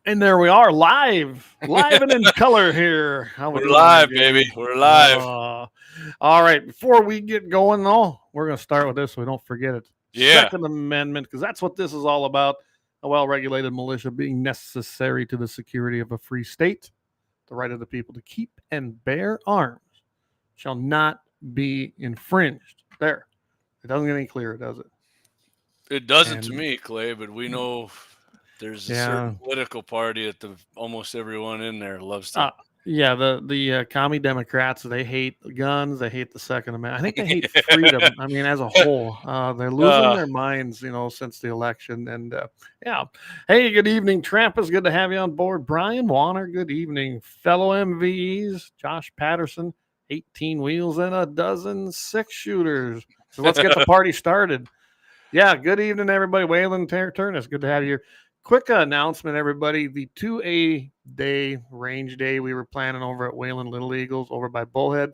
And there we are, live and in color here. We're live, baby. We're live. All right. Before we get going, though, we're going to start with this so we don't forget it. Yeah. Second Amendment, because that's what this is all about. A well-regulated militia being necessary to the security of a free state. The right of the people to keep and bear arms shall not be infringed. There. It doesn't get any clearer, does it? It doesn't to me, Clay, but we know there's a certain political party that almost everyone in there loves to. The commie Democrats, they hate guns. They hate the Second Amendment. I think they hate freedom. I mean, as a whole, they're losing their minds, since the election. And hey, good evening, Trampus. Good to have you on board. Brian Warner, good evening. Fellow MVEs, Josh Patterson, 18 wheels and a dozen 6-shooters. So let's get the party started. Yeah, good evening, everybody. Waylon Turnus, good to have you here. Quick announcement, everybody. The 2A day, range day, we were planning over at Wayland Little Eagles over by Bullhead.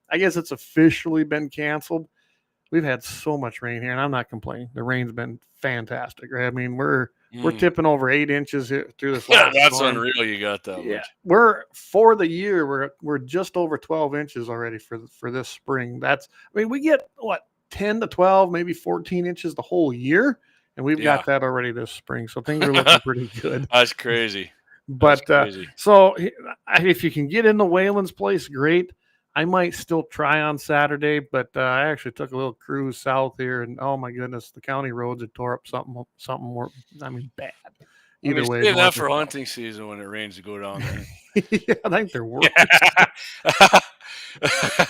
I guess it's officially been canceled. We've had so much rain here, and I'm not complaining. The rain's been fantastic, right? I mean, we're tipping over 8 inches here through this last That's storm. unreal. You got that much. We're for the year. We're just over 12 inches already for this spring. We get 10 to 12, maybe 14 inches the whole year. And we've got that already this spring. So things are looking pretty good. That's crazy. But so if you can get into Wayland's place, great. I might still try on Saturday, but I actually took a little cruise south here, and oh my goodness, the county roads had tore up something more. I mean, bad. Either way, save that for hunting season when it rains to go down there. Yeah, I think they're worse.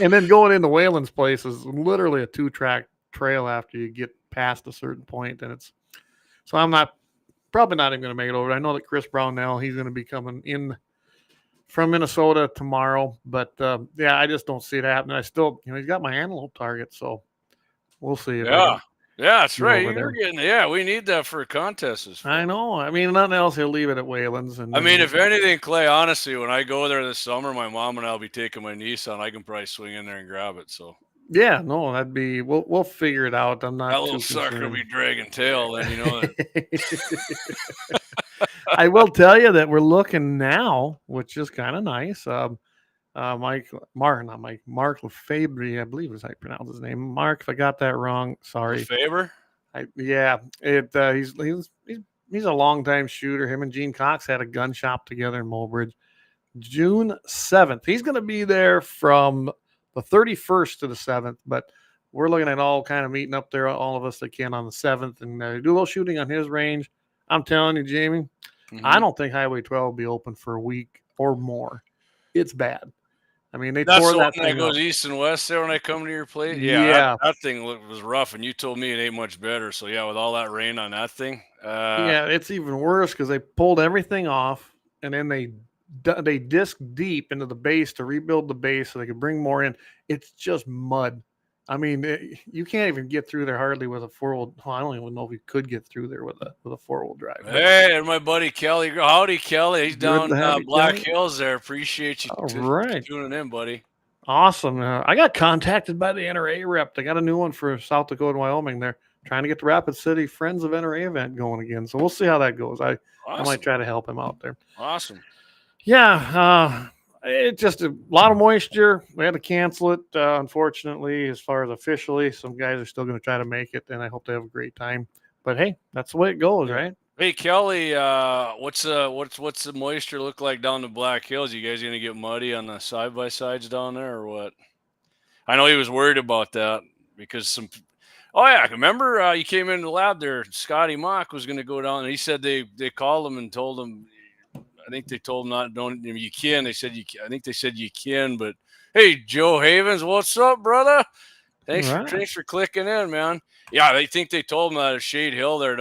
And then going into Wayland's place is literally a 2-track trail after you get past a certain point, and so I'm probably not even going to make it over. I know that Chris Brownell, he's going to be coming in from Minnesota tomorrow, but I just don't see it happening. I still, he's got my antelope target, so we'll see. That's right. We need that for contests. I know. I mean, nothing else. He'll leave it at Wayland's. And if anything, Clay, honestly, when I go there this summer, my mom and I'll be taking my niece on. I can probably swing in there and grab it. So. Yeah, no, that'd be. We'll figure it out. I'm not. That little sucker will be dragging tail. Then you know that. I will tell you that we're looking now, which is kind of nice. Mark Lefebvre, I believe is how you pronounce his name. Mark, if I got that wrong, sorry. Lefebvre? He's a longtime shooter. Him and Gene Cox had a gun shop together in Mulbridge. June 7th. He's going to be there from the 31st to the 7th, but we're looking at all kind of meeting up there, all of us that can on the 7th, and do a little shooting on his range. I'm telling you, Jamie, I don't think Highway 12 will be open for a week or more. It's bad. I mean, that's tore that thing goes east and west there when I come to your place. Yeah. That thing was rough, and you told me it ain't much better. So, with all that rain on that thing. It's even worse because they pulled everything off, and then they disc deep into the base to rebuild the base so they could bring more in. It's just mud. I mean, you can't even get through there hardly with a 4-wheel. Well, I don't even know if we could get through there with a 4-wheel drive. Hey, and my buddy Kelly. Howdy, Kelly. He's down Black Kelly. Hills there. Appreciate you tuning in, buddy. Awesome. I got contacted by the NRA rep. They got a new one for South Dakota and Wyoming. They're trying to get the Rapid City Friends of NRA event going again. So we'll see how that goes. I might try to help him out there. Awesome. Yeah. It's just a lot of moisture. We had to cancel it, unfortunately, as far as officially. Some guys are still going to try to make it, and I hope they have a great time. But hey, that's the way it goes, right? Hey Kelly, what's the moisture look like down the Black Hills? You guys gonna get muddy on the side by sides down there, or what? I know he was worried about that because some. Oh yeah, remember you came into the lab there. Scotty Mock was gonna go down, and he said they called him and told him. I think they told him you can. They said you. I think they said you can, but hey, Joe Havens, what's up, brother? Thanks for clicking in, man. Yeah, they think they told him that at Shade Hill there.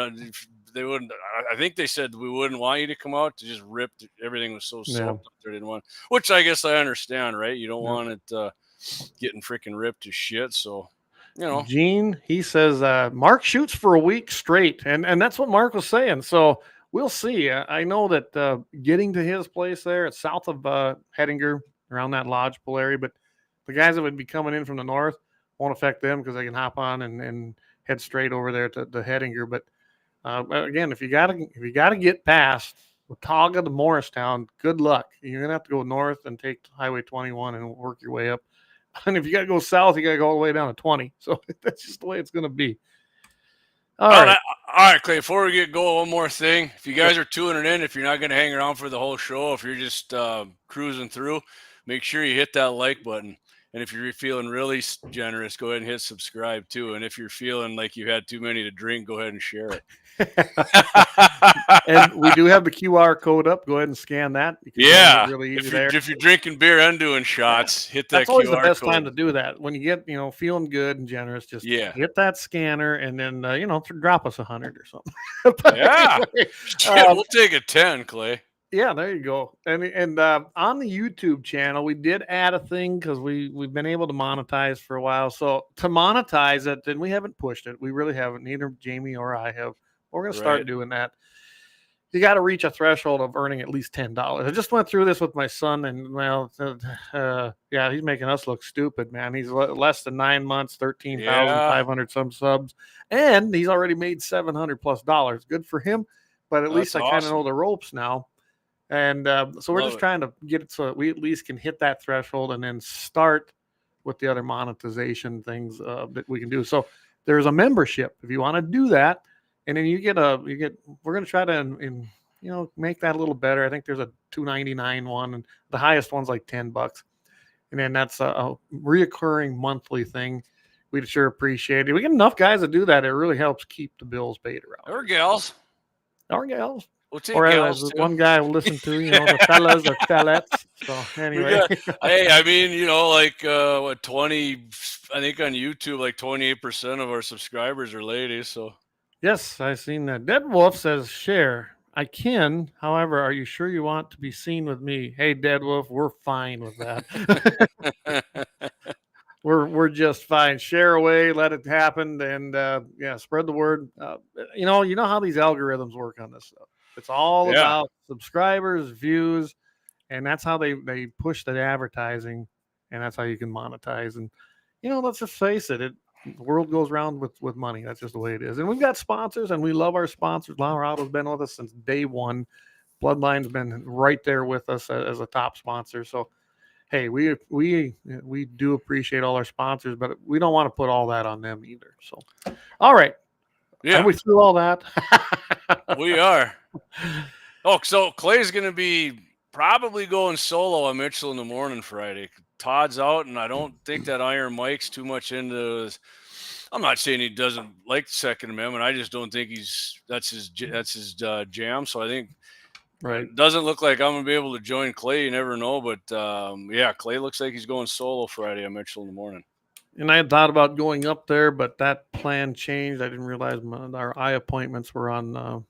They wouldn't. I think they said we wouldn't want you to come out to just rip. Everything was so soaked up there. Didn't want, which I guess I understand, right? You don't want it getting freaking ripped to shit. So, Gene, he says Mark shoots for a week straight, and that's what Mark was saying. So we'll see. I know that getting to his place there, it's south of Hettinger, around that lodgepole area, but the guys that would be coming in from the north won't affect them because they can hop on and head straight over there to Hettinger. But again, if you gotta get past Watauga to Morristown, good luck. You're gonna have to go north and take Highway 21 and work your way up. And if you gotta go south, you gotta go all the way down to 20. So that's just the way it's gonna be. All right, Clay. Before we get going, one more thing. If you guys are tuning in, if you're not gonna hang around for the whole show, if you're just cruising through, make sure you hit that like button. And if you're feeling really generous, go ahead and hit subscribe too. And if you're feeling like you had too many to drink, go ahead and share it. And we do have the QR code up. Go ahead and scan that. Yeah. Really easy if you're drinking beer and doing shots, hit that QR code. That's always the best time to do that. When you get, feeling good and generous, just hit that scanner and then, drop us 100 or something. Anyway, we'll take a 10, Clay. Yeah, there you go. And on the YouTube channel, we did add a thing because we've been able to monetize for a while. So to monetize it, and we haven't pushed it. We really haven't. Neither Jamie or I have. We're going to start doing that. You got to reach a threshold of earning at least $10. I just went through this with my son, and he's making us look stupid, man. He's less than 9 months, 13,500 some subs, and he's already made $700+ Good for him. But at least I kind of know the ropes now. And so we're just trying to get it so that we at least can hit that threshold and then start with the other monetization things that we can do. So there's a membership if you want to do that, and then we're going to try to make that a little better. I think there's a $2.99 one, and the highest one's like $10, and then that's a reoccurring monthly thing. We'd sure appreciate it. We get enough guys to do that. It really helps keep the bills paid around. Or gals. Or as one guy will listen to, the fellas or fellettes. So anyway, hey, I mean, 20? I think on YouTube, like 28% of our subscribers are ladies. So yes, I've seen that. Dead Wolf says, "Share. I can. However, are you sure you want to be seen with me?" Hey, Dead Wolf, we're fine with that. We're just fine. Share away, let it happen, and spread the word. You know how these algorithms work on this stuff. It's all about subscribers, views, and that's how they push the advertising, and that's how you can monetize. And let's just face it, the world goes around with money. That's just the way it is. And we've got sponsors, and we love our sponsors. Lauer Auto's been with us since day one. Bloodline's been right there with us as a top sponsor. So hey, we do appreciate all our sponsors, but we don't want to put all that on them either. So, all right. Yeah. And we threw all that. We are. Oh, so Clay's going to be probably going solo on Mitchell in the Morning Friday. Todd's out, and I don't think that Iron Mike's too much into his. I'm not saying he doesn't like the Second Amendment. I just don't think that's his jam. So I think. Right. Doesn't look like I'm going to be able to join Clay. You never know. But, Clay looks like he's going solo Friday on Mitchell in the Morning. And I had thought about going up there, but that plan changed. I didn't realize our eye appointments were on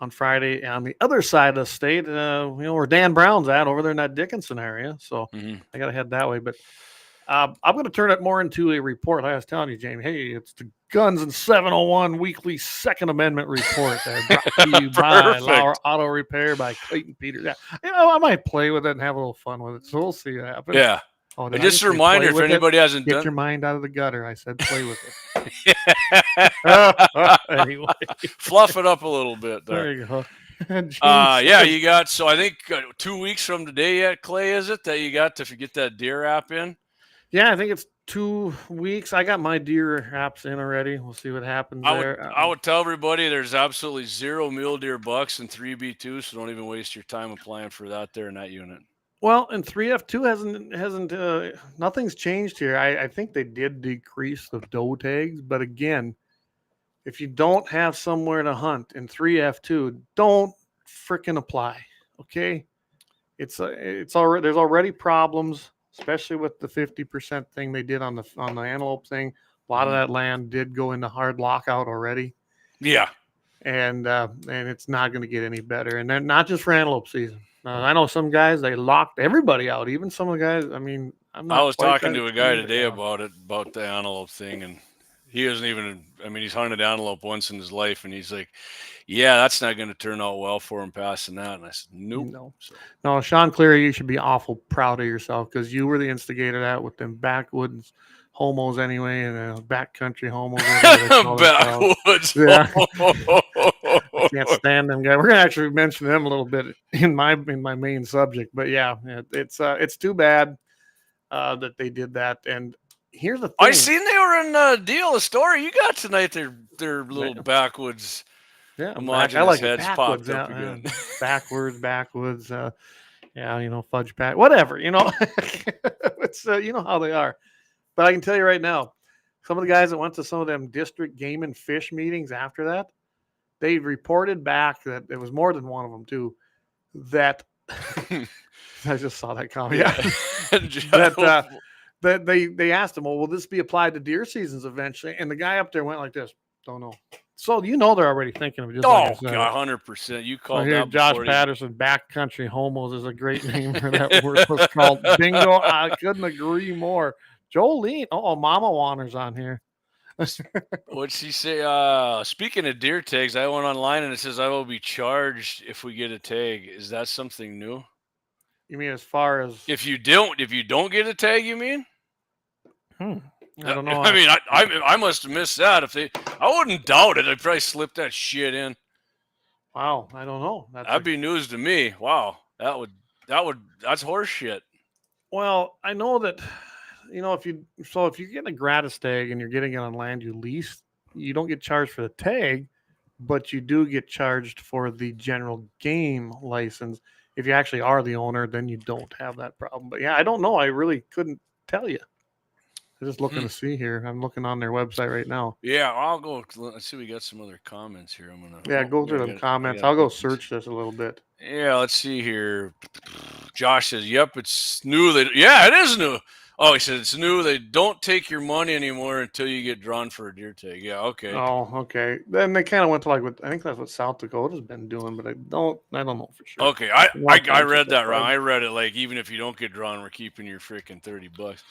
Friday on the other side of the state, where Dan Brown's at over there in that Dickinson area. So I got to head that way. But I'm going to turn it more into a report. I was telling you, Jamie, hey, it's the Guns and 701 weekly Second Amendment report. Brought to you by LAUER Auto Repair by Clayton Peters. Yeah, I might play with it and have a little fun with it. So we'll see what happens. Yeah. Oh, and just a reminder, if anybody hasn't get your mind out of the gutter. I said, play with it. Anyway, fluff it up a little bit there. There you go. Yeah, you got, so I think 2 weeks from today yet, Clay, is it, that you got to get that deer app in? Yeah, I think it's 2 weeks. I got my deer apps in already. We'll see what happens there. I would tell everybody there's absolutely 0 mule deer bucks in 3B2, so don't even waste your time applying for that there in that unit. Well, and 3F2 hasn't nothing's changed here. I think they did decrease the doe tags, but again, if you don't have somewhere to hunt in 3F2, don't freaking apply. Okay, it's already, there's already problems, especially with the 50% thing they did on the antelope thing. A lot of that land did go into hard lockout already. Yeah, and it's not going to get any better. And then not just for antelope season. I know some guys, they locked everybody out. Even some of the guys. I mean, I was talking to a guy today about the antelope thing, and he isn't even. I mean, he's hunted antelope once in his life, and he's like, "Yeah, that's not going to turn out well for him passing that." And I said, "Nope." No, Sean Cleary, you should be awful proud of yourself because you were the instigator of that with them backwoods homos anyway, and backcountry homos. Backwoods. Yeah. I can't stand them guys. We're gonna actually mention them a little bit in my main subject, but yeah, it's too bad that they did that. And here's the thing: I seen they were in the story you got tonight. Their little backwoods. Yeah, I like heads backwards, popped up again. backwards. Yeah, fudge pack, whatever. It's you know how they are. But I can tell you right now, some of the guys that went to some of them district game and fish meetings after that, they reported back that there was more than one of them too. That I just saw that comment. Yeah, that they asked him, well, will this be applied to deer seasons eventually? And the guy up there went like this, don't know. So they're already thinking of it. Just like 100%. You called here, Josh Patterson, backcountry homos is a great name for that word. It's called bingo. I couldn't agree more. Jolene, Mama Wanner's on here. What'd she say? Speaking of deer tags, I went online and it says I will be charged if we get a tag. Is that something new? You mean as far as if you don't get a tag? You mean? I don't know. I mean, I must have missed that. I wouldn't doubt it. I'd probably slip that shit in. Wow, I don't know. That'd be news to me. Wow, that's horse shit. Well, I know that. If you're getting a gratis tag and you're getting it on land you lease, you don't get charged for the tag, but you do get charged for the general game license. If you actually are the owner, then you don't have that problem. But yeah, I don't know. I really couldn't tell you. I'm just looking to see here. I'm looking on their website right now. Yeah, I'll go. Let's see. We got some other comments here. Go through the comments. I'll go search this a little bit. Yeah, let's see here. Josh says, "Yep, it's new." Yeah, it is new. Oh, he said it's new. They don't take your money anymore until you get drawn for a deer tag. Yeah, okay. Oh, okay. Then they kind of went to I think that's what South Dakota's been doing, but I don't know for sure. Okay, I read that wrong. I read it like even if you don't get drawn, we're keeping your freaking $30.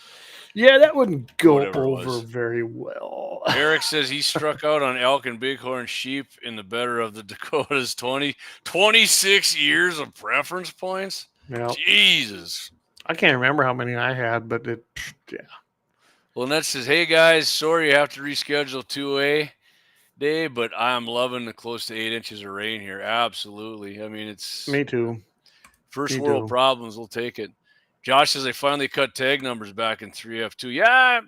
Yeah, that wouldn't go over very well. Eric says he struck out on elk and bighorn sheep in the better of the Dakotas. 26 years of preference points. Yeah. Jesus. I can't remember how many I had, but yeah. Lynette says, hey, guys, sorry you have to reschedule 2A day, but I'm loving the close to 8 inches of rain here. Absolutely. I mean, it's... Me too. First world problems. We'll take it. Josh says they finally cut tag numbers back in 3F2. Yeah.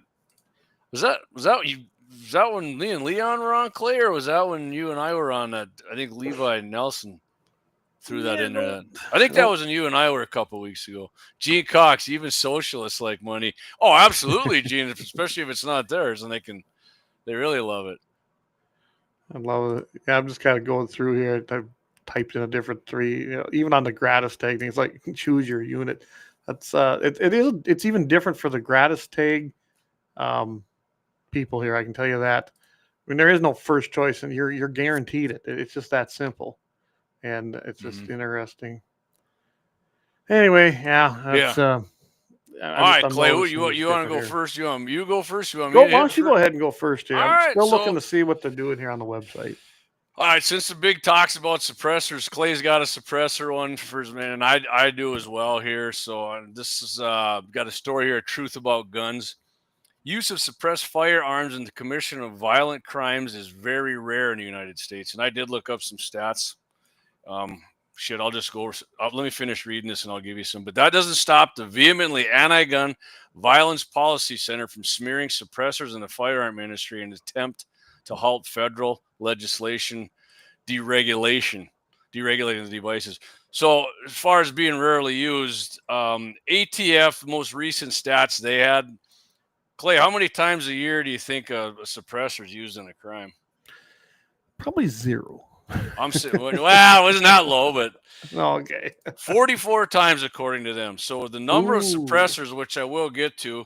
Was that when Lee and Leon were on, Clay, or was that when you and I were on that? I think Levi and Nelson threw that in there. I think that was when you and I were a couple of weeks ago. Gene Cox, even socialists like money. Oh, absolutely, Gene, especially if it's not theirs, and they really love it. I love it. Yeah, I'm just kind of going through here. I typed in a different 3, even on the gratis tag thing. It's like choose your unit. That's it's even different for the gratis tag people here. I can tell you that. I mean, there is no first choice, and you're guaranteed it. It's just that simple. And it's just interesting. Anyway, All right, Clay, you want to go first? You want me to go first? You want me Why to don't you go ahead and go first here? All I'm right, still looking to see what they're doing here on the website. All right, since the big talks about suppressors, Clay's got a suppressor one for his man, and I do as well here. So this is got a story here, Truth About Guns. Use of suppressed firearms in the commission of violent crimes is very rare in the United States. And I did look up some stats. I'll just go. Let me finish reading this and I'll give you some. But that doesn't stop the vehemently anti-gun violence policy center from smearing suppressors in the firearm industry in an attempt to halt federal legislation deregulating the devices. So as far as being rarely used, ATF, most recent stats they had, Clay, how many times a year do you think a suppressor is used in a crime? Probably 0. I'm saying, well, it wasn't that low, but okay. 44 times according to them. So the number of suppressors, which I will get to,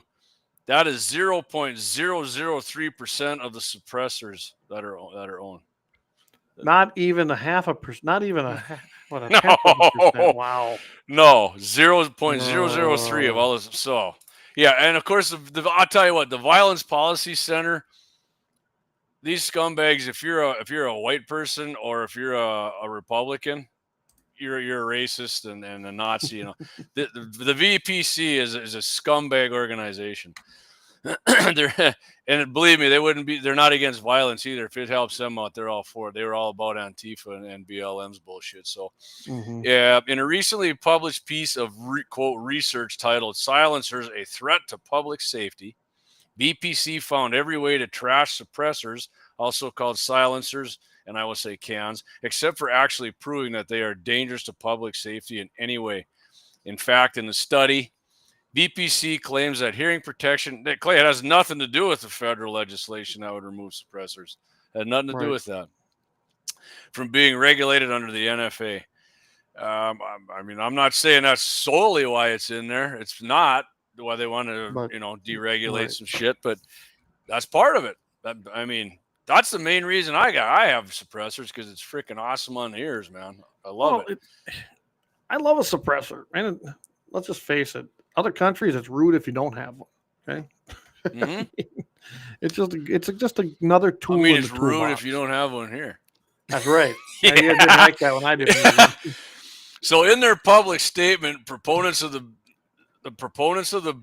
that is 0.003% of the suppressors that are owned. Not even a half a percent. Not even a what a 10th of a percent. Wow. No, 0.003 of all this. So yeah, and of course, I'll tell you what, the Violence Policy Center. These scumbags, if you're a white person or if you're a Republican, you're a racist and a Nazi. You know, the VPC is a scumbag organization. And believe me, they're not against violence either. If it helps them out, they're all for it. They were all about Antifa and BLM's bullshit. So, yeah, in a recently published piece of quote research titled "Silencers: A Threat to Public Safety," BPC found every way to trash suppressors, also called silencers, and I will say cans, except for actually proving that they are dangerous to public safety in any way. In fact, in the study, BPC claims that hearing protection, Clay, it has nothing to do with the federal legislation that would remove suppressors. It had nothing to do with that. From being regulated under the NFA. I mean, I'm not saying that's solely why it's in there. It's not why they want to, deregulate some shit, but that's part of it. I mean, that's the main reason I have suppressors, because it's freaking awesome on the ears, man. I love it. I love a suppressor. And let's just face it. Other countries, it's rude if you don't have one. Okay, it's just another tool. I mean, it's rude if you don't have one here. That's right. Yeah. I didn't like that when I did. So, in their public statement, proponents of the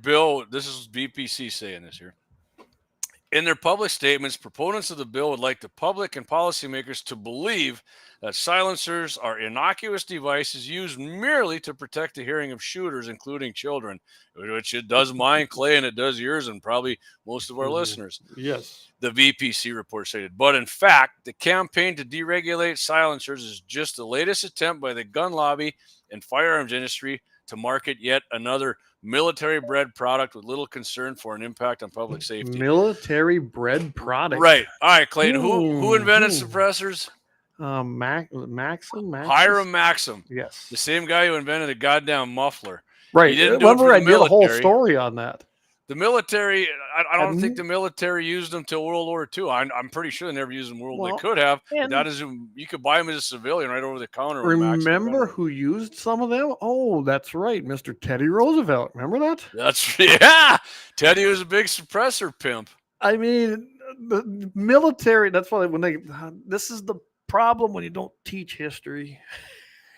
bill. This is BPC saying this here. In their public statements, proponents of the bill would like the public and policymakers to believe that silencers are innocuous devices used merely to protect the hearing of shooters, including children, which it does mine, Clay, and it does yours, and probably most of our listeners. Yes. The VPC report stated. But in fact, the campaign to deregulate silencers is just the latest attempt by the gun lobby and firearms industry to market yet another military-bred product with little concern for an impact on public safety. Military-bred product. Right. All right, Clayton. Who invented suppressors? Maxim. Hiram Maxim. Yes. The same guy who invented a goddamn muffler. Right. Remember, I did a whole story on that. The military, I don't think the military used them till World War II. I'm pretty sure they never used them in World War. They could have. That is, you could buy them as a civilian right over the counter. Remember who used some of them? Oh, that's right, Mr. Teddy Roosevelt. Remember that? Yeah. Teddy was a big suppressor pimp. I mean, the military. That's why this is the problem when you don't teach history.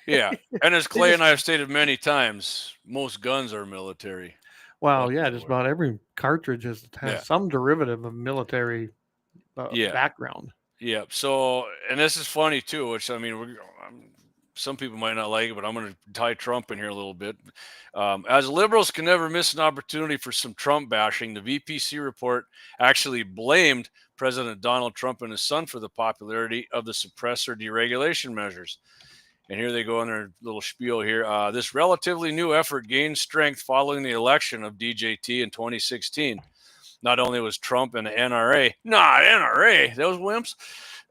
Yeah, and as Clay and I have stated many times, most guns are military. Well, yeah, just about every cartridge has some derivative of military background. Yeah. So, and this is funny too, which I mean, some people might not like it, but I'm going to tie Trump in here a little bit. As liberals can never miss an opportunity for some Trump bashing, the VPC report actually blamed President Donald Trump and his son for the popularity of the suppressor deregulation measures. And here they go on their little spiel here. This relatively new effort gained strength following the election of DJT in 2016. Not only was Trump and the NRA, those wimps,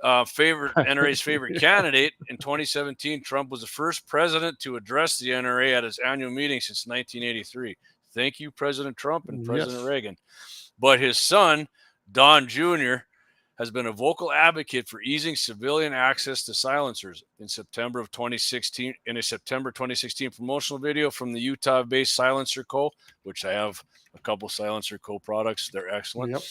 NRA's favorite candidate in 2017, Trump was the first president to address the NRA at his annual meeting since 1983. Thank you, President Trump and President Reagan. But his son, Don Jr., has been a vocal advocate for easing civilian access to silencers. In September of 2016, in a September 2016 promotional video from the Utah-based Silencer Co., which I have a couple Silencer Co. products, they're excellent. Yep.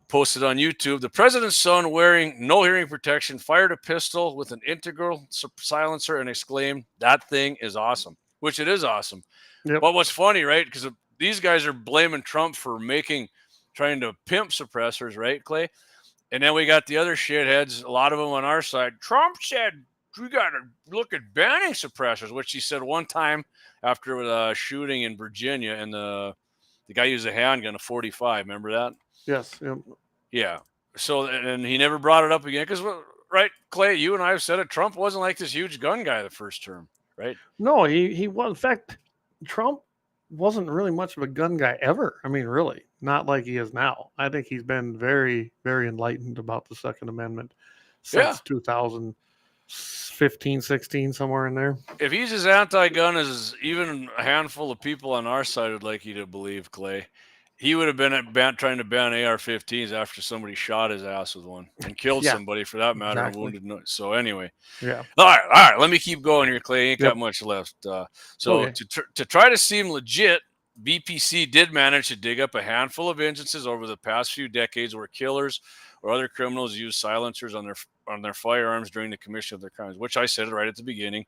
Posted on YouTube, the president's son, wearing no hearing protection, fired a pistol with an integral silencer and exclaimed, "That thing is awesome," which it is awesome. Yep. But what's funny, right? Because these guys are blaming Trump for trying to pimp suppressors, right, Clay? And then we got the other shitheads, a lot of them on our side. Trump said we got to look at banning suppressors, which he said one time after a shooting in Virginia, and the guy used a handgun, a .45. Remember that? Yes. Yep. Yeah. So, and he never brought it up again because, right, Clay, you and I have said it. Trump wasn't like this huge gun guy the first term, right? No, he was. In fact, Trump wasn't really much of a gun guy ever. I mean, really, not like he is now. I think he's been very, very enlightened about the Second Amendment since 2015, 16, somewhere in there. If he's as anti-gun as even a handful of people on our side would like you to believe, Clay, he would have been trying to ban AR-15s after somebody shot his ass with one and killed somebody, for that matter, and wounded. So anyway, all right. Let me keep going here, Clay. Ain't got much left. To try to seem legit, BPC did manage to dig up a handful of instances over the past few decades where killers or other criminals used silencers on their firearms during the commission of their crimes, which I said right at the beginning.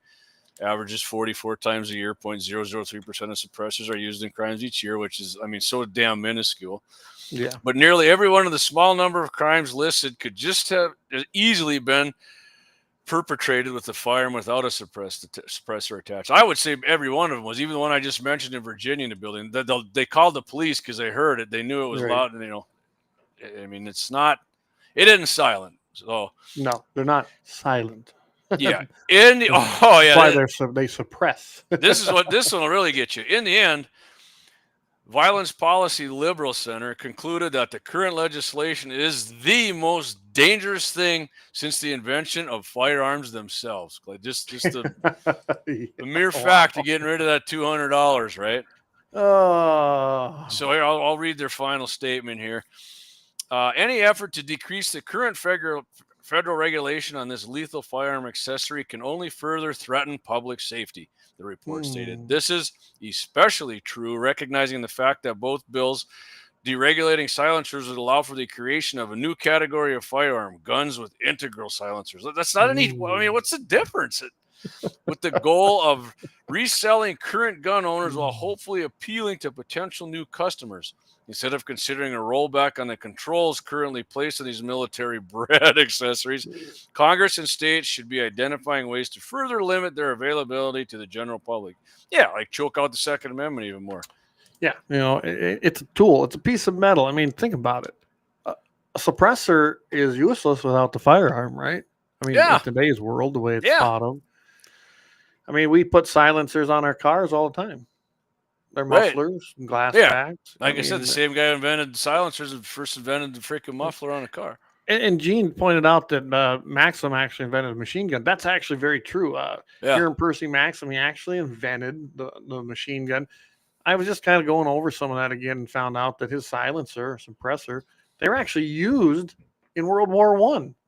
Averages 44 times a year. 0.003% of suppressors are used in crimes each year, which is, I mean, so damn minuscule. Yeah. But nearly every one of the small number of crimes listed could just have easily been perpetrated with a firearm without a suppressor attached. I would say every one of them was, even the one I just mentioned in Virginia in the building. They called the police because they heard it. They knew it was loud, and I mean, it isn't silent. So no, they're not silent. Yeah. Why they suppress. This one will really get you. In the end, Violence Policy Liberal Center concluded that the current legislation is the most dangerous thing since the invention of firearms themselves. Like just the mere fact of getting rid of that $200, right? So here, I'll read their final statement here. Any effort to decrease the current federal regulation on this lethal firearm accessory can only further threaten public safety, the report stated. This is especially true, recognizing the fact that both bills deregulating silencers would allow for the creation of a new category of firearm, guns with integral silencers. That's not any, I mean, what's the difference? With the goal of reselling current gun owners while hopefully appealing to potential new customers. Instead of considering a rollback on the controls currently placed on these military-bred accessories, Congress and states should be identifying ways to further limit their availability to the general public. Yeah, like choke out the Second Amendment even more. Yeah, it's a tool. It's a piece of metal. I mean, think about it. A suppressor is useless without the firearm, right? I mean, in today's world, the way it's thought of. I mean, we put silencers on our cars all the time. They're mufflers and glass backs. Like I said, the same guy who invented silencers and first invented the freaking muffler on a car. And Gene pointed out that Maxim actually invented a machine gun. That's actually very true. Here in Percy Maxim, he actually invented the machine gun. I was just kind of going over some of that again and found out that his silencer, suppressor, they were actually used in World War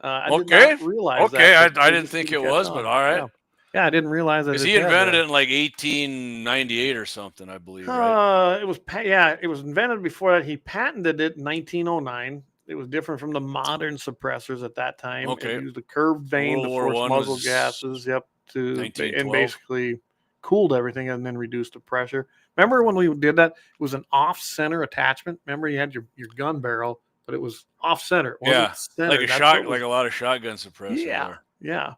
I. I did not realize that. I didn't think it was, but all right. Yeah, I didn't realize that. Because he invented it in like 1898 or something, I believe. Right? It was invented before that. He patented it in 1909. It was different from the modern suppressors at that time. Okay. It used a curved vein to force muzzle gases. And basically cooled everything and then reduced the pressure. Remember when we did that? It was an off-center attachment. Remember you had your gun barrel, but it was off-center. Like a lot of shotgun suppressors. Yeah.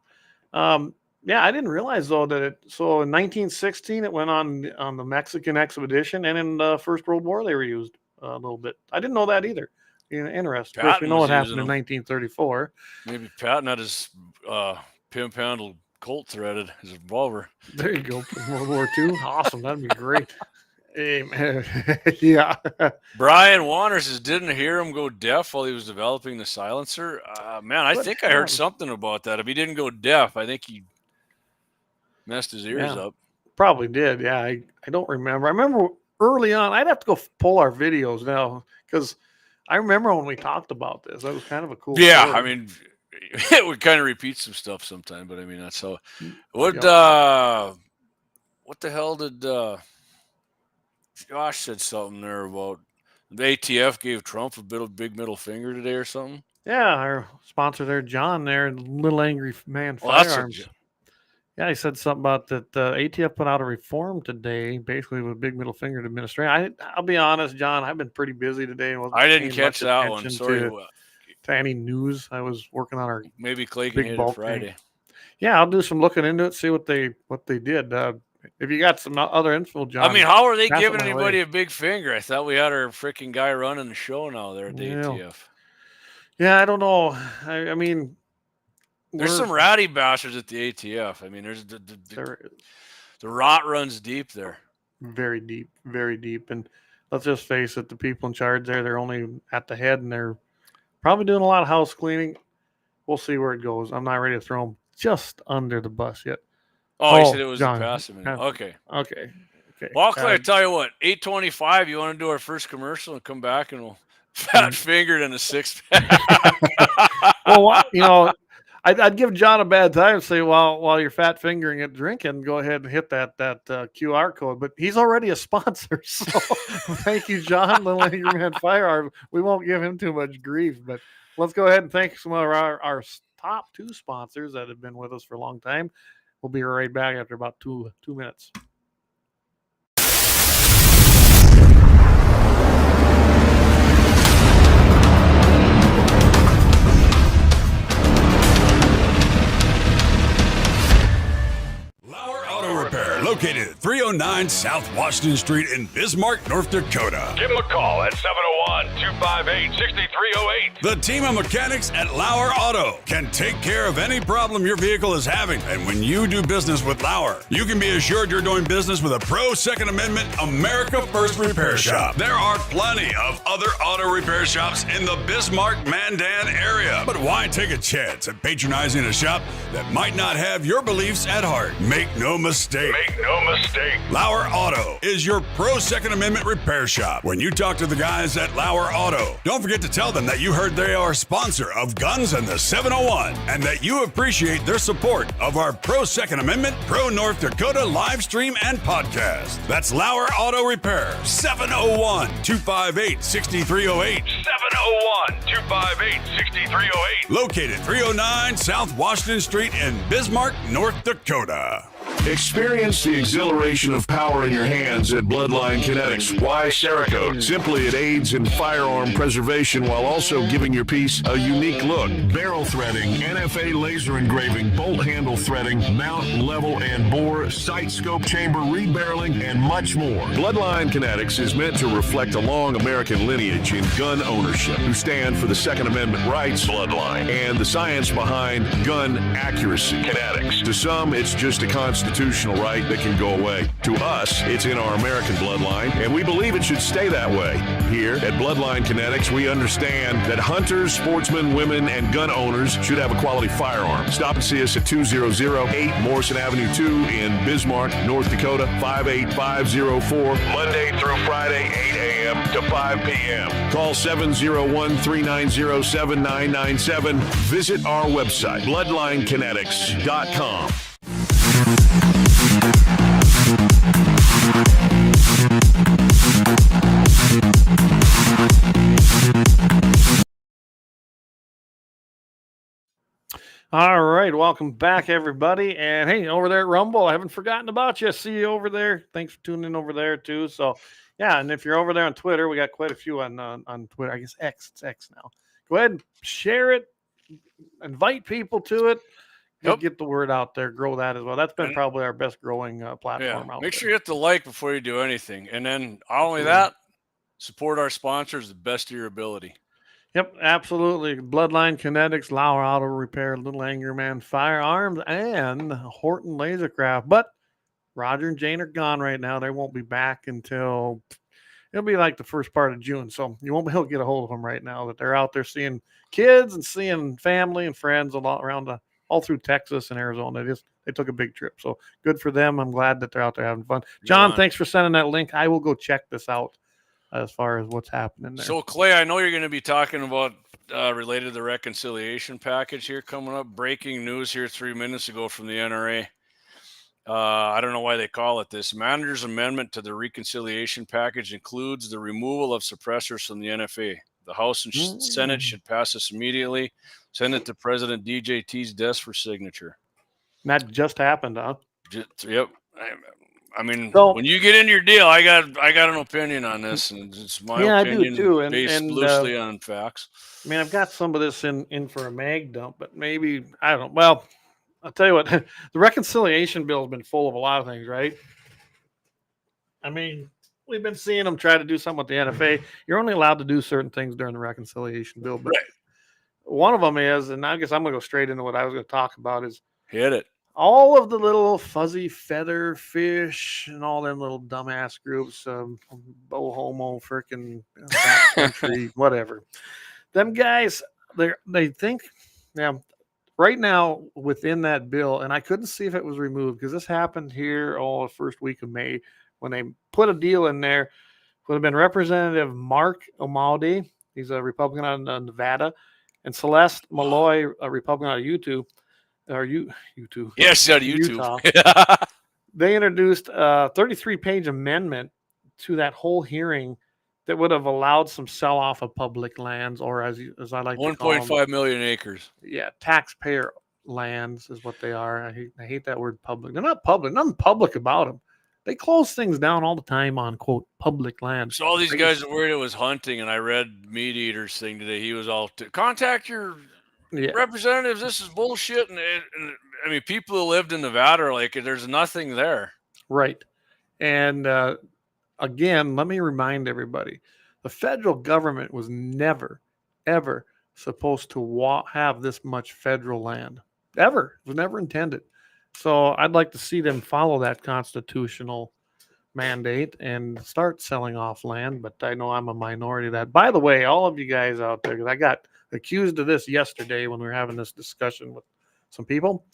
I didn't realize though that so in 1916 it went on the Mexican expedition, and in the First World War they were used a little bit. I didn't know that either. Interesting. Of course, we know what happened in 1934. Maybe Patton had his pimp handled Colt threaded his revolver. There you go. World War II. Awesome. That'd be great. Amen. Yeah. Brian Warner says, didn't hear him go deaf while he was developing the silencer. I think I heard something about that. If he didn't go deaf, I think he messed his ears up. Probably did. Yeah. I don't remember. I remember early on, I'd have to go pull our videos now because I remember when we talked about this. That was kind of a cool Yeah, story. I mean, it would kind of repeat some stuff sometime, but I mean that's how. What Yep. what the hell did Josh said something there about the ATF gave Trump a big middle finger today or something? Yeah, our sponsor there, John, there, Little Angry Man Well, that's what. Firearms. Yeah, he said something about that ATF put out a reform today, basically with a big middle finger to administration. I'll be honest, John, I've been pretty busy today and wasn't I didn't paying catch much that one. attention Sorry. to any news. I was working on our Maybe Clay can big hit it bulk Friday. tank. Yeah, I'll do some looking into it, see what they did. If you got some other info, John. I mean, how are they pass it giving my anybody way. a big finger? I thought we had our freaking guy running the show now there at the ATF. Yeah, I don't know. I mean, there's some ratty bastards at the ATF. I mean, there's the rot runs deep there. Very deep, very deep. And let's just face it, the people in charge there, they're only at the head and they're probably doing a lot of house cleaning. We'll see where it goes. I'm not ready to throw them just under the bus yet. Oh, you said it was John, the past minute. Okay. Well, Clay, I tell you what, 8:25, you want to do our first commercial and come back and we'll fat fingered in a 6-pack. Well, I'd give John a bad time and say, while you're fat fingering it, drinking, go ahead and hit that QR code. But he's already a sponsor, so thank you, John, Little Angry Man Firearm. We won't give him too much grief, but let's go ahead and thank some of our top 2 sponsors that have been with us for a long time. We'll be right back after about 2 minutes. LAUER Auto Repair, located at 309 South Washington Street in Bismarck, North Dakota. Give them a call at 701-258-6308. The team of mechanics at LAUER Auto can take care of any problem your vehicle is having. And when you do business with LAUER, you can be assured you're doing business with a pro Second Amendment America First repair shop. There are plenty of other auto repair shops in the Bismarck-Mandan area. But why take a chance at patronizing a shop that might not have your beliefs at heart? Make no mistake. LAUER Auto is your pro Second Amendment repair shop. When you talk to the guys at LAUER Auto, don't forget to tell them that you heard they are a sponsor of Guns and the 701 and that you appreciate their support of our pro Second Amendment, pro North Dakota live stream and podcast. That's LAUER Auto Repair, 701-258-6308. 701-258-6308. Located 309 South Washington Street in Bismarck, North Dakota. Experience the exhilaration of power in your hands at Bloodline Kinetics. Why Cerakote? Simply, it aids in firearm preservation while also giving your piece a unique look. Barrel threading, NFA laser engraving, bolt handle threading, mount, level, and bore, sight scope chamber rebarreling, and much more. Bloodline Kinetics is meant to reflect a long American lineage in gun ownership, who stand for the Second Amendment rights, Bloodline, and the science behind gun accuracy, Kinetics. To some, it's just a constitutional right that can go away. To us, it's in our American bloodline, and we believe it should stay that way. Here at Bloodline Kinetics, we understand that hunters, sportsmen, women, and gun owners should have a quality firearm. Stop and see us at 2008 Morrison Avenue 2 in Bismarck, North Dakota, 58504, Monday through Friday, 8 a.m. to 5 p.m. Call 701-390-7997. Visit our website, bloodlinekinetics.com. All right, welcome back, everybody. And hey, over there at Rumble, I haven't forgotten about you. See you over there. Thanks for tuning in over there too. So, yeah, and if you're over there on Twitter, we got quite a few on Twitter. I guess X. It's X now. Go ahead and share it. Invite people to it. Get the word out there. Grow that as well. That's been probably our best growing platform out there. Make sure you hit the like before you do anything. And then not only that, support our sponsors the best of your ability. Yep, absolutely. Bloodline Kinetics, LAUER Auto Repair, Little Angry Man Firearms, and Horton Lasercraft. But Roger and Jane are gone right now. They won't be back until it'll be like the first part of June. So you won't be able to get a hold of them right now. That they're out there seeing kids and seeing family and friends a lot around all through Texas and Arizona. They took a big trip. So good for them. I'm glad that they're out there having fun. John, thanks for sending that link. I will go check this out. as far as what's happening there. So, Clay, I know you're going to be talking about related to the reconciliation package here coming up. Breaking news here 3 minutes ago from the NRA. I don't know why they call it this. Manager's amendment to the reconciliation package includes the removal of suppressors from the NFA. The House and Senate should pass this immediately. Send it to President DJT's desk for signature. That just happened, huh? Yep. I mean, when you get into your deal, I got an opinion on this, and it's my opinion I do too, based loosely on facts. I mean, I've got some of this in for a mag dump, but maybe I don't know. Well, I'll tell you what, the reconciliation bill has been full of a lot of things, right? I mean, we've been seeing them try to do something with the NFA. You're only allowed to do certain things during the reconciliation bill, but one of them is, and I guess I'm going to go straight into what I was going to talk about is hit it. All of the little fuzzy feather fish and all them little dumbass groups, Bo Homo, frickin' country, whatever. Them guys, they think, right now within that bill, and I couldn't see if it was removed because this happened here the first week of May when they put a deal in there. Would have been Representative Mark Omaldi, he's a Republican out of Nevada, and Celeste Malloy, a Republican out of YouTube. Yes, out of YouTube. They introduced a 33-page amendment to that whole hearing that would have allowed some sell-off of public lands, or as I like to call them, 1.5 million acres. Yeah, taxpayer lands is what they are. I hate that word public. They're not public. Nothing public about them. They close things down all the time on, quote, public land. So all these guys are worried it was hunting, and I read Meat Eater's thing today. He was all, contact your representatives, this is bullshit. And I mean, people who lived in Nevada are like, there's nothing there. Right. And again, let me remind everybody, the federal government was never, ever supposed to have this much federal land. Ever. It was never intended. So I'd like to see them follow that constitutional mandate and start selling off land. But I know I'm a minority of that. By the way, all of you guys out there, because I got accused of this yesterday when we were having this discussion with some people,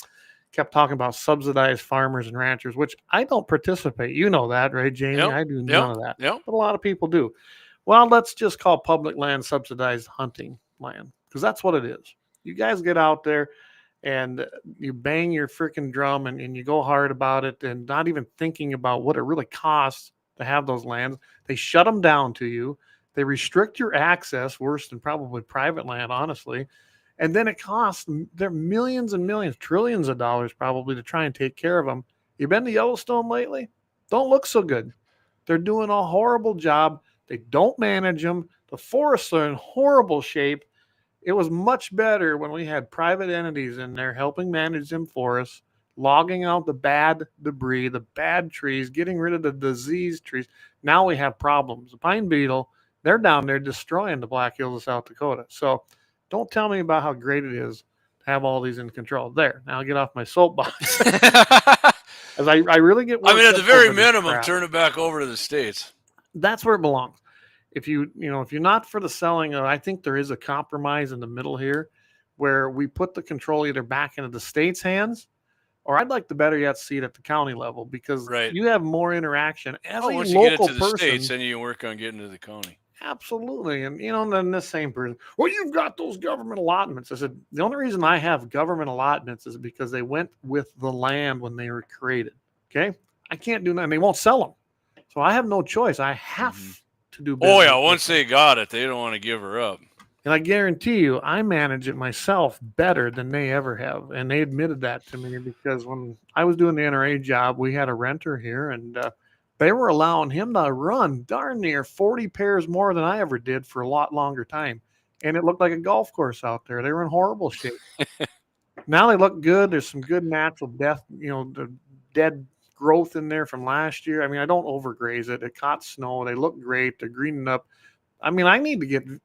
kept talking about subsidized farmers and ranchers, which I don't participate. You know that, right, Jamie? Yep. I do none of that. Yep. But a lot of people do. Well, let's just call public land subsidized hunting land, because that's what it is. You guys get out there and you bang your freaking drum and you go hard about it and not even thinking about what it really costs to have those lands. They shut them down to you. They restrict your access, worse than probably private land, honestly. And then it costs them millions and millions, trillions of dollars probably to try and take care of them. You been to Yellowstone lately? Don't look so good. They're doing a horrible job. They don't manage them. The forests are in horrible shape. It was much better when we had private entities in there helping manage them forests, logging out the bad debris, the bad trees, getting rid of the diseased trees. Now we have problems. The pine beetle, they're down there destroying the Black Hills of South Dakota. So don't tell me about how great it is to have all these in control. There, now I'll get off my soapbox. As I really get worked I mean, at the very minimum, crap. Turn it back over to the states. That's where it belongs. If you're not for the selling, I think there is a compromise in the middle here where we put the control either back into the state's hands, or I'd like to better yet see it at the county level, because you have more interaction as a once local you get it to the person. States, then you work on getting to the county. Absolutely. And, then the same person, well, you've got those government allotments. I said, the only reason I have government allotments is because they went with the land when they were created. Okay. I can't do nothing. They won't sell them. So I have no choice. I have to do business. Oh, yeah. Once they got it, they don't want to give her up. And I guarantee you, I manage it myself better than they ever have. And they admitted that to me, because when I was doing the NRA job, we had a renter here, and they were allowing him to run darn near 40 pairs more than I ever did for a lot longer time. And it looked like a golf course out there. They were in horrible shape. Now they look good. There's some good natural death, the dead growth in there from last year. I mean, I don't overgraze it. It caught snow. They look great. They're greening up. I mean, I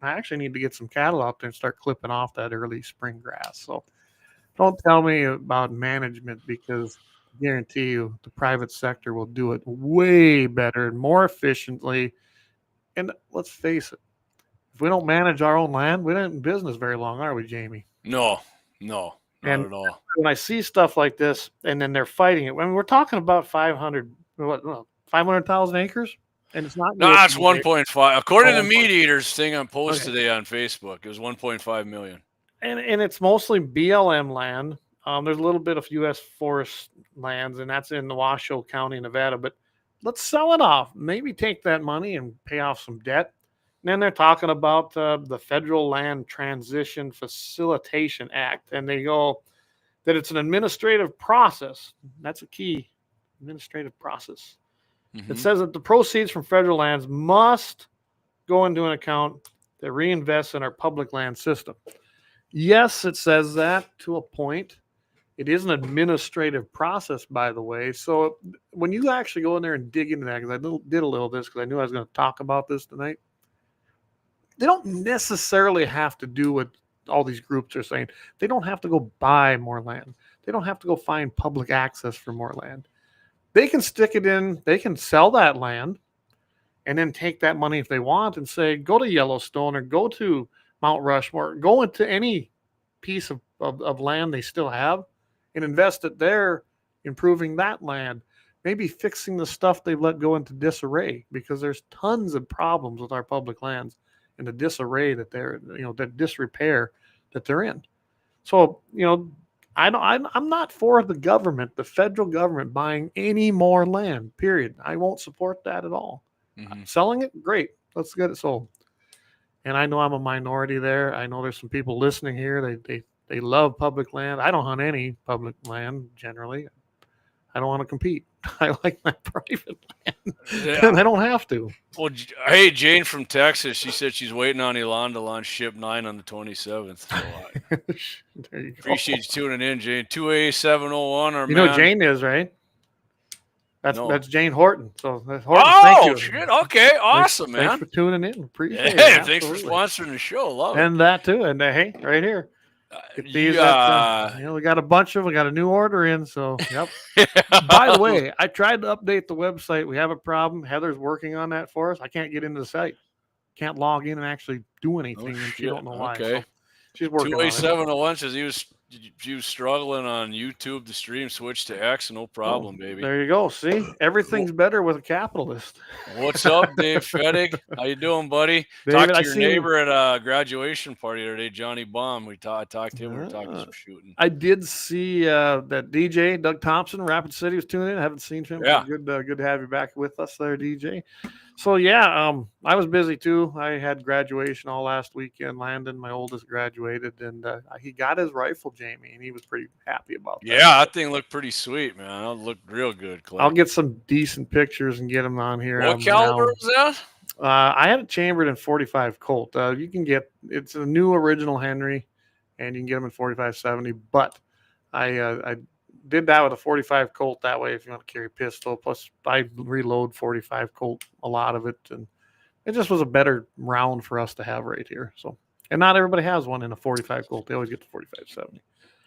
actually need to get some cattle out there and start clipping off that early spring grass. So don't tell me about management, because I guarantee you the private sector will do it way better and more efficiently. And let's face it, if we don't manage our own land, we ain't in business very long, are we, Jamie? No, not at all. When I see stuff like this and then they're fighting it, I mean, we're talking about 500,000 acres. And it's not. No, it's USDA. 1.5. According to 1.5. Meat Eater's thing on post Okay. today on Facebook, it was 1.5 million. And it's mostly BLM land. There's a little bit of U.S. forest lands, and that's in the Washoe County, Nevada. But let's sell it off. Maybe take that money and pay off some debt. And then they're talking about the Federal Land Transition Facilitation Act, and they go that it's an administrative process. That's a key, administrative process. It says that the proceeds from federal lands must go into an account that reinvests in our public land system. Yes, it says that to a point. It is an administrative process, by the way. So when you actually go in there and dig into that, because I did a little of this because I knew I was going to talk about this tonight, they don't necessarily have to do what all these groups are saying. They don't have to go buy more land. They don't have to go find public access for more land. They can stick it in, they can sell that land and then take that money if they want and say, go to Yellowstone or go to Mount Rushmore, go into any piece of land they still have and invest it there, improving that land, maybe fixing the stuff they've let go into disarray, because there's tons of problems with our public lands and the disarray that they're, the disrepair that they're in. So, I'm not for the government, the federal government, buying any more land, period. I won't support that at all. Selling it, great. Let's get it sold. And I know I'm a minority there. I know there's some people listening here. They love public land. I don't hunt any public land generally. I don't want to compete. I like my private land, and I don't have to. Well, hey, Jane from Texas, she said she's waiting on Elon to launch Ship 9 on the 27th. So There you go. appreciate you tuning in, Jane. 2A701. You know who Jane is, right? That's Jane Horton. So Horton, thank you. Shit. Okay, awesome, man. Thanks for tuning in. Appreciate it. Hey, thanks for sponsoring the show. Love it. And that too. And hey, right here. Get these we got a bunch of them. We got a new order in. So, yep. By the way, I tried to update the website. We have a problem. Heather's working on that for us. I can't get into the site. Can't log in and actually do anything. And she don't know why. Okay. So she's working on it. 2A701 says he was struggling on YouTube. The stream switched to X. No problem, baby. There you go. See, everything's better with a capitalist. What's up, Dave Fettig? How you doing, buddy? David, talked to your neighbor at a graduation party today, Johnny Baum. I talked to him. We were talking some shooting. I did see that DJ Doug Thompson, Rapid City, was tuning in. I haven't seen him. Yeah. Good to have you back with us there, DJ. So yeah, I was busy too. I had graduation all last weekend. Landon, my oldest, graduated, and he got his rifle, Jamie, and he was pretty happy about that. Yeah, that thing looked pretty sweet, man. It looked real good, Clay. I'll get some decent pictures and get them on here. What caliber was that? I had it chambered in 45 Colt. You can get, it's a new original Henry, and you can get them in 45-70. But I did that with a 45 Colt that way if you want to carry a pistol. Plus, I reload 45 Colt, a lot of it, and it just was a better round for us to have right here. So, and not everybody has one in a 45 Colt. They always get the 45-70.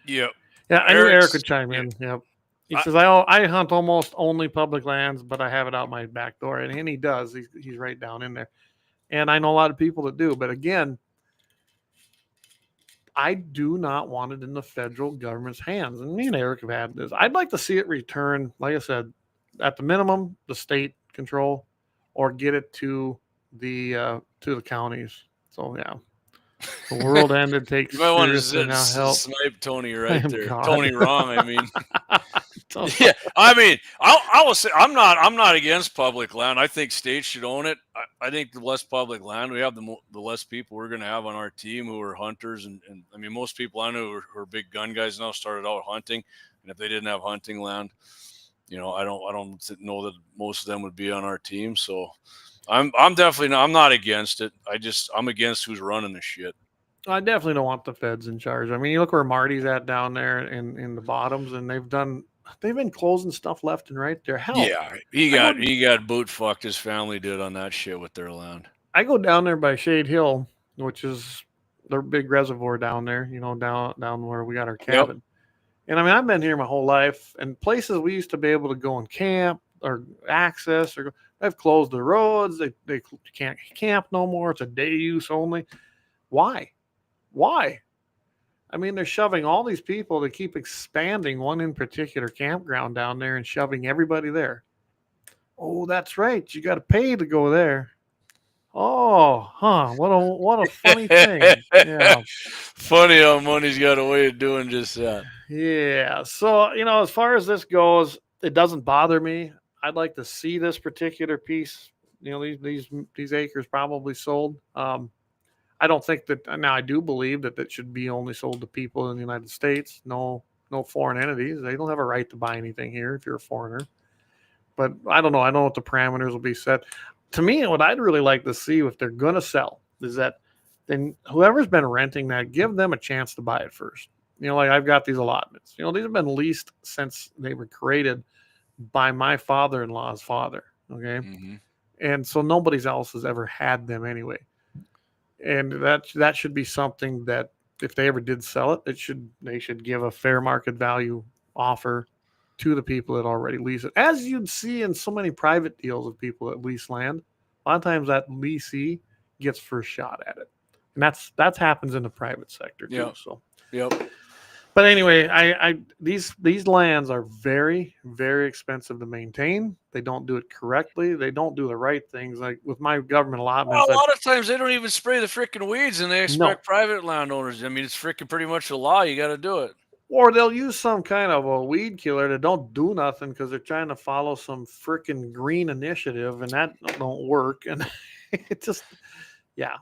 Yep. Yeah, I knew Eric would chime in. Yep. He says, I hunt almost only public lands, but I have it out my back door. And he does. He's right down in there. And I know a lot of people that do. But again, I do not want it in the federal government's hands. And me and Eric have had this. I'd like to see it return, like I said, at the minimum, the state control, or get it to the counties. So, yeah. The world ended. Takes you might want to help. Snipe Tony right there. God. Tony wrong. I mean, yeah. I mean, I will say I'm not against public land. I think states should own it. I think the less public land we have, the less people we're going to have on our team who are hunters. And I mean, most people I know who are big gun guys now started out hunting, and if they didn't have hunting land, I don't know that most of them would be on our team. So. I'm definitely not. I'm not against it. I'm against who's running the shit. I definitely don't want the feds in charge. I mean, you look where Marty's at down there in the bottoms, and they've been closing stuff left and right there. Hell, yeah, he got boot fucked. His family did on that shit with their land. I go down there by Shade Hill, which is their big reservoir down there. Down where we got our cabin. Yep. And I mean, I've been here my whole life, and places we used to be able to go and camp or access or. They've closed the roads. They can't camp no more. It's a day use only. Why? I mean, they're shoving all these people to keep expanding one in particular campground down there and shoving everybody there. Oh, that's right. You got to pay to go there. Oh, huh. What a funny thing. Yeah. Funny how money's got a way of doing just that. Yeah. So, as far as this goes, it doesn't bother me. I'd like to see this particular piece, these acres probably sold. I don't think that now I do believe that that should be only sold to people in the United States. No foreign entities. They don't have a right to buy anything here if you're a foreigner. But I don't know. I don't know what the parameters will be set. To me, what I'd really like to see if they're going to sell is that then whoever's been renting that, give them a chance to buy it first. Like I've got these allotments. These have been leased since they were created by my father-in-law's father. Okay. Mm-hmm. And so nobody else has ever had them anyway. And that should be something that if they ever did sell it, they should give a fair market value offer to the people that already lease it. As you'd see in so many private deals of people that lease land, a lot of times that leasee gets first shot at it. And that happens in the private sector too. Yep. So Yep. But anyway, these lands are very, very expensive to maintain. They don't do it correctly. They don't do the right things. Like with my government allotments. Well, a lot of times they don't even spray the freaking weeds, and they expect private landowners. I mean, it's freaking pretty much the law. You got to do it. Or they'll use some kind of a weed killer that don't do nothing because they're trying to follow some freaking green initiative, and that don't work. And it just, yeah.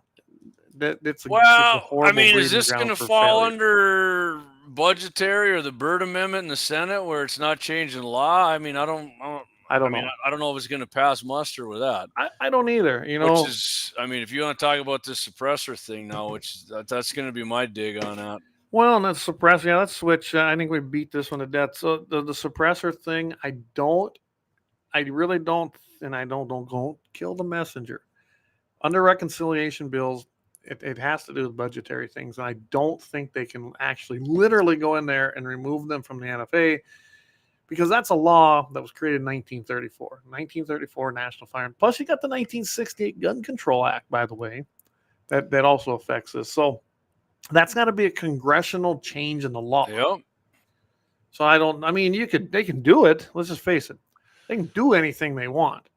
It's a horrible. I mean, is this going to fall under budgetary or the Byrd Amendment in the Senate where it's not changing law? I mean, I don't know. I don't know if it's going to pass muster with that. I don't either. Which is, I mean, if you want to talk about this suppressor thing now, that's going to be my dig on that. Well, and that's suppressor. Yeah, let's switch. I think we beat this one to death. So the suppressor thing, I really don't, and I don't kill the messenger. Under reconciliation bills, it has to do with budgetary things. And I don't think they can actually literally go in there and remove them from the NFA because that's a law that was created in 1934. 1934 National Firearms. Plus, you got the 1968 Gun Control Act, by the way, that also affects this. So that's got to be a congressional change in the law. Yep. So they can do it. Let's just face it. They can do anything they want.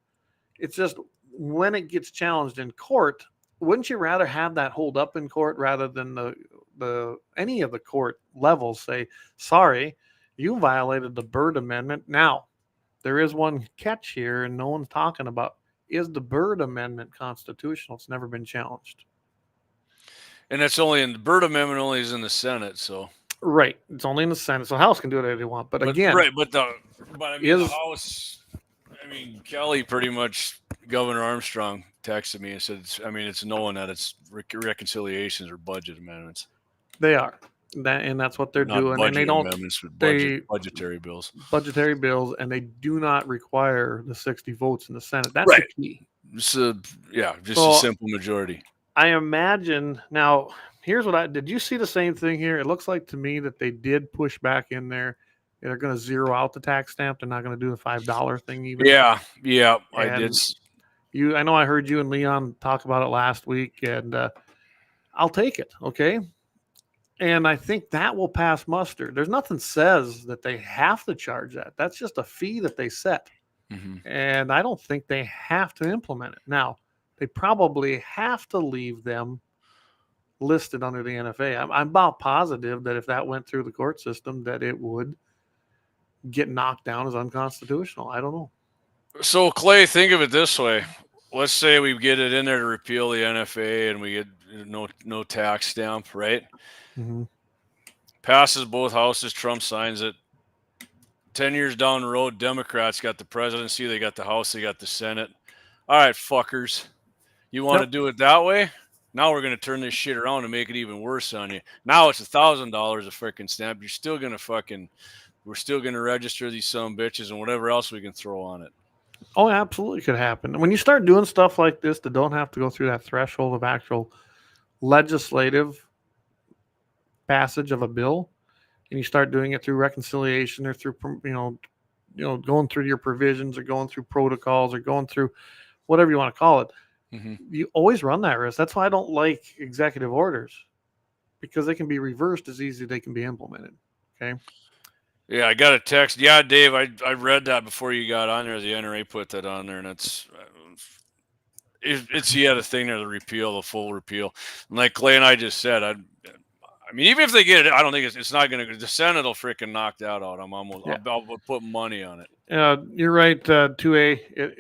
It's just when it gets challenged in court, wouldn't you rather have that hold up in court rather than the any of the court levels say, sorry, you violated the Byrd Amendment. Now, there is one catch here, and no one's talking about, is the Byrd Amendment constitutional? It's never been challenged. And that's only in the Byrd Amendment only is in the Senate, so right. It's only in the Senate. So the House can do it if they want. But again, right, but the House, Kelly pretty much, Governor Armstrong texted me and said, it's knowing that it's reconciliations or budget amendments. They are. That's what they're doing. And they don't amendments, but budgetary bills. Budgetary bills, and they do not require the 60 votes in the Senate. That's right. The key. Just a simple majority. I imagine now. Here's what did you see the same thing here? It looks like to me that they did push back in there. They're going to zero out the tax stamp. They're not going to do the $5 thing even. Yeah, I did. I know I heard you and Leon talk about it last week, and I'll take it. Okay. And I think that will pass muster. There's nothing says that they have to charge that. That's just a fee that they set. Mm-hmm. And I don't think they have to implement it. Now, they probably have to leave them listed under the NFA. I'm about positive that if that went through the court system, that it would get knocked down as unconstitutional. I don't know. So, Clay, think of it this way. Let's say we get it in there to repeal the NFA and we get no tax stamp, right? Mm-hmm. Passes both houses. Trump signs it. 10 years down the road, Democrats got the presidency. They got the House. They got the Senate. All right, fuckers. You want to do it that way? Now we're going to turn this shit around and make it even worse on you. Now it's $1,000 a freaking stamp. You're still going to we're still going to register these some bitches and whatever else we can throw on it. Oh, absolutely could happen. When you start doing stuff like this that don't have to go through that threshold of actual legislative passage of a bill, and you start doing it through reconciliation or through, going through your provisions or going through protocols or going through whatever you want to call it, mm-hmm. You always run that risk. That's why I don't like executive orders, because they can be reversed as easy as they can be implemented. Okay. Yeah, I got a text. Yeah, Dave, I read that before you got on there. The NRA put that on there, and it's he had a thing there, the full repeal. And like Clay and I just said, I mean, even if they get it, I don't think it's not going to. The Senate will freaking knock that out. I'll put money on it. You're right, 2A.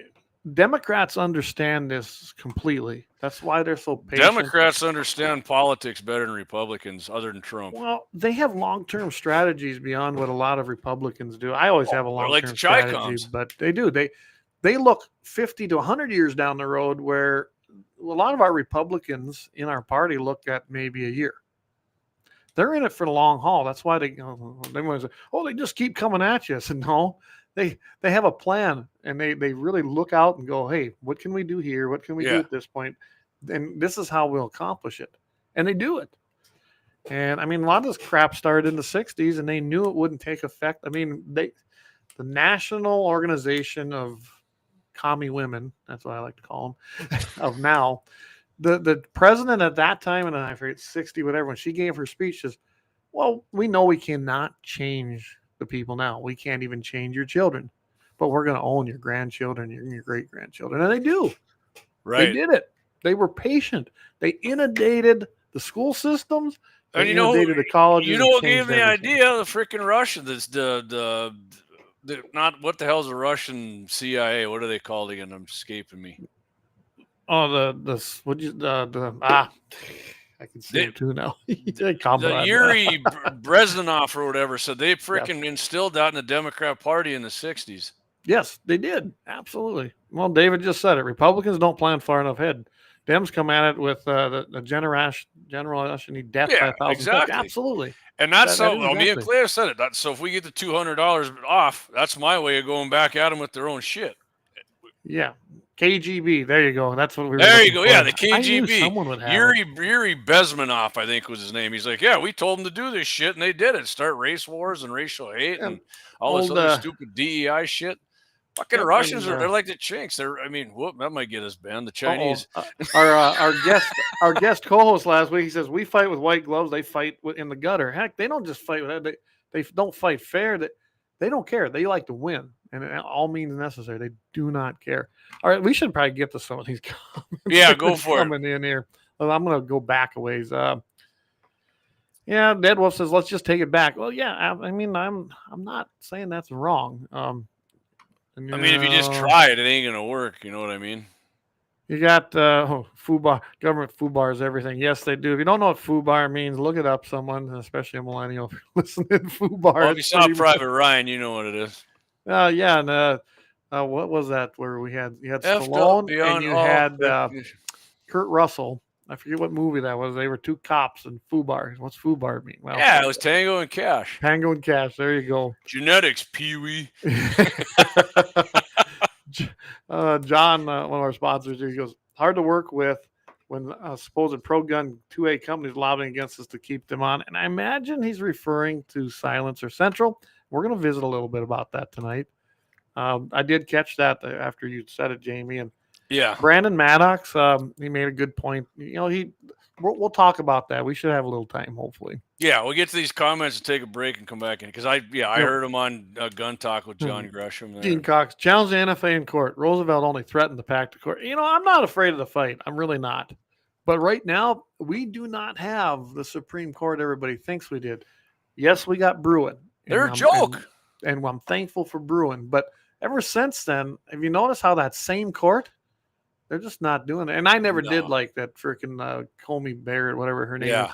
Democrats understand this completely. That's why they're so patient. Democrats understand politics better than Republicans, other than Trump. Well, they have long-term strategies beyond what a lot of Republicans do. I always have a long-term strategy, but they do. They look 50 to 100 years down the road, where a lot of our Republicans in our party look at maybe a year. They're in it for the long haul. That's why they want to say, oh, they just keep coming at you. I said, no, they have a plan, and they really look out and go, hey, what can we do here? What can we do at this point? And this is how we'll accomplish it. And they do it. And I mean, a lot of this crap started in the 60s, and they knew it wouldn't take effect. I mean, the National Organization of Commie Women, that's what I like to call them, of now, the president at that time, and I forget 60, whatever, when she gave her speech, says, well, we know we cannot change the people now. We can't even change your children, but we're going to own your grandchildren and your great-grandchildren. And they do. Right. They did it. They were patient. They inundated the school systems. And the colleges. You know what gave me the idea? The freaking Russians. The not what the hell is the Russian CIA? What are they called again? I'm escaping me. Oh, I can see it too now. The Yuri Brezhnev or whatever said they freaking instilled that in the Democrat Party in the 60s. Yes, they did. Absolutely. Well, David just said it. Republicans don't plan far enough ahead. Dems come at it with the generosity death by 1,000. Exactly. Absolutely. And that's me and Claire said it. So if we get the $200 off, that's my way of going back at them with their own shit. Yeah. KGB. There you go. That's what we were There you go. For. Yeah, the KGB. I knew someone would have Yuri Bezmenov, I think was his name. He's like, yeah, we told them to do this shit, and they did it. Start race wars and racial hate and all this other stupid DEI shit. Fucking Russians they're like the chinks. That might get us banned. The Chinese. Our guest co-host last week, he says, we fight with white gloves. They fight in the gutter. Heck, they don't just fight with that. They don't fight fair. They don't care. They like to win. And all means necessary. They do not care. All right, we should probably get to some of these comments. Yeah, go for it. Coming in here. Well, I'm going to go back a ways. Dead Wolf says, let's just take it back. Well, yeah, I mean, I'm not saying that's wrong. If you just try it, it ain't going to work. You know what I mean? You got FUBAR, government FUBAR is everything. Yes, they do. If you don't know what FUBAR means, look it up, someone, especially a millennial, if you're listening to FUBAR. Well, if you saw Private Ryan, you know what it is. And what was that where you had Stallone and you had Kurt Russell. I forget what movie that was. They were two cops and FUBAR. What's FUBAR mean? Well, it was Tango and Cash. Tango and Cash. There you go. Genetics, Pee-wee. John, one of our sponsors, he goes, hard to work with when supposed pro-gun 2A companies lobbying against us to keep them on. And I imagine he's referring to Silencer Central. We're going to visit a little bit about that tonight. I did catch that after you said it, Jamie. And Brandon Maddox, he made a good point. We'll talk about that. We should have a little time, hopefully. Yeah, we'll get to these comments and take a break and come back in because I heard him on Gun Talk with John Gresham. There. Dean Cox challenged the NFA in court. Roosevelt only threatened the pact to court. I'm not afraid of the fight. I'm really not. But right now, we do not have the Supreme Court everybody thinks we did. Yes, we got Bruin. They're a joke. And I'm thankful for Bruin. But ever since then, have you noticed how that same court, they're just not doing it? And I never did like that freaking Comey Barrett, whatever her name is.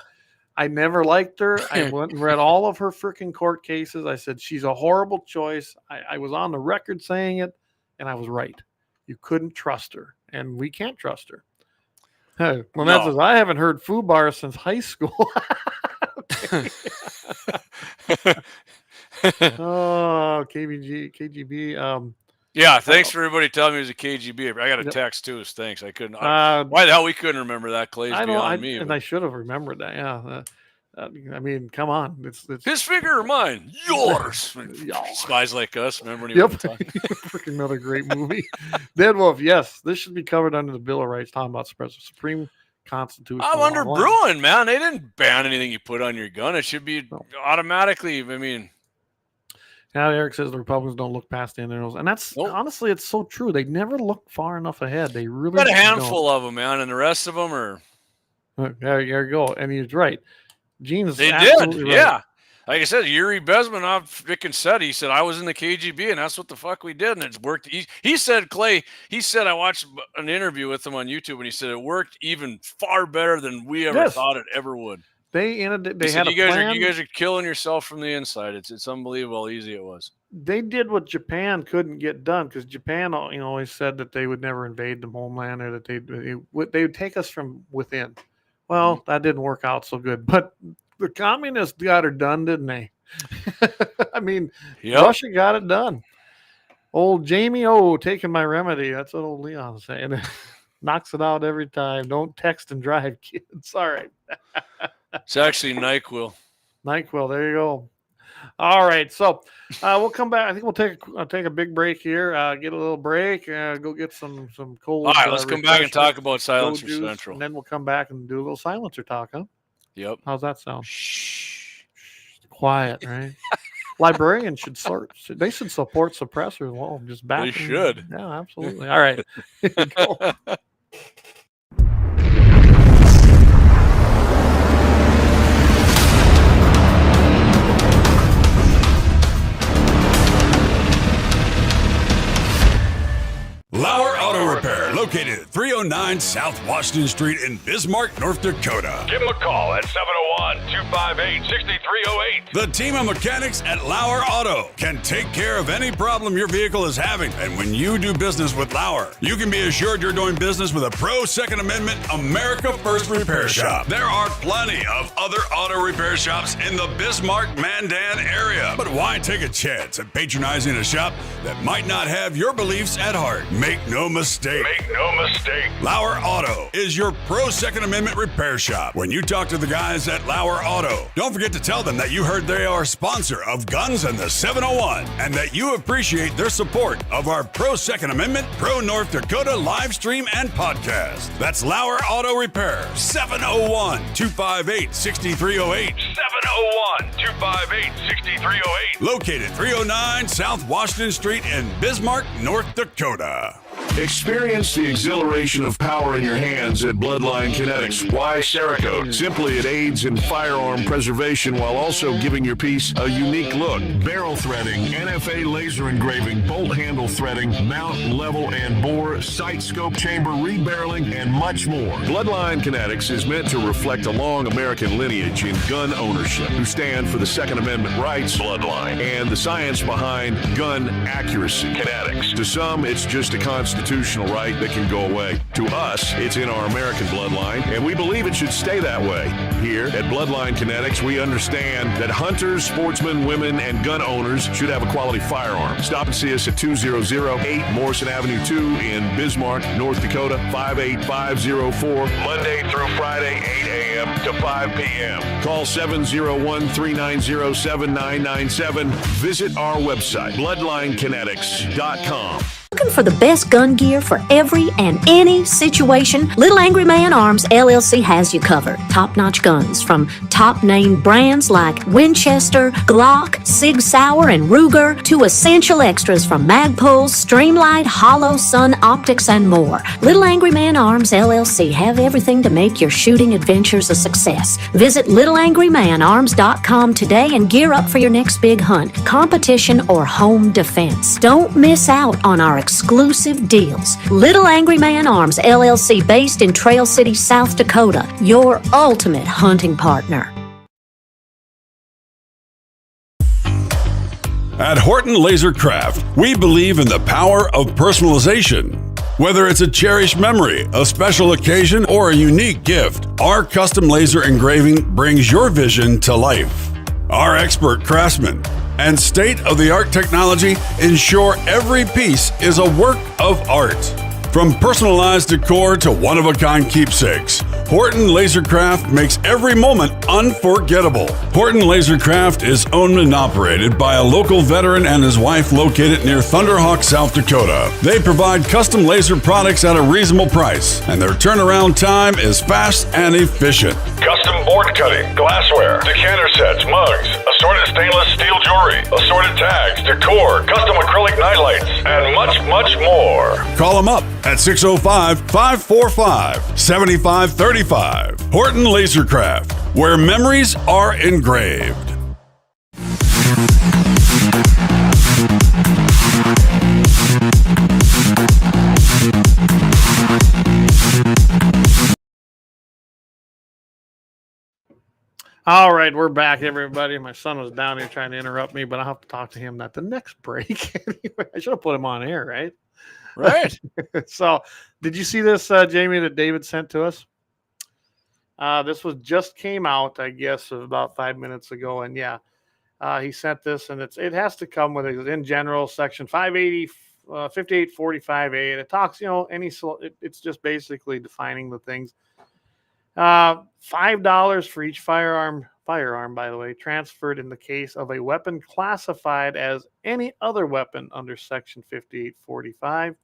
I never liked her. I went and read all of her freaking court cases. I said, she's a horrible choice. I was on the record saying it, and I was right. You couldn't trust her, and we can't trust her. Hey, that says, I haven't heard FUBAR since high school. Oh, KGB. Thanks for everybody telling me it was a KGB. I got a text too. Thanks. I couldn't. Why the hell we couldn't remember that? Clay's beyond me. And I should have remembered that. Yeah. I mean, come on. It's his finger or mine? Yours. Spies Like Us. Remember when he was talking? Freaking another great movie. Dead Wolf. Yes, this should be covered under the Bill of Rights. Talking about Supreme Constitution. I'm under Bruin, man. They didn't ban anything you put on your gun. It should be automatically. I mean. Now Eric says the Republicans don't look past the internals, and that's honestly, it's so true. They never look far enough ahead. They really got a handful of them, man, and the rest of them are. There you go, and he's right. Gene's they absolutely did, right. yeah. Like I said, Yuri Bezmenov freaking said, he said, I was in the KGB, and that's what the fuck we did, and it's worked. He said, Clay, he said, I watched an interview with him on YouTube, and he said it worked even far better than we ever thought it ever would. They had a you guys are killing yourself from the inside. It's unbelievable how easy it was. They did what Japan couldn't get done, because Japan, always said that they would never invade the homeland, or that they would take us from within. Well, that didn't work out so good, but the communists got her done, didn't they? I mean, Russia got it done. Old Jamie taking my remedy. That's what old Leon's saying. Knocks it out every time. Don't text and drive, kids. All right. It's actually NyQuil. NyQuil. There you go. All right. So we'll come back. I think we'll take a big break here. Get a little break. Go get some cold. All right. Let's come back and talk about Silencer Central. And then we'll come back and do a little silencer talk, huh? Yep. How's that sound? Shh. Quiet, right? Librarians should support suppressors. Well, just back. They should. Yeah, absolutely. All right. Here we go. LAUER Auto Repair, located at 309 South Washington Street in Bismarck, North Dakota. Give them a call at 701-258-6308. The team of mechanics at LAUER Auto can take care of any problem your vehicle is having. And when you do business with LAUER, you can be assured you're doing business with a pro Second Amendment America First repair shop. There are plenty of other auto repair shops in the Bismarck-Mandan area. But why take a chance at patronizing a shop that might not have your beliefs at heart? Make no mistake. LAUER Auto is your pro Second Amendment repair shop. When you talk to the guys at LAUER Auto, don't forget to tell them that you heard they are a sponsor of Guns and the 701 and that you appreciate their support of our pro Second Amendment, pro North Dakota live stream and podcast. That's LAUER Auto Repair, 701-258-6308. 701-258-6308. Located 309 South Washington Street in Bismarck, North Dakota. Experience the exhilaration of power in your hands at Bloodline Kinetics. Why Cerakote? Simply, it aids in firearm preservation while also giving your piece a unique look. Barrel threading, NFA laser engraving, bolt handle threading, mount, level, and bore, sight scope chamber, rebarreling, and much more. Bloodline Kinetics is meant to reflect a long American lineage in gun ownership, who stand for the Second Amendment rights, Bloodline, and the science behind gun accuracy, Kinetics. To some, it's just a constitutional right that can go away. To us, it's in our American bloodline, and we believe it should stay that way. Here at Bloodline Kinetics, we understand that hunters, sportsmen, women, and gun owners should have a quality firearm. Stop and see us at 2008 Morrison Avenue 2 in Bismarck, North Dakota, 58504, Monday through Friday, 8 a.m. to 5 p.m. Call 701-390-7997. Visit our website, bloodlinekinetics.com. Looking for the best gun gear for every and any situation? Little Angry Man Arms LLC has you covered. Top-notch guns from top-name brands like Winchester, Glock, Sig Sauer, and Ruger to essential extras from Magpul, Streamlight, Hollow, Sun Optics, and more. Little Angry Man Arms LLC have everything to make your shooting adventures a success. Visit littleangrymanarms.com today and gear up for your next big hunt, competition, or home defense. Don't miss out on our exclusive deals. Little Angry Man Arms LLC, based in Trail City, South Dakota, your ultimate hunting partner. At Horton Laser Craft, we believe in the power of personalization. Whether it's a cherished memory, a special occasion, or a unique gift, our custom laser engraving brings your vision to life. Our expert craftsmen and state-of-the-art technology ensure every piece is a work of art. From personalized decor to one-of-a-kind keepsakes, Horton Lasercraft makes every moment unforgettable. Horton Lasercraft is owned and operated by a local veteran and his wife located near Thunderhawk, South Dakota. They provide custom laser products at a reasonable price, and their turnaround time is fast and efficient. Custom board cutting, glassware, decanter sets, mugs, assorted stainless steel jewelry, assorted tags, decor, custom acrylic nightlights, and much, much more. Call them up at 605-545-7535. Horton Lasercraft, where memories are engraved. All right, we're back, everybody. My son was down here trying to interrupt me, but I'll have to talk to him at the next break. Anyway, I should have put him on air, right? Right. So, did you see this, Jamie, that David sent to us? This was just came out, I guess, about 5 minutes ago, and yeah, he sent this, and it has to come with it in general, section 580, 5845A, and it talks, it's just basically defining the things. $5 for each firearm, by the way, transferred in the case of a weapon classified as any other weapon under section 5845.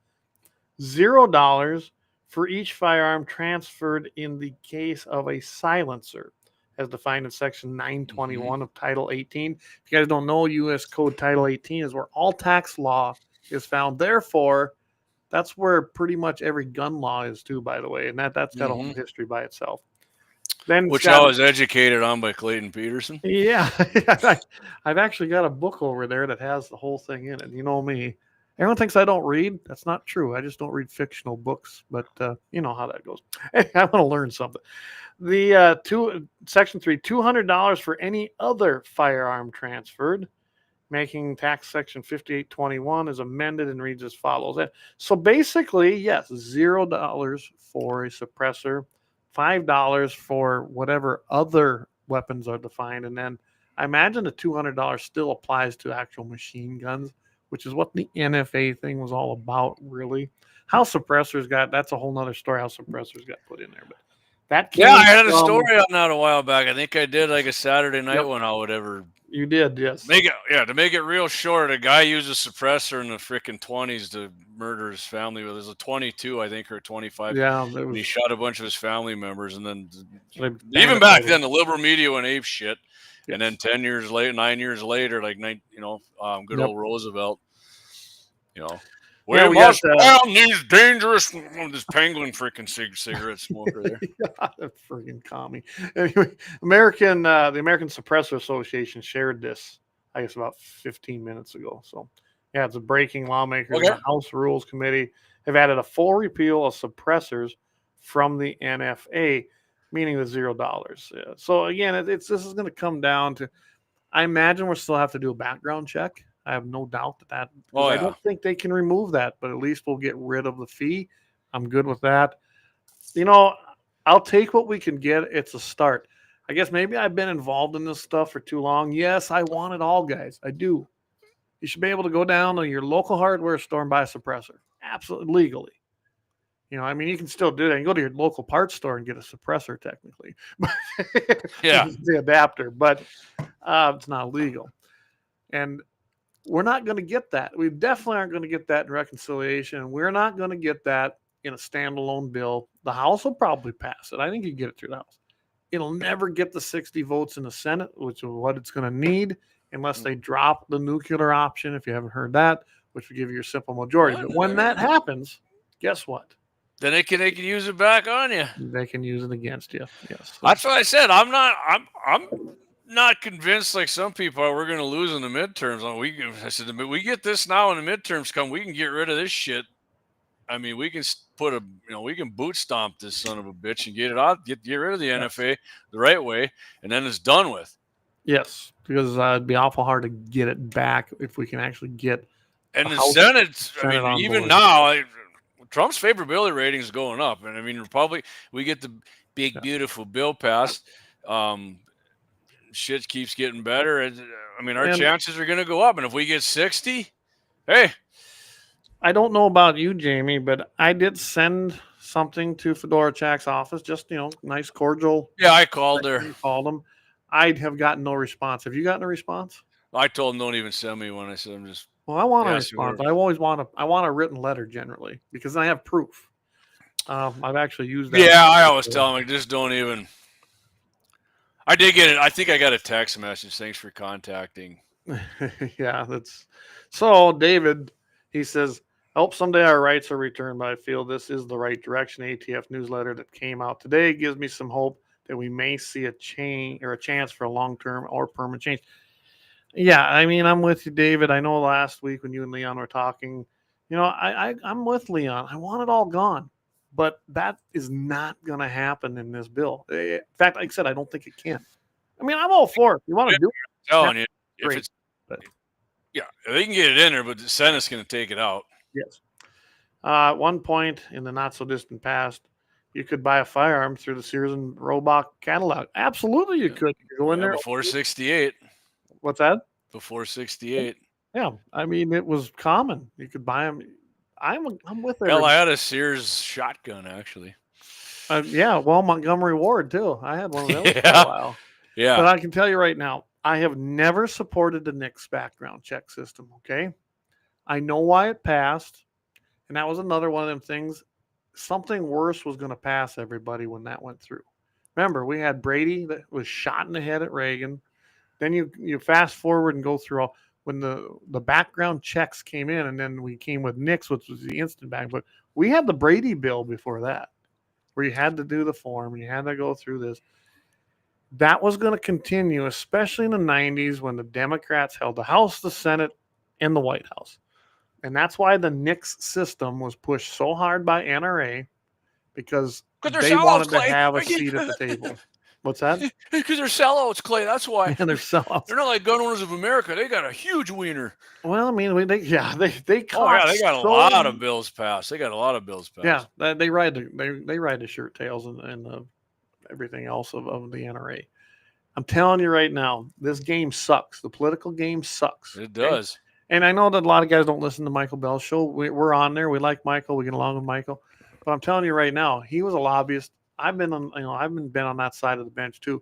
$0 for each firearm transferred in the case of a silencer, as defined in section 921 of Title 18. If you guys don't know, U.S. Code Title 18 is where all tax law is found. Therefore, that's where pretty much every gun law is too, by the way, and that's got a whole history by itself. Then Which I was educated on by Clayton Peterson. Yeah, I've actually got a book over there that has the whole thing in it. You know me. Everyone thinks I don't read. That's not true. I just don't read fictional books, but you know how that goes. I want to learn something. The Section 3, $200 for any other firearm transferred, making tax section 5821 is amended and reads as follows. So basically, yes, $0 for a suppressor, $5 for whatever other weapons are defined, and then I imagine the $200 still applies to actual machine guns, which is what the NFA thing was all about, really. How suppressors that's a whole nother story, how suppressors got put in there. But that came I had a story on that a while back. I think I did like a Saturday night one, or whatever. You did, yes. To make it real short, a guy used a suppressor in the freaking 20s to murder his family. There's a 22, I think, or 25. Yeah, he shot a bunch of his family members, and then even back then, the liberal media went ape shit. Yes. And then 9 years later, like good old Roosevelt, we must ban these dangerous, this penguin freaking cigarette smoker there. Freaking commie. Anyway, the American Suppressor Association shared this, I guess, about 15 minutes ago. So, yeah, it's a breaking lawmakers. Okay. The House Rules Committee have added a full repeal of suppressors from the NFA, meaning the $0. Yeah. So, again, this is going to come down to, I imagine we'll still have to do a background check. I have no doubt that I don't think they can remove that, but at least we'll get rid of the fee. I'm good with that. I'll take what we can get. It's a start. I guess maybe I've been involved in this stuff for too long. Yes, I want it all, guys. I do. You should be able to go down to your local hardware store and buy a suppressor. Absolutely legally. You can still do that. You can go to your local parts store and get a suppressor technically. Yeah. The adapter, but it's not legal. And we're not going to get that. We definitely aren't going to get that in reconciliation. We're not going to get that in a standalone bill. The House will probably pass it. I think you get it through the House. It'll never get the 60 votes in the Senate, which is what it's going to need, unless they drop the nuclear option, if you haven't heard that, which would give you a simple majority. But when that happens, guess what? Then they can use it back on you. They can use it against you. Yes. That's what I said. I'm not convinced like some people are we're going to lose in the midterms. I said, we get this now and the midterms come, we can get rid of this shit. I mean, we can we can boot stomp this son of a bitch and get it out, get rid of the NFA the right way, and then it's done with. Yes, because it'd be awful hard to get it back if we can actually get. And the Senate, even now, Trump's favorability rating is going up. And we get the big, beautiful bill passed. Shit keeps getting better. Our chances are going to go up. And if we get 60, hey, I don't know about you, Jamie, but I did send something to Fedora Chak's office. Just nice, cordial. Yeah, I called her. You called them. I have gotten no response. Have you gotten a response? I told him don't even send me one. I said I'm just. Well, I want a response. I always want I want a written letter generally because I have proof. I've actually used that. Yeah, I always tell them just don't even. I did get it. I think I got a text message. Thanks for contacting. Yeah, that's so. David, he says, I hope someday our rights are returned, but I feel this is the right direction. ATF newsletter that came out today gives me some hope that we may see a change or a chance for a long-term or permanent change. Yeah, I mean, I'm with you, David. I know last week when you and Leon were talking, I'm with Leon. I want it all gone, but that is not going to happen in this bill. In fact, like I said, I don't think it can. I mean, I'm all for it. You want to do it? Telling you, Great, if it's they can get it in there, but the Senate's going to take it out. Yes. At one point in the not so distant past, you could buy a firearm through the Sears and Roebuck catalog. Absolutely, you could. You go in there before 68. What's that? Before 68. Yeah, I mean it was common. You could buy them. I'm with her. Hell, I had a Sears shotgun actually. Yeah, well, Montgomery Ward too. I had one of those for a while. Yeah, but I can tell you right now, I have never supported the NICS background check system. Okay, I know why it passed, and that was another one of them things. Something worse was going to pass everybody when that went through. Remember, we had Brady that was shot in the head at Reagan. Then you fast forward and go through all when the background checks came in, and then we came with NICS, which was the instant back. But we had the Brady bill before that, where you had to do the form, you had to go through this. That was going to continue, especially in the 90s when the Democrats held the House, the Senate, and the White House. And that's why the NICS system was pushed so hard by NRA, because they wanted to have a seat at the table. What's that? Because they're sellouts, Clay. That's why. And they're sellouts. They're not like Gun Owners of America. They got a huge wiener. Well, I mean, they got they got a lot of bills passed. They got a lot of bills passed. Yeah, they ride the shirt tails and everything else of the NRA. I'm telling you right now, this game sucks. The political game sucks. It does. And I know that a lot of guys don't listen to Michael Bell's show. We're on there. We like Michael. We get along with Michael. But I'm telling you right now, he was a lobbyist. I've been on that side of the bench too.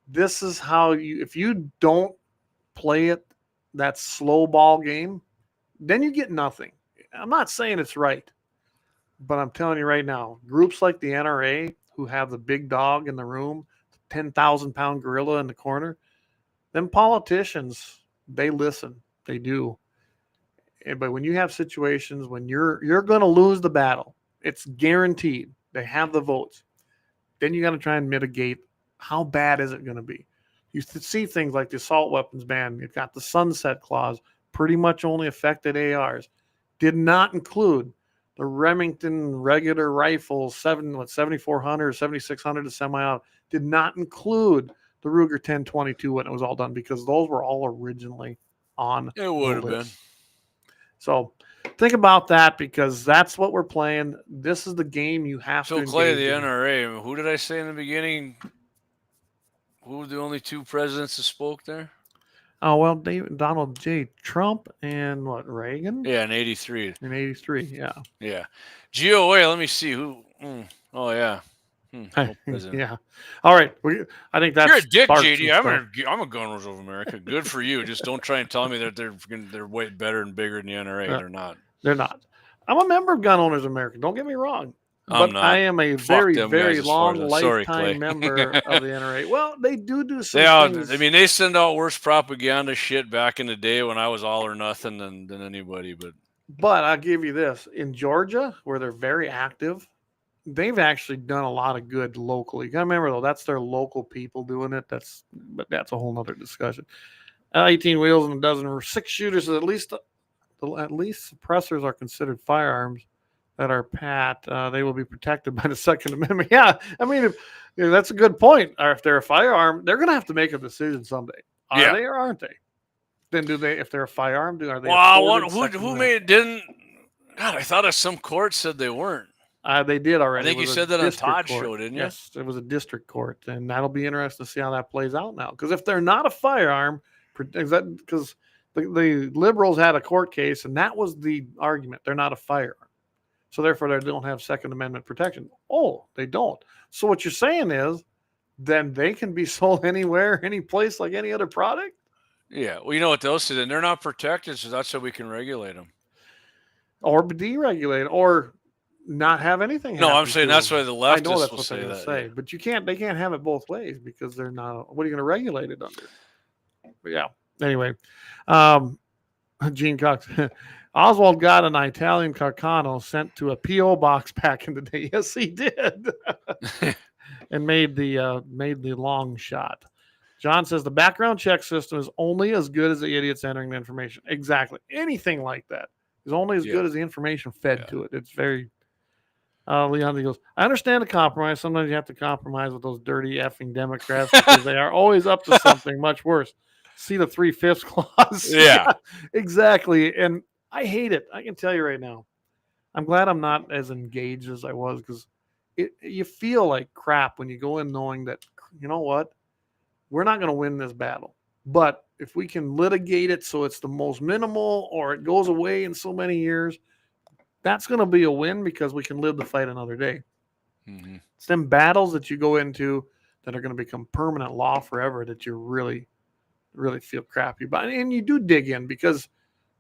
This is how if you don't play it, that slow ball game, then you get nothing. I'm not saying it's right, but I'm telling you right now, groups like the NRA who have the big dog in the room, 10,000-pound gorilla in the corner, them politicians, they listen, they do. But when you have situations when you're going to lose the battle, it's guaranteed. They have the votes. Then you got to try and mitigate how bad is it going to be. You see things like the assault weapons ban. You've got the sunset clause, pretty much only affected ARs. Did not include the Remington regular rifles, 7,400 or 7,600 to semi-auto. Did not include the Ruger 1022 when it was all done, because those were all originally on it would have been. So think about that, because that's what we're playing. This is the game you have to. So Clay, the NRA, who did I say in the beginning? Who were the only two presidents that spoke there? Oh, well, Donald J. Trump and Reagan? Yeah, in 83. In 83, yeah. Yeah. GOA, let me see who. Oh, yeah. Yeah. All right. I think that's. You're a dick, JD. I'm a Gun Owners of America. Good for you. Just don't try and tell me that they're way better and bigger than the NRA. They're not. They're not. I'm a member of Gun Owners of America. Don't get me wrong. But I am a very, very long lifetime member of the NRA. Well, they do some things. I mean, they send out worse propaganda shit back in the day when I was all or nothing than anybody. But I'll give you this. In Georgia, where they're very active, they've actually done a lot of good locally. You got to remember, though, that's their local people doing it. But that's a whole nother discussion. 18 wheels and a dozen or 6 shooters. At least suppressors are considered firearms that are pat. They will be protected by the Second Amendment. Yeah, I mean, that's a good point. Or if they're a firearm, they're going to have to make a decision someday. Are they or aren't they? Then do they? If they're a firearm, are they? Wow, who made it? Didn't? God, I thought some court said they weren't. They did already. I think you said that on Todd's show, didn't you? Yes, it was a district court, and that'll be interesting to see how that plays out now. Because if they're not a firearm, because The liberals had a court case, and that was the argument. They're not a firearm. So therefore, they don't have Second Amendment protection. Oh, they don't. So what you're saying is, then they can be sold anywhere, any place, like any other product? Yeah. Well, you know what they'll say, then they're not protected, so that's how we can regulate them. Or deregulate, or not have anything happen. No, I'm saying that's why the leftists I know that's will what say they're going that. to say, Yeah. but they can't have it both ways because they're not. What are you going to regulate it under? But yeah. Anyway, Gene Cox. Oswald got an Italian Carcano sent to a P.O. box back in the day. Yes, he did. And made the long shot. John says the background check system is only as good as the idiots entering the information. Exactly. Anything like that is only as good as the information fed to it. It's very... Leon goes, I understand the compromise. Sometimes you have to compromise with those dirty effing Democrats because they are always up to something much worse. See the 3/5 clause. Yeah. Exactly. And I hate it. I can tell you right now. I'm glad I'm not as engaged as I was because you feel like crap when you go in knowing that, you know what? We're not going to win this battle. But if we can litigate it so it's the most minimal or it goes away in so many years, that's going to be a win because we can live the fight another day. Mm-hmm. It's them battles that you go into that are going to become permanent law forever that you really, really feel crappy about. And you do dig in because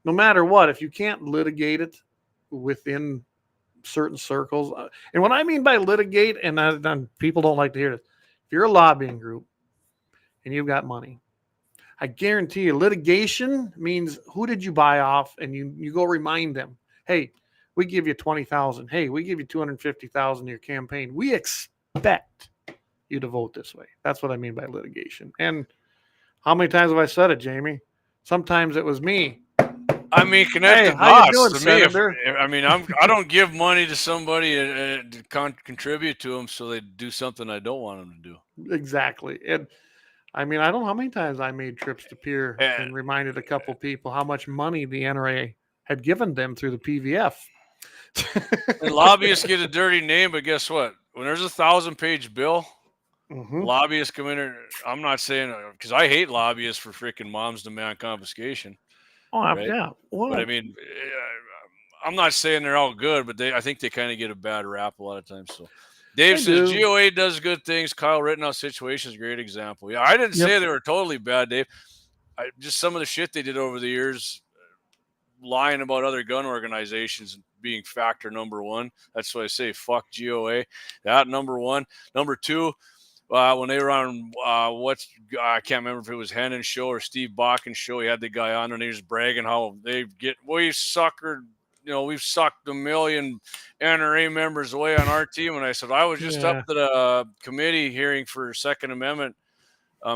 no matter what, if you can't litigate it within certain circles, and what I mean by litigate, and people don't like to hear this, if you're a lobbying group and you've got money, I guarantee you litigation means who did you buy off, and you go remind them, hey, we give you $20,000. Hey, we give you $250,000 in your campaign. We expect you to vote this way. That's what I mean by litigation. And how many times have I said it, Jamie? Sometimes it was me. I mean, connect the how you dots. doing, To me, Senator? I don't give money to somebody to contribute to them so they do something I don't want them to do. Exactly. And I mean, I don't know how many times I made trips to Pierre and reminded a couple people how much money the NRA had given them through the PVF. And lobbyists get a dirty name, but guess what? When there's a 1,000-page bill, lobbyists come in here. I'm not saying because I hate lobbyists for freaking moms demand confiscation. Oh, right? Yeah. Well, but I mean, I'm not saying they're all good, but I think they kind of get a bad rap a lot of times. So Dave says GOA does good things. Kyle Rittenhouse situation is a great example. Yeah, I didn't say they were totally bad, Dave. Just some of the shit they did over the years, lying about other gun organizations being factor number one. That's why I say fuck GOA. That number one. Number two, when they were on I can't remember if it was Hennon's show or Steve Bakken's show. He had the guy on and he was bragging how we've sucked 1 million NRA members away on our team. And I said, I was just up to the committee hearing for Second Amendment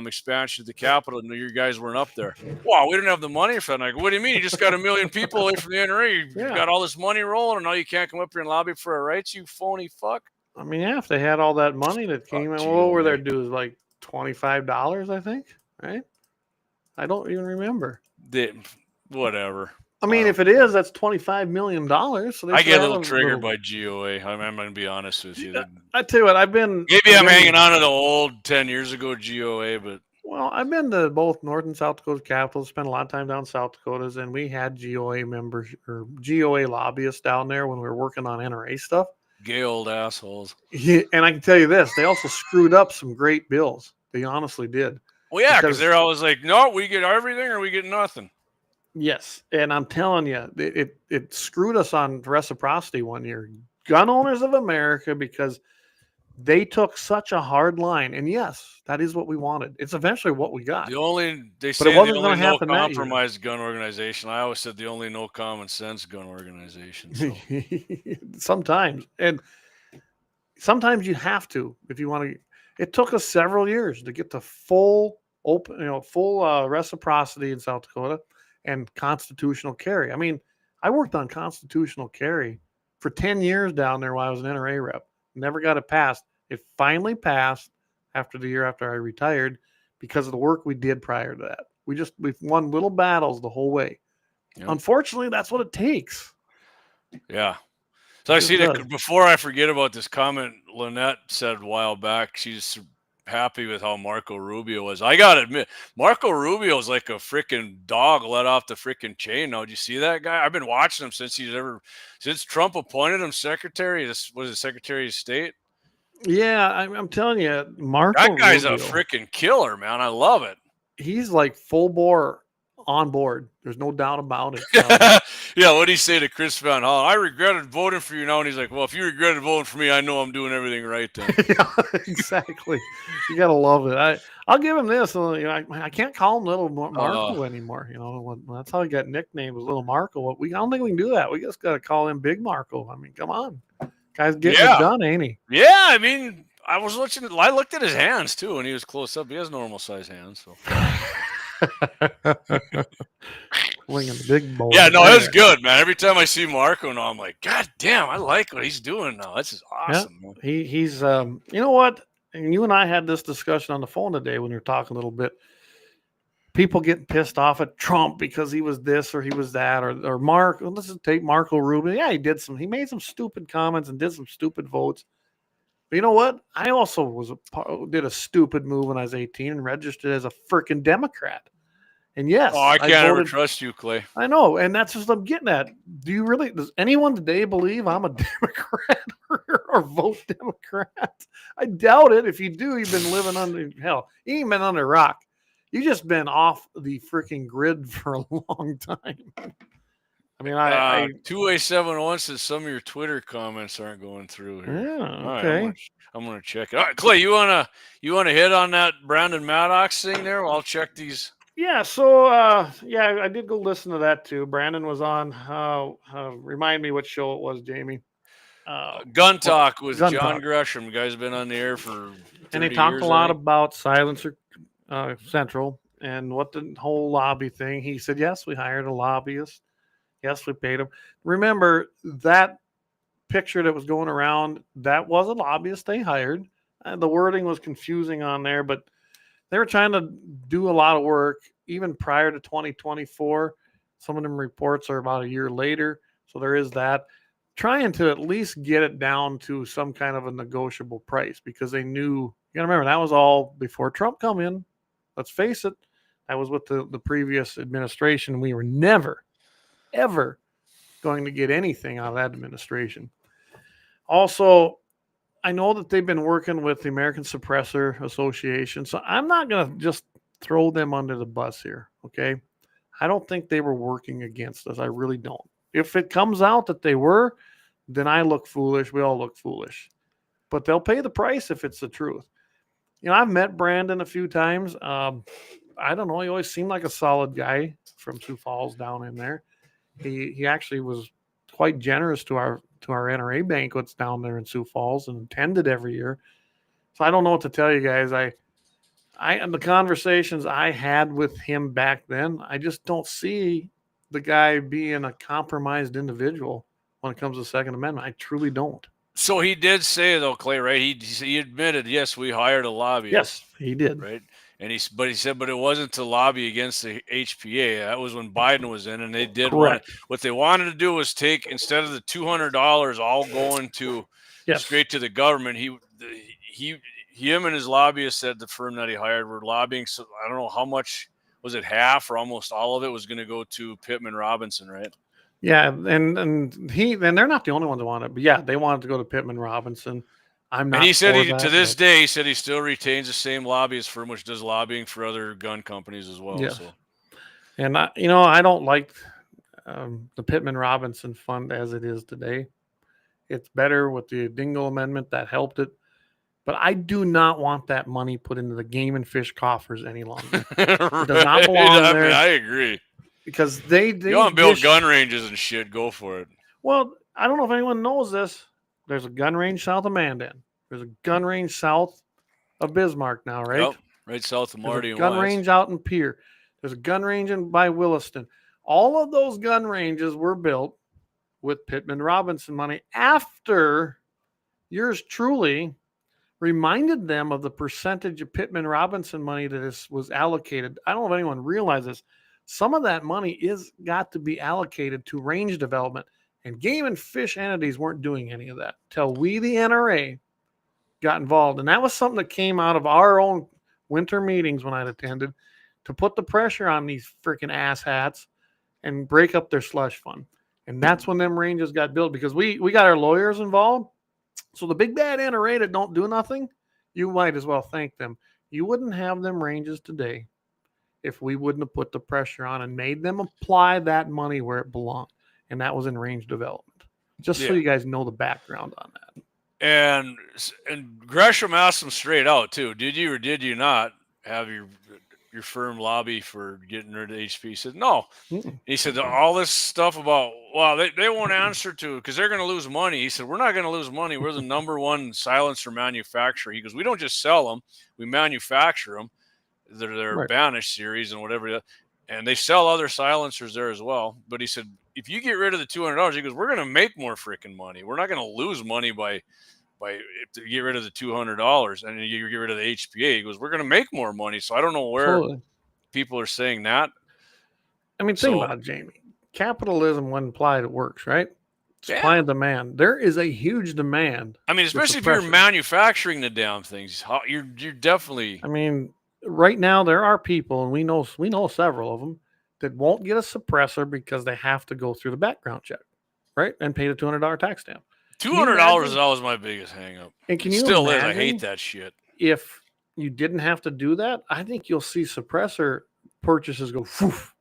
expansion to the Capitol, and you guys weren't up there. Wow, we didn't have the money for that. Like, what do you mean? You just got 1 million people away from the NRA. You got all this money rolling, and now you can't come up here and lobby for our rights, you phony fuck. I mean, if they had all that money that came in, what were their dues? Like $25, I think, right? I don't even remember. Whatever. I mean, if it is, that's $25 million. So I get a little triggered by GOA. I'm going to be honest with you. I tell you what, I'm hanging on to the old 10 years ago GOA, but I've been to both North and South Dakota capitals, spent a lot of time down in South Dakotas, and we had GOA members or GOA lobbyists down there when we were working on NRA stuff. Gay old assholes. Yeah, and I can tell you this, they also screwed up some great bills. They honestly did. Well, yeah, because they're always like, no, we get everything or we get nothing. Yes, and I'm telling you, it screwed us on reciprocity one year. Gun Owners of America, because they took such a hard line. And yes, that is what we wanted. It's eventually what we got. It wasn't going to happen. No compromise gun organization. I always said the only no common sense gun organization. So. Sometimes you have to if you want to. It took us several years to get to full reciprocity in South Dakota and constitutional carry. I mean, I worked on constitutional carry for 10 years down there while I was an NRA rep. Never got it passed. It finally passed after the year after I retired because of the work we did prior to that. We've won little battles the whole way. Yep. Unfortunately, that's what it takes. Yeah. So I see that before I forget about this comment Lynette said a while back. She's happy with how Marco Rubio was. I gotta admit, Marco Rubio is like a freaking dog let off the freaking chain. Now, did you see that guy? I've been watching him since Trump appointed him Secretary of State. Yeah, I'm telling you, Marco That guy's Rubio, a freaking killer, man. I love it. he's like full bore on board. There's no doubt about it. Yeah, what did he say to Chris Van Hollen? I regretted voting for you now. And he's like, well, if you regretted voting for me, I know I'm doing everything right then. Yeah, exactly. You gotta love it. I'll give him this. I can't call him Little Marco anymore. That's how he got nicknamed, was Little Marco. I don't think we can do that. We just gotta call him Big Marco. I mean, come on, guy's getting it done, ain't he? Yeah, I mean, I looked at his hands too, and he was close up. He has normal size hands, so. Swinging the big boy. Yeah, no, it was good, man. Every time I see Marco now, I'm like, God damn, I like what he's doing now. This is awesome. Yeah, he's you know what? And you and I had this discussion on the phone today when we were talking a little bit. People getting pissed off at Trump because he was this or he was that, or Mark. Let's just take Marco Rubio. Yeah, he made some stupid comments and did some stupid votes. But you know what? I also did a stupid move when I was 18 and registered as a freaking Democrat. And yes, I can't ever trust you, Clay. I know, and that's just what I'm getting at. Does anyone today believe I'm a Democrat or vote Democrat? I doubt it. If you do, you've been living under hell. You ain't been under a rock. You just been off the freaking grid for a long time. I mean, 2A71 says some of your Twitter comments aren't going through here. Yeah, okay. Right, I'm gonna check it. All right, Clay, you wanna hit on that Brandon Maddox thing there? I'll check these. Yeah, so I did go listen to that too. Brandon was on. Remind me what show it was, Jamie. Gun Talk with John Gresham. The guy's been on the air for 30 and they talked years, a lot about Silencer Central and what the whole lobby thing. He said, yes, we hired a lobbyist. Yes, we paid him. Remember that picture that was going around? That was a lobbyist they hired. The wording was confusing on there, but they were trying to do a lot of work even prior to 2024. Some of them reports are about a year later. So there is that. Trying to at least get it down to some kind of a negotiable price because they knew, you got to remember, that was all before Trump come in. Let's face it. That was with the previous administration. We were never, ever going to get anything out of that administration. Also, I know that they've been working with the American Suppressor Association, so I'm not going to just throw them under the bus here, okay? I don't think they were working against us. I really don't. If it comes out that they were, then I look foolish. We all look foolish. But they'll pay the price if it's the truth. I've met Brandon a few times. I don't know. He always seemed like a solid guy from Sioux Falls down in there. He actually was quite generous to our NRA banquets down there in Sioux Falls and attended every year. So I don't know what to tell you guys. The conversations I had with him back then, I just don't see the guy being a compromised individual when it comes to the Second Amendment. I truly don't. So he did say though, Clay, right? He admitted, yes, we hired a lobbyist. Yes, he did. Right. And he said, but it wasn't to lobby against the HPA. That was when Biden was in, and they did what they wanted to do was take, instead of the $200 all going to straight to the government. Him and his lobbyist said the firm that he hired were lobbying. So I don't know how much, was it half or almost all of it was going to go to Pittman Robinson, right? Yeah, and they're not the only ones that want it, but yeah, they wanted to go to Pittman Robinson. I'm not. And he said to this day, he said he still retains the same lobbyist firm, which does lobbying for other gun companies as well. Yes. So. And I don't like the Pittman Robinson fund as it is today. It's better with the Dingell Amendment that helped it, but I do not want that money put into the game and fish coffers any longer. It does not belong there. I agree. Because they you want to build gun ranges and shit, go for it. Well, I don't know if anyone knows this. There's a gun range south of Mandan. There's a gun range south of Bismarck now, right? Yep, right south of Marty. There's a gun range out in Pierre. There's a gun range by Williston. All of those gun ranges were built with Pittman Robinson money after yours truly reminded them of the percentage of Pittman Robinson money that was allocated. I don't know if anyone realizes some of that money is got to be allocated to range development, and game and fish entities weren't doing any of that till we, the NRA, got involved. And that was something that came out of our own winter meetings when I'd attended to put the pressure on these freaking asshats and break up their slush fund. And that's when them ranges got built, because we got our lawyers involved. So the big bad NRA that don't do nothing, you might as well thank them. You wouldn't have them ranges today if we wouldn't have put the pressure on and made them apply that money where it belonged. And that was in range development. Just so you guys know the background on that. And Gresham asked them straight out too. Did you or did you not have your firm lobby for getting rid of HP? He said no. He said all this stuff about, well, they won't answer to because they're going to lose money. He said we're not going to lose money. We're the number one silencer manufacturer. He goes, we don't just sell them, we manufacture them. They're banished series and whatever, and they sell other silencers there as well. But he said if you get rid of the $200, he goes, we're going to make more freaking money. We're not going to lose money by to get rid of the $200 and you get rid of the HPA. He goes, we're going to make more money. So I don't know where people are saying that. I mean, think about it, Jamie. Capitalism, when applied, it works, right? Supply and demand. There is a huge demand. I mean, especially if you're manufacturing the damn things, you're definitely. I mean, right now there are people, and we know several of them, that won't get a suppressor because they have to go through the background check, right, and pay the $200 tax stamp. $200 is always my biggest hang up. And can you still is. I hate that shit. If you didn't have to do that, I think you'll see suppressor purchases go poof.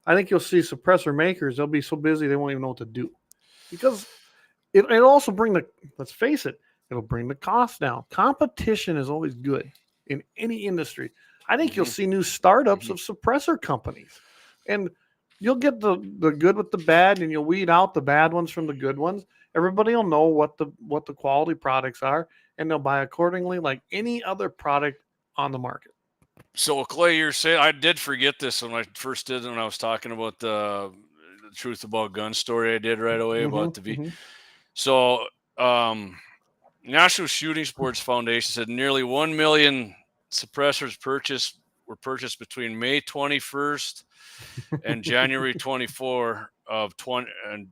I think you'll see suppressor makers, they'll be so busy they won't even know what to do. Because it'll also bring let's face it, it'll bring the cost down. Competition is always good in any industry. I think you'll see new startups of suppressor companies. And you'll get the good with the bad, and you'll weed out the bad ones from the good ones. Everybody will know what the quality products are, and they'll buy accordingly, like any other product on the market. So, Clay, you're saying, I did forget this when I first did, when I was talking about the Truth About Gun story I did right away about the V. So, National Shooting Sports Foundation said nearly 1 million suppressors were purchased between May 21st and January 24 of 20 and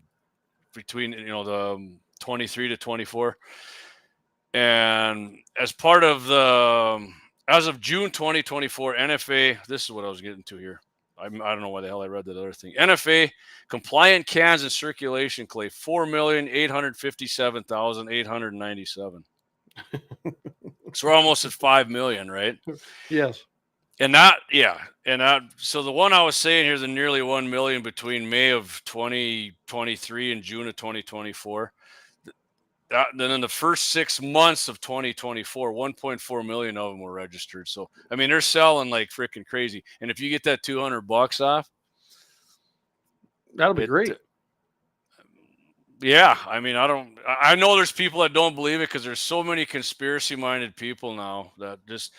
between the 23 to 24, and as part of as of June 2024, NFA, this is what I was getting to here. I don't know why the hell I read that other thing. NFA compliant cans in circulation, Clay, 4,857,897. So we're almost at 5 million, right? Yes. And so the one I was saying here, the nearly 1 million between May of 2023 and June of 2024. Then in the first 6 months of 2024, 1.4 million of them were registered. So, I mean, they're selling like freaking crazy. And if you get that $200 off, that'll be great. Yeah. I mean, I know there's people that don't believe it because there's so many conspiracy minded people now that just,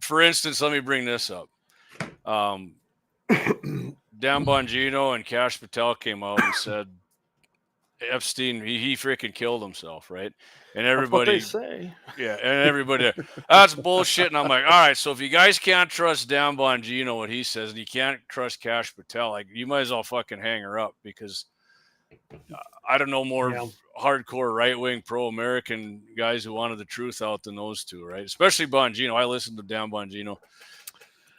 for instance, let me bring this up. Dan Bongino and Kash Patel came out and said Epstein, he freaking killed himself, right? And everybody, that's what they say. Yeah, and everybody, that's bullshit. And I'm like, all right, so if you guys can't trust Dan Bongino, what he says, and you can't trust Kash Patel, like, you might as well fucking hang her up, because I don't know more hardcore right-wing pro-American guys who wanted the truth out than those two, right? Especially Bongino. I listened to Dan Bongino.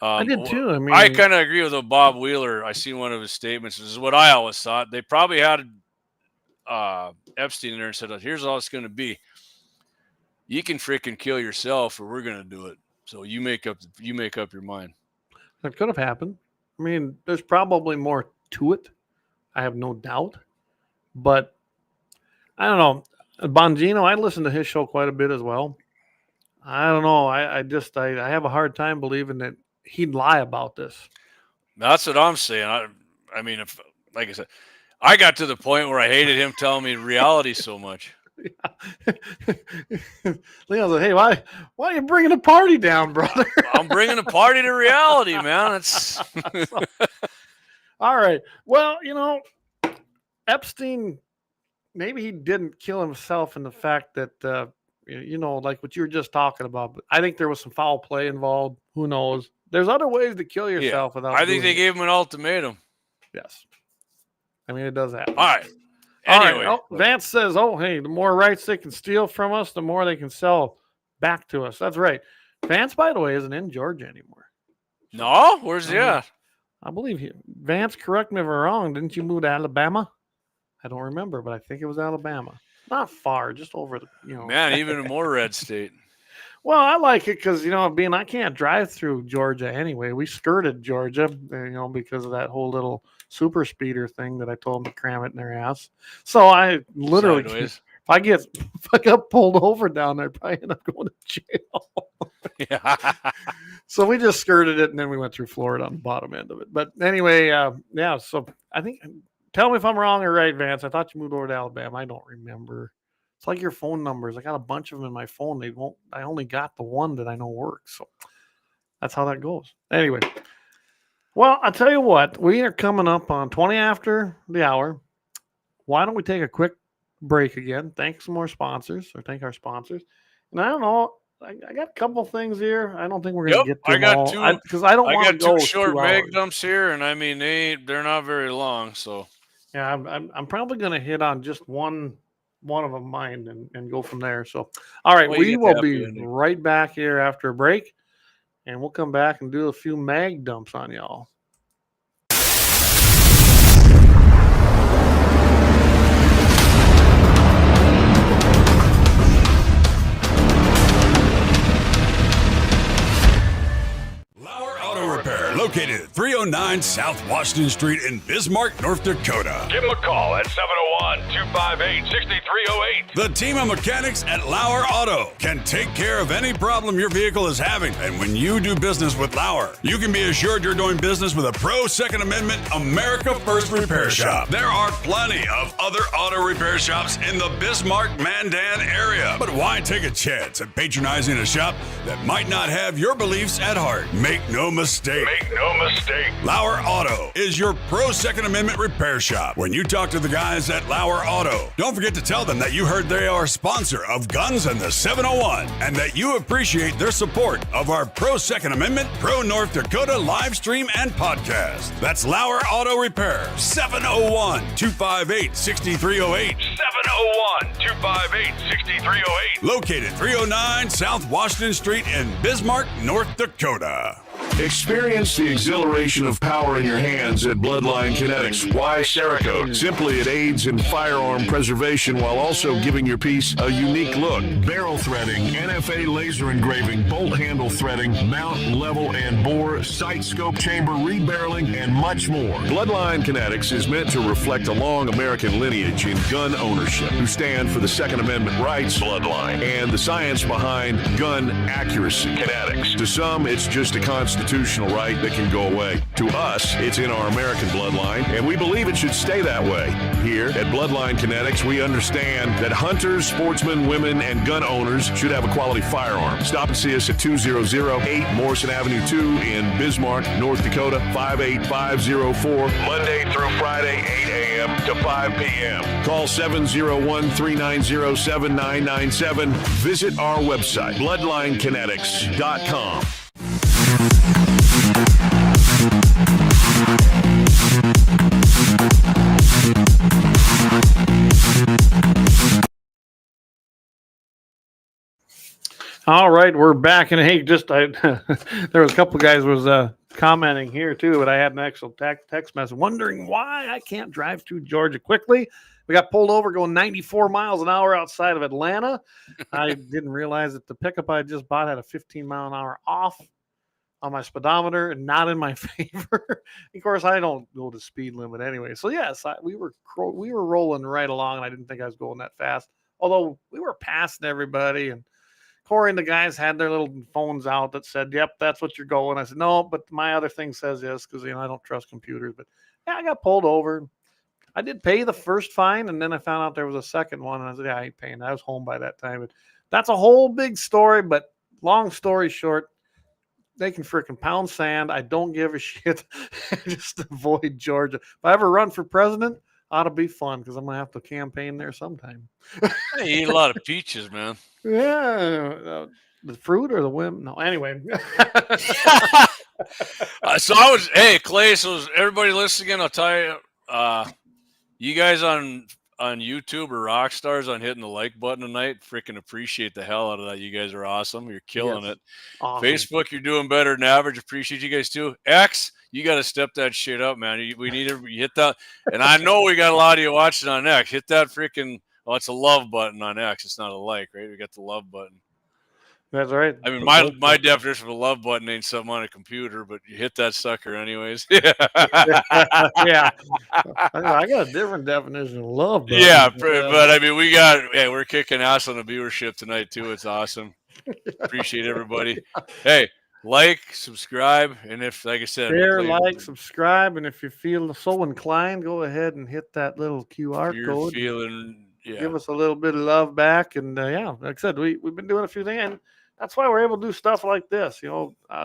I did too. I mean, I kind of agree with Bob Wheeler. I seen one of his statements. This is what I always thought. They probably had Epstein in there and said, here's all it's going to be. You can freaking kill yourself, or we're going to do it. So you make up your mind. That could have happened. I mean, there's probably more to it. I have no doubt. But I don't know. Bongino, I listened to his show quite a bit as well. I don't know. I have a hard time believing that he'd lie about this. That's what I'm saying. I mean, if, like I said, I got to the point where I hated him telling me reality so much. Leon said, hey, why are you bringing the party down, brother? I'm bringing the party to reality, man. It's all right. Well, Epstein, maybe he didn't kill himself in the fact that, like what you were just talking about. But I think there was some foul play involved. Who knows? There's other ways to kill yourself without. I think they gave him an ultimatum. Yes. I mean, it does happen. All right. Anyway, All right. Oh, Vance says, "Oh, hey, the more rights they can steal from us, the more they can sell back to us." That's right. Vance, by the way, isn't in Georgia anymore. no, where's he at? I believe you. Vance, correct me if I'm wrong. Didn't you move to Alabama? I don't remember, but I think it was Alabama. Not far, just over the, Man, even a more red state. Well, I like it because, being I can't drive through Georgia anyway. We skirted Georgia, because of that whole little super speeder thing that I told them to cram it in their ass. So I literally, Sideways. if I got pulled over down there, I'd probably end up going to jail. Yeah. So we just skirted it, and then we went through Florida on the bottom end of it. But anyway, yeah. So I think, tell me if I'm wrong or right, Vance. I thought you moved over to Alabama. I don't remember. It's like your phone numbers. I got a bunch of them in my phone. I only got the one that I know works. So that's how that goes. Anyway, well, I'll tell you what. We are coming up on 20 after the hour. Why don't we take a quick break again? Thank some more sponsors, or thank our sponsors. And I don't know. I got a couple things here. I don't think we're going to get to them all. Because I don't want to go 2 short 2 mag hours. dumps here, and I mean they're not very long. So yeah, I'm probably going to hit on just one of them mine and go from there. So, all right, we will be right back here after a break, and we'll come back and do a few mag dumps on y'all. LAUER Auto Repair, located at 309 South Washington Street in Bismarck, North Dakota. Give them a call at 701-258-6308. The team of mechanics at LAUER Auto can take care of any problem your vehicle is having. And when you do business with LAUER, you can be assured you're doing business with a pro Second Amendment America First repair shop. There are plenty of other auto repair shops in the Bismarck-Mandan area. But why take a chance at patronizing a shop that might not have your beliefs at heart? Make no mistake. LAUER Auto is your pro Second Amendment repair shop. When you talk to the guys at LAUER Auto, don't forget to tell them that you heard they are a sponsor of Guns and the 701 and that you appreciate their support of our pro Second Amendment, pro North Dakota live stream and podcast. That's LAUER Auto Repair, 701-258-6308. 701-258-6308. Located 309 South Washington Street in Bismarck, North Dakota. Experience the exhilaration of power in your hands at Bloodline Kinetics. Why Cerakote? Simply, it aids in firearm preservation while also giving your piece a unique look. Barrel threading, NFA laser engraving, bolt handle threading, mount, level, and bore, sight scope chamber, rebarreling, and much more. Bloodline Kinetics is meant to reflect a long American lineage in gun ownership, who stand for the Second Amendment rights, Bloodline, and the science behind gun accuracy. Kinetics. To some, it's just a constitutional right that can go away. To us, it's in our American bloodline, and we believe it should stay that way. Here at Bloodline Kinetics, we understand that hunters, sportsmen, women, and gun owners should have a quality firearm. Stop and see us at 2008 Morrison Avenue 2 in Bismarck, North Dakota, 58504, Monday through Friday, 8 a.m. to 5 p.m. Call 701-390-7997. Visit our website, bloodlinekinetics.com. All right, we're back, and hey, there was a couple of guys was commenting here too, but I had an actual text message wondering why I can't drive through Georgia quickly. We got pulled over going 94 miles an hour outside of Atlanta. I didn't realize that the pickup I just bought had a 15 mile an hour off on my speedometer and not in my favor. Of course, I don't go the speed limit anyway. So yes, we were rolling right along, and I didn't think I was going that fast. Although we were passing everybody, and Corey and the guys had their little phones out that said, "Yep, that's what you're going." I said, "No, but my other thing says yes," because I don't trust computers. But yeah, I got pulled over. I did pay the first fine, and then I found out there was a second one, and I said, "Yeah, I ain't paying." I was home by that time. But that's a whole big story. But long story short, they can freaking pound sand. I don't give a shit. Just avoid Georgia. If I ever run for president, ought to be fun because I'm gonna have to campaign there sometime. I eat a lot of peaches, man. Yeah, the fruit or the whim? No, anyway. Hey, Clay. So everybody listening, I'll tell you, you guys on on YouTube are rock stars on hitting the like button tonight. Freaking appreciate the hell out of that. You guys are awesome. You're killing it. Awesome. Facebook, you're doing better than average. Appreciate you guys too. X, you got to step that shit up, man. We need to hit that. And I know we got a lot of you watching on X. Hit that freaking, it's a love button on X. It's not a like, right? We got the love button. That's right. I mean, my definition of a love button ain't something on a computer, but you hit that sucker anyways. Yeah. Yeah. I got a different definition of love button. Yeah, but I mean, we're kicking ass on the viewership tonight too. It's awesome. Appreciate everybody. Hey, like, subscribe, and if, like I said, share, like, subscribe, and if you feel so inclined, go ahead and hit that little QR code. Give us a little bit of love back, and like I said, we've been doing a few things, and that's why we're able to do stuff like this.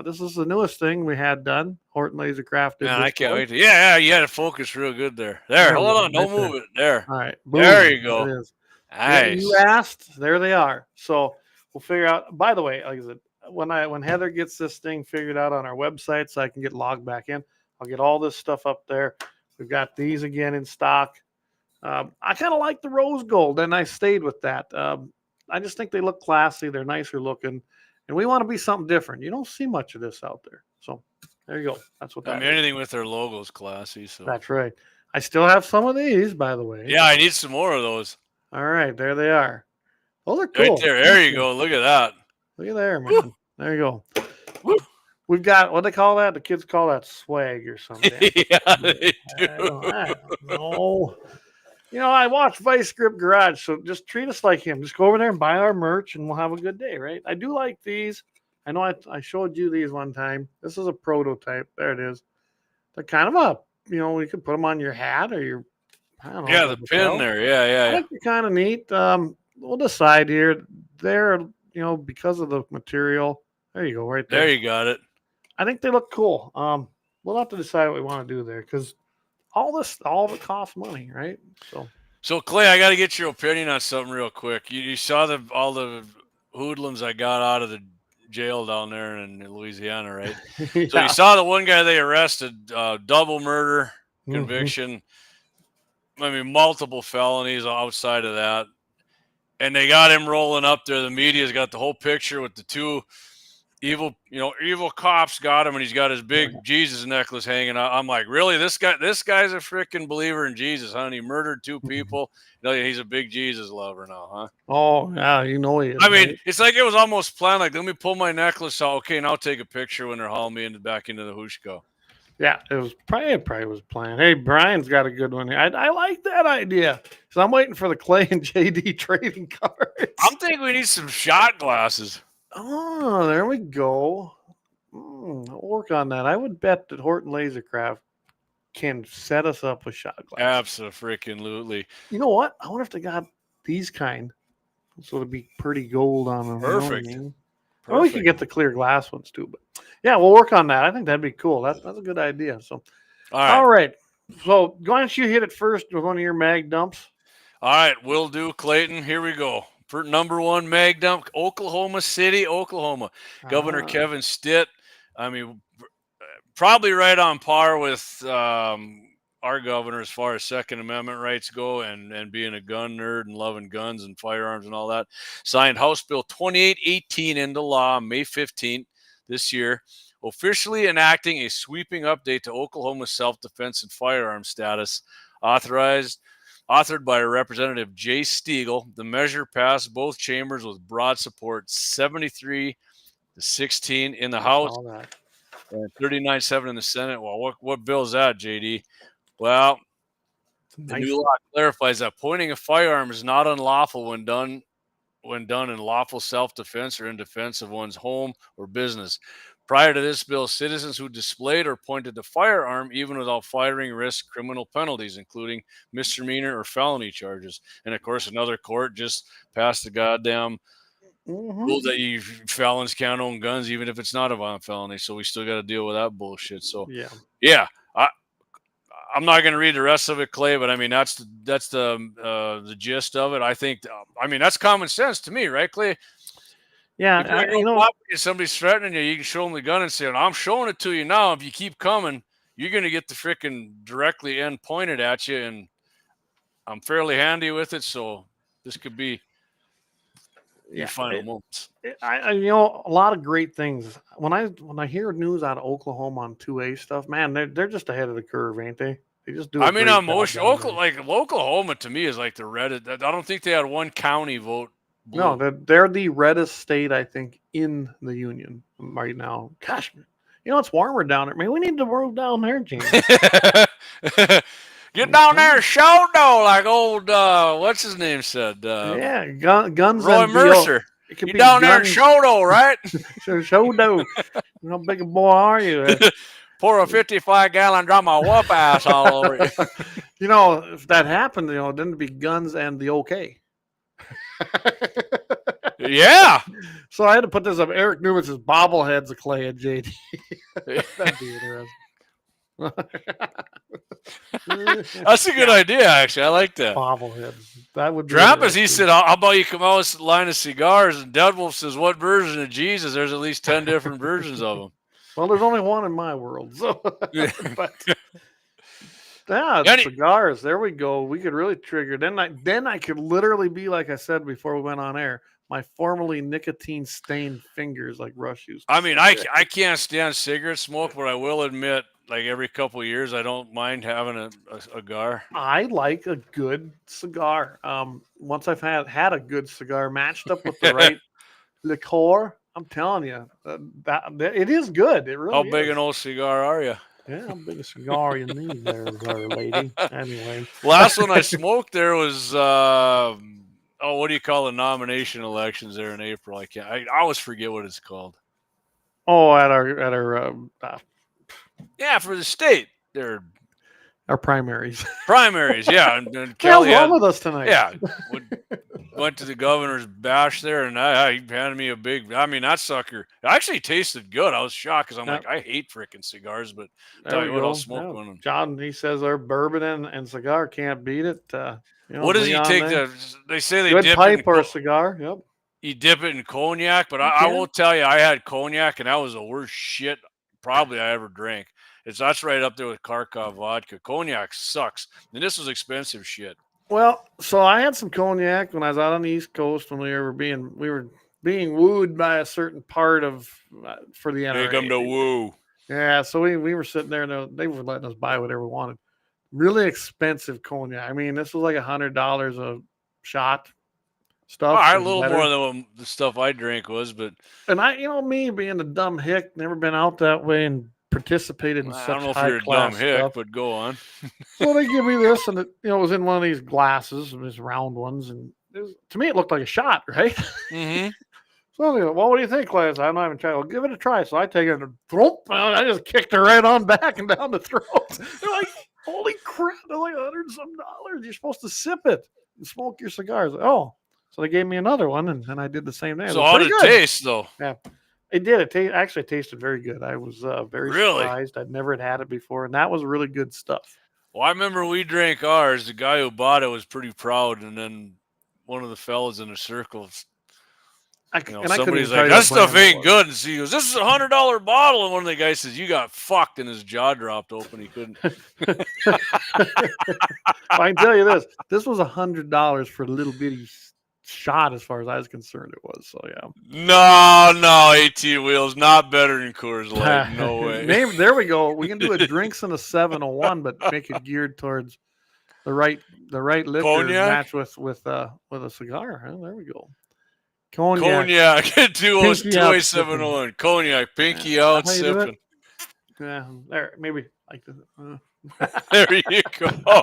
This is the newest thing we had done. Horton Laser Craft did. I can't wait. Yeah, you had to focus real good there. Hold on, don't move it. There. All right, boom. There you go. It is. Nice. You asked, there they are. So we'll figure out. By the way, like I said, when Heather gets this thing figured out on our website, so I can get logged back in, I'll get all this stuff up there. We've got these again in stock. I kind of like the rose gold, and I stayed with that. I just think they look classy. They're nicer looking, and we want to be something different. You don't see much of this out there. So there you go. That's what that is. Anything with their logo is classy. So that's right. I still have some of these, by the way. Yeah, I need some more of those. All right, there they are. Oh, they're cool. Right there. There you go. Look at that. Look at there, man. Woo. There you go. Woo. We've got, what they call that? The kids call that swag or something. Yeah, they do. I don't know. I watch Vice Grip Garage, so just treat us like him. Just go over there and buy our merch, and we'll have a good day, right? I do like these. I know I showed you these one time. This is a prototype. There it is. They're kind of you could put them on your hat or your, I don't know. Yeah, the pin there. Yeah. I think they're kind of neat. We'll decide here. They're, because of the material. There you go, right there. There you got it. I think they look cool. We'll have to decide what we want to do there, because all of it costs money, right? So Clay, I got to get your opinion on something real quick. You saw all the hoodlums I got out of the jail down there in Louisiana, right? Yeah. So you saw the one guy they arrested, double murder conviction. I mean, multiple felonies outside of that. And they got him rolling up there. The media's got the whole picture with the two evil cops got him, and he's got his big Jesus necklace hanging out. I'm like, really? This guy's a freaking believer in Jesus, huh? And he murdered two people. He's a big Jesus lover now, huh? Oh, yeah, he is. I mean, it's like it was almost planned. Like, let me pull my necklace out. Okay, now I'll take a picture when they're hauling me back into the Hushko. Yeah, it probably was planned. Hey, Brian's got a good one here. I like that idea. So I'm waiting for the Clay and JD trading cards. I'm thinking we need some shot glasses. Oh, there we go. I'll work on that. I would bet that Horton Lasercraft can set us up with shot glasses. Absolutely. You know what? I wonder if they got these kind. So it'd be pretty gold on them. Perfect. Or we could get the clear glass ones too. But yeah, we'll work on that. I think that'd be cool. That's a good idea. So, all right. So, why don't you hit it first with one of your mag dumps? All right, will do, Clayton. Here we go. For number one mag dump, Oklahoma City, Oklahoma. Governor Kevin Stitt. I mean, probably right on par with our governor as far as Second Amendment rights go, and being a gun nerd and loving guns and firearms and all that. Signed House Bill 2818 into law May 15th this year, officially enacting a sweeping update to Oklahoma's self-defense and firearms status, authored by Representative Jay Stiegel. The measure passed both chambers with broad support, 73-16 in the House and 39-7 in the Senate. Well, what bill is that, JD? Well, the new law clarifies that pointing a firearm is not unlawful when done in lawful self-defense or in defense of one's home or business. Prior to this bill, citizens who displayed or pointed the firearm, even without firing, risk criminal penalties, including misdemeanor or felony charges. And, of course, another court just passed the goddamn rule that felons can't own guns, even if it's not a violent felony. So we still got to deal with that bullshit. So, yeah. I'm not going to read the rest of it, Clay, but I mean that's the gist of it. I think, that's common sense to me, right, Clay? Yeah, if somebody's threatening you, you can show them the gun and say, "I'm showing it to you now. If you keep coming, you're going to get the freaking directly end pointed at you." And I'm fairly handy with it, so this could be your final moments. I you know, a lot of great things. When I hear news out of Oklahoma on 2A stuff, man, they're just ahead of the curve, ain't they? They just do. I mean, on most Oklahoma to me is like the reddest. I don't think they had one county vote blue. No, they're the reddest state, I think, in the union right now. Gosh, you know, it's warmer down there. Man, we need to move down there, James. Get down there and show though, like old what's his name said. Guns. Roy Mercer. You down there in Shodo, right? Shodo. How big a boy are you? Pour a 55-gallon drum of whoop ass all over you. You know, if that happened, you know, then it'd be guns and the OK. Yeah. So I had to put this up. Eric Newman's bobbleheads of Clay and JD. That'd be interesting. That's a good idea, actually. I like that. Bobbleheads. That would be Trampas, he said, how about you come out with a line of cigars? And Deadwolf says, what version of Jesus? There's at least 10 different versions of them. Well, there's only one in my world. So, but, cigars. There we go. We could really trigger. Then I could literally be, like I said before we went on air, my formerly nicotine-stained fingers like Rush used to. I mean, I can't stand cigarette smoke, but I will admit, like every couple of years, I don't mind having a cigar. I like a good cigar. Once I've had a good cigar matched up with the right liqueur, I'm telling you, that it is good. It really. How big an old cigar are you? Yeah, how big a cigar you need there, lady. Anyway, last one I smoked there was what do you call the nomination elections there in April? I always forget what it's called. Oh, at our yeah, for the state. They're our primaries. Primaries, yeah. And Kelly wrong with us tonight. Yeah, went to the governor's bash there, and he handed me a big. I mean, that sucker actually tasted good. I was shocked because I'm like, I hate freaking cigars, but tell you what, I'll smoke one. John, he says our bourbon and cigar can't beat it. What does he take? They say they good dip pipe in or a cigar. Yep. You dip it in cognac, but I will tell you, I had cognac, and that was the worst shit probably I ever drank. That's right up there with Kharkov vodka. Cognac sucks, and this was expensive shit. Well, so I had some cognac when I was out on the East Coast when we were being wooed by a certain part of for the NRA. They come to woo. Yeah, so we were sitting there and they were letting us buy whatever we wanted. Really expensive cognac. I mean, this was like $100 a shot. Stuff. A little more than what the stuff I drank was, but me being a dumb hick, never been out that way and participated in such high class stuff. I don't know if you're a dumb hick, but go on. So they give me this, and it was in one of these glasses, these round ones, and to me it looked like a shot, right? Mm-hmm. So they go, well, what do you think, class? I'm not even trying. Well, give it a try. So I take it and I just kicked her right on back and down the throat. They're like, holy crap! They're like $100-some. You're supposed to sip it and smoke your cigars. Oh. So they gave me another one, and I did the same thing. So how did it taste, though? Yeah, it did. It actually tasted very good. I was very surprised. I'd never had it before, and that was really good stuff. Well, I remember we drank ours. The guy who bought it was pretty proud, and then one of the fellas in the circle, somebody's like, that stuff ain't good. And he goes, this is $100 bottle. And one of the guys says, you got fucked, and his jaw dropped open. He couldn't. I can tell you this. This was $100 for a little bitty shot as far as I was concerned it was. So yeah. No, 18 wheels not better than Coors Light. No way. There we go. We can do a drinks in a 701, but make it geared towards the right liquor cognac? Match with a cigar. Well, there we go. Cognac 20701. Cognac, pinky out sipping. Yeah, there, maybe like this. There you go.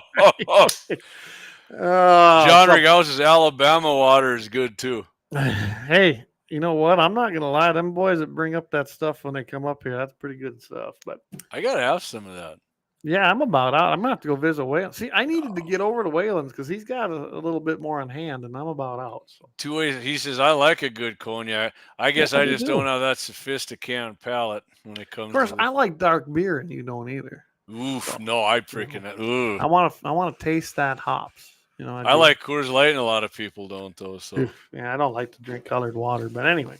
John Regal's Alabama water is good too. Hey, you know what? I'm not gonna lie. Them boys that bring up that stuff when they come up here, that's pretty good stuff. But I gotta have some of that. Yeah, I'm about out. I'm gonna have to go visit Whalen. See, I needed to get over to Whalen's because he's got a little bit more on hand, and I'm about out. So 2 ways. He says I like a good cognac. I guess I just don't have that sophisticated palate when it comes. Of course, I like dark beer, and you don't either. Oof, no, I freaking ooh. I want to taste that hops. You know, I like Coors Light, and a lot of people don't, though. So yeah, I don't like to drink colored water, but anyway.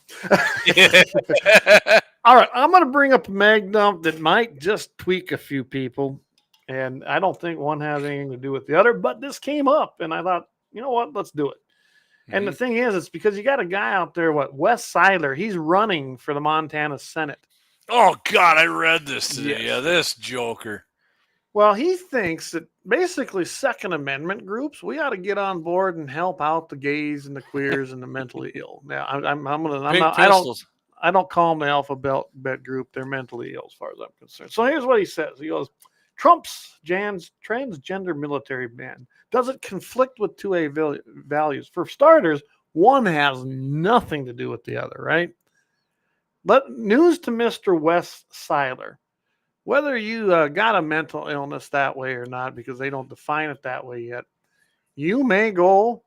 All right, I'm going to bring up a mag dump that might just tweak a few people. And I don't think one has anything to do with the other, but this came up and I thought, you know what, let's do it. And the thing is, it's because you got a guy out there, Wes Seiler, he's running for the Montana Senate. Oh, God, I read this today. Yes. Yeah, this joker. Well, he thinks that basically Second Amendment groups, we ought to get on board and help out the gays and the queers and the mentally ill. Now, I don't call them the alphabet group. They're mentally ill as far as I'm concerned. So here's what he says. He goes, Trump's transgender military ban, does it conflict with 2A values? For starters, one has nothing to do with the other, right? But news to Mr. Wes Seiler. Whether you got a mental illness that way or not, because they don't define it that way yet, you may go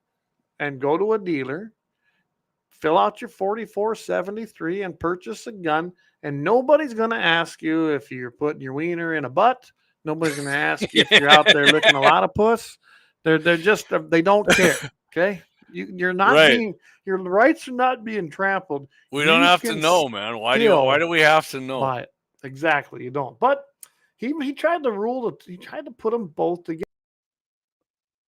to a dealer, fill out your 4473 and purchase a gun, and nobody's going to ask you if you're putting your wiener in a butt. Nobody's going to ask you if you're out there licking a lot of puss. They don't care. Okay, you're not being, your rights are not being trampled. We don't have to know, man. Why do we have to know? By it. Exactly, you don't. But he tried to he tried to put them both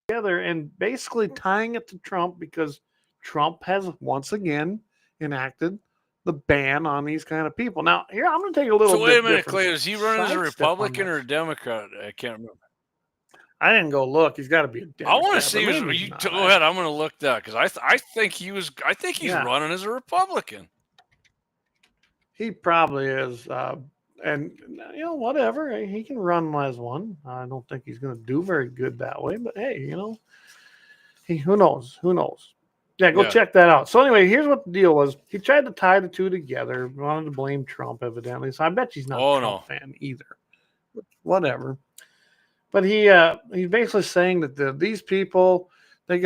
together and basically tying it to Trump, because Trump has once again enacted the ban on these kind of people. Now, here I'm going to take a little. So wait a minute, Clay. Is he running as a Republican or a Democrat? I can't remember. I didn't go look. He's got to be a Democrat. I want to see. Go ahead. I'm going to look that because I think he's running as a Republican. He probably is. And whatever, he can run as one. I don't think he's going to do very good that way. But hey, who knows? Who knows? Yeah, go check that out. So anyway, here's what the deal was. He tried to tie the two together, wanted to blame Trump, evidently. So I bet he's not a Trump fan either. Whatever. But he's basically saying that these people, they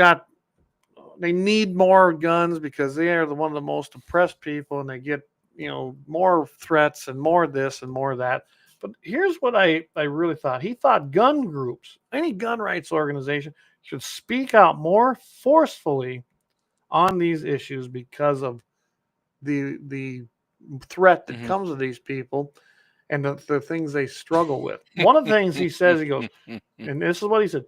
need more guns because they are one of the most oppressed people, and they get more threats and more this and more that. But here's what I really thought. He thought gun groups, any gun rights organization, should speak out more forcefully on these issues because of the threat that comes to these people and the things they struggle with. One of the things he says, he goes, and this is what he said,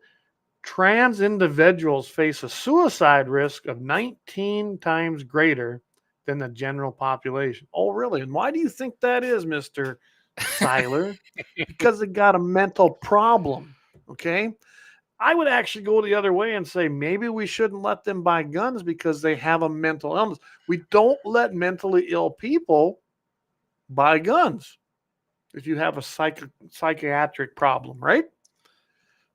trans individuals face a suicide risk of 19 times greater than the general population. Oh, really? And why do you think that is, Mr. Seiler? Because they got a mental problem, okay? I would actually go the other way and say maybe we shouldn't let them buy guns because they have a mental illness. We don't let mentally ill people buy guns if you have a psychiatric problem, right?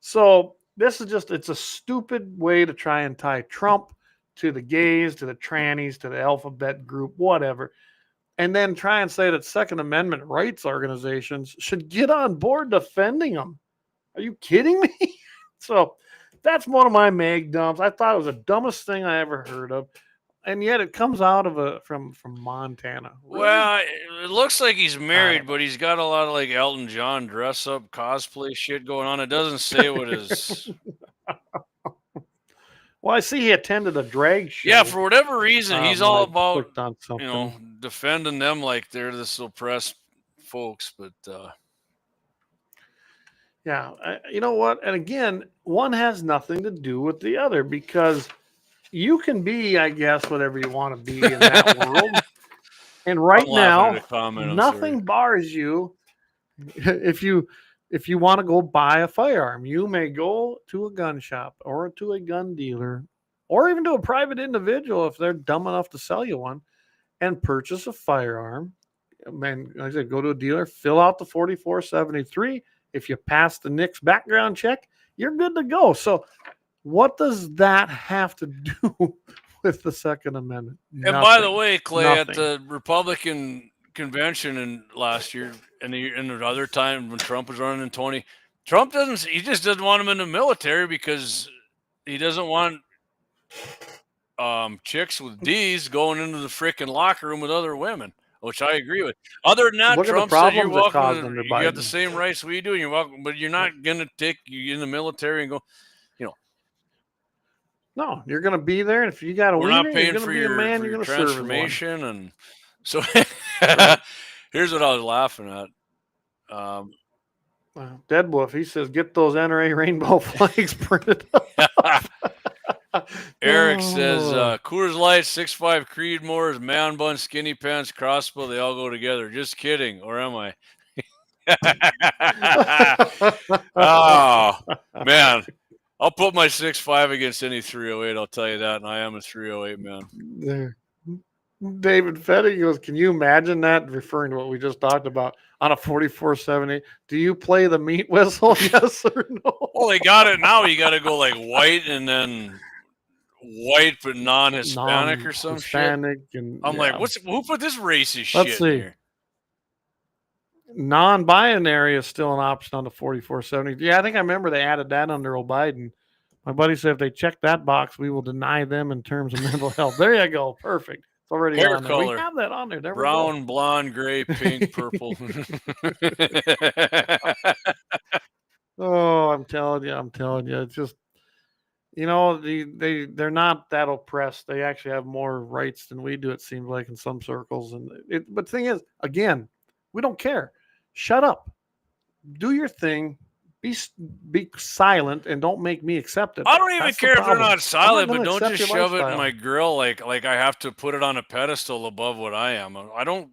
So this is it's a stupid way to try and tie Trump to the gays, to the trannies, to the alphabet group, whatever, and then try and say that Second Amendment rights organizations should get on board defending them. Are you kidding me? So that's one of my mag dumps. I thought it was the dumbest thing I ever heard of, and yet it comes out of from Montana. Really? Well, it looks like he's married, but he's got a lot of like Elton John dress up cosplay shit going on. It doesn't say what his. Well, I see he attended a drag show. Yeah, for whatever reason, he's all about on defending them like they're this oppressed folks, but. Yeah, you know what? And again, one has nothing to do with the other because you can be, I guess, whatever you want to be in that world. And right now, nothing bars you. If you want to go buy a firearm, you may go to a gun shop or to a gun dealer or even to a private individual if they're dumb enough to sell you one and purchase a firearm. And like I said, go to a dealer, fill out the 4473. If you pass the NICS background check, you're good to go. So what does that have to do with the Second Amendment? And by the way, Clay, at the Republican convention in last year and the other time when Trump was running in 20, he just doesn't want him in the military because he doesn't want chicks with D's going into the freaking locker room with other women. Which I agree with. Other than that, Trump said you're welcome. You got the same rights we do, and you're welcome. But you're not going to take you in the military and go, No, you're going to be there, and if you got a wiener, not paying you're going to be a man. You're going to serve transformation, and so here's what I was laughing at. Dead Wolf, he says, get those NRA rainbow flags printed up. Eric says, Coors Light, 6'5" Creedmoors, man bun, skinny pants, crossbow, they all go together. Just kidding, or am I? Oh, man. I'll put my 6'5" against any 308, I'll tell you that, and I am a 308 man. David Fetty goes, can you imagine that? Referring to what we just talked about on a 4470. Do you play the meat whistle? Yes or no? Well, they got it now. You got to go like white and then white but non-Hispanic or some Hispanic shit. And, I'm like, who put this racist Let's shit see. in here? Non-binary is still an option on the 4470. Yeah, I think I remember they added that under O'Biden. My buddy said if they check that box, we will deny them in terms of mental health. There you go. Perfect. It's already Hair on there. color. We have that on there. There Brown, blonde, gray, pink, purple. Oh, I'm telling you. It's just, they're not that oppressed. They actually have more rights than we do, it seems like, in some circles. But the thing is, again, we don't care. Shut up. Do your thing. Be silent and don't make me accept it. I don't even care if they're not silent, but don't just shove it in my grill like I have to put it on a pedestal above what I am. I don't.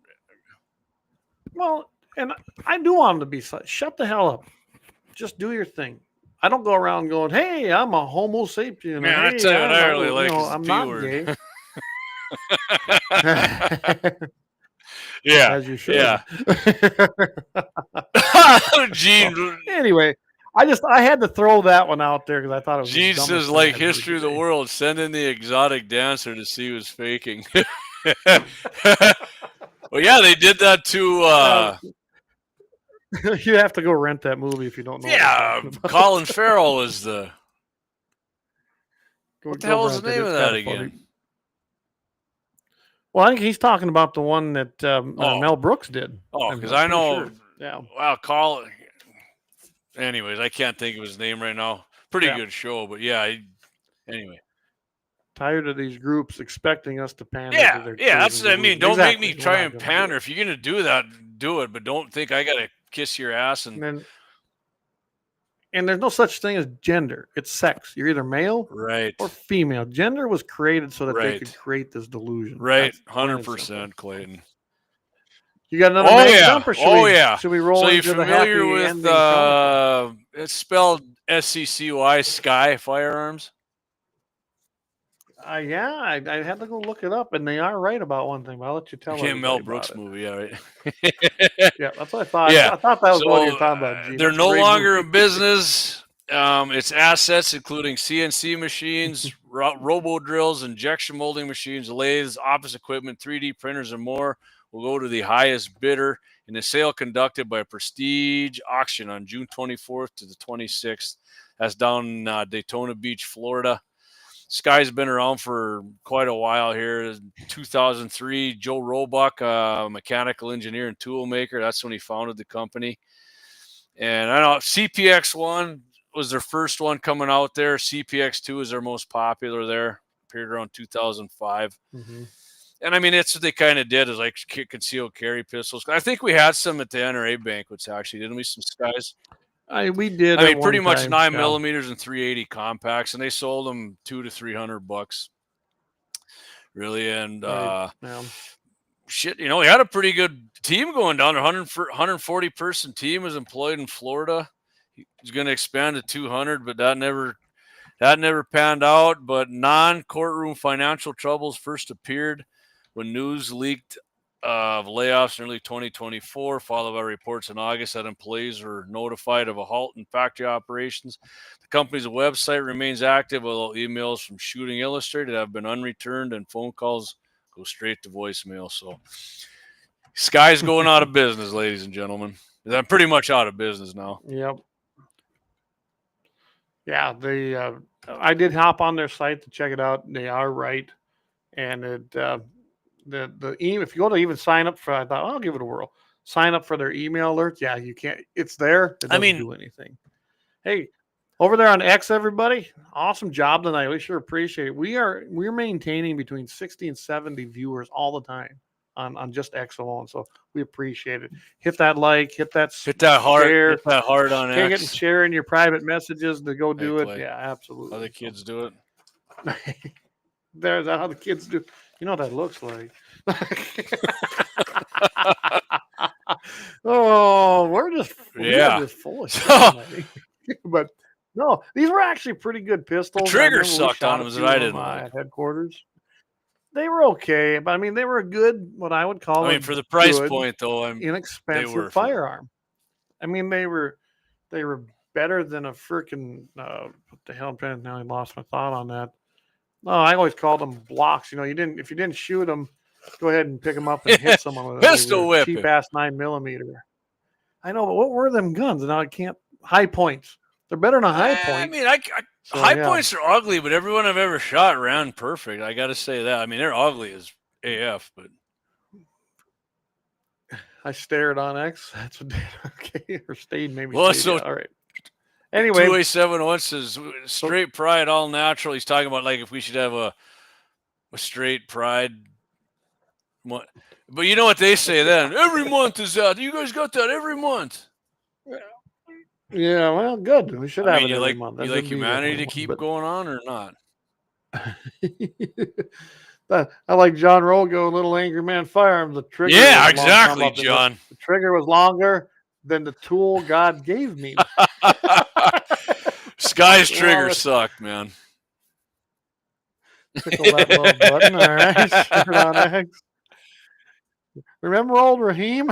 Well, and I do want them to be silent. Shut the hell up. Just do your thing. I don't go around going, "Hey, I'm a Homo sapien." Man, hey, I tell you what I really like is I'm the not P-word. gay. Yeah, as you should. Yeah. Gene. Anyway, I had to throw that one out there because I thought it was. Gene says, like history of the world, send in the exotic dancer to see who's faking. Well, yeah, they did that to. You have to go rent that movie if you don't know. Yeah, Colin Farrell is the. What the hell is the name of that again? Funny. Well, I think he's talking about the one that Mel Brooks did. Oh, because I know. Sure. Yeah. Wow, Colin. Anyways, I can't think of his name right now. Pretty good show, but yeah. Anyway. Tired of these groups expecting us to pander. Yeah, that's what I mean. Don't make me try and pander. If you're gonna do that, do it, but don't think I gotta kiss your ass and there's no such thing as gender. It's sex. You're either male or female. Gender was created so that they could create this delusion. Right, 100%, Clayton. You got another jump, or should we roll? So you into familiar the with it's spelled SCCY Sky Firearms? Yeah, I had to go look it up, and they are right about one thing. But I'll let you tell me. Mel Brooks movie, yeah, right. Yeah, that's what I thought. Yeah. I thought that was what you were talking about. Gene. They're no longer in business. Its assets, including CNC machines, robo drills, injection molding machines, lathes, office equipment, 3D printers, and more, will go to the highest bidder in a sale conducted by Prestige Auction on June 24th to the 26th. That's down in Daytona Beach, Florida. Sky's been around for quite a while here. 2003, Joe Roebuck, mechanical engineer and tool maker. That's when he founded the company. And I know CPX1 was their first one coming out there. CPX2 is their most popular there. Appeared around 2005. Mm-hmm. And I mean, that's what they kind of did, is like concealed carry pistols. I think we had some at the NRA banquets, actually, didn't we? Some Skies. We did. I mean, pretty much 9 millimeters and 380 compacts, and they sold them $200 to $300, really. And shit, we had a pretty good team going down. 140 person team was employed in Florida. He's going to expand to 200, but that never panned out. But non-courtroom financial troubles first appeared when news leaked of layoffs in early 2024, followed by reports in August that employees were notified of a halt in factory operations. The company's website remains active, although emails from Shooting Illustrated have been unreturned and phone calls go straight to voicemail. So Sky's going out of business, ladies and gentlemen. I'm pretty much out of business now. Yep. Yeah, I did hop on their site to check it out. They are right, and the email, if you go to even sign up for, I thought, I'll give it a whirl. Sign up for their email alerts. Yeah, you can't. It's there. It doesn't do anything. Hey, over there on X, everybody, awesome job tonight. We sure appreciate it. We're maintaining between 60 and 70 viewers all the time. on just X alone. So we appreciate it. Hit that like, hit that heart, share, hit that heart on take X. it and share in your private messages to go do it. Clay. Yeah, absolutely. How the kids do it. There's how the kids do. You know what that looks like. Oh, we're just full of shit. But no, these were actually pretty good pistols. The trigger sucked on them that I didn't like. At headquarters. They were okay, but I mean, they were a good, what I would call. I mean, for the price point, though, inexpensive firearm. I mean, they were better than a freaking what the hell? I'm trying to, now I lost my thought on that. No, I always called them blocks. You know, if you didn't shoot them, go ahead and pick them up and hit someone with pistol whip. Cheap ass 9mm. I know, but what were them guns? Now I can't. High points. They're better than a high point. I mean, high points are ugly, but everyone I've ever shot ran perfect. I got to say that. I mean, they're ugly as AF, but I stared on X. That's what did. Okay, or stayed maybe. Well, stayed, all right. Anyway, 2A71 says straight pride, all natural. He's talking about like if we should have a straight pride. But you know what they say then? Every month is out. You guys got that every month. Yeah, well, good. We should have it every like, month. You like humanity to keep going on or not? I like John Rogo, Little Angry Man Firearms. The trigger. Yeah, exactly, John. The trigger was longer than the tool God gave me. Sky's trigger sucked, man. Tickle that little button. All right. Shirt on X. Remember old Raheem?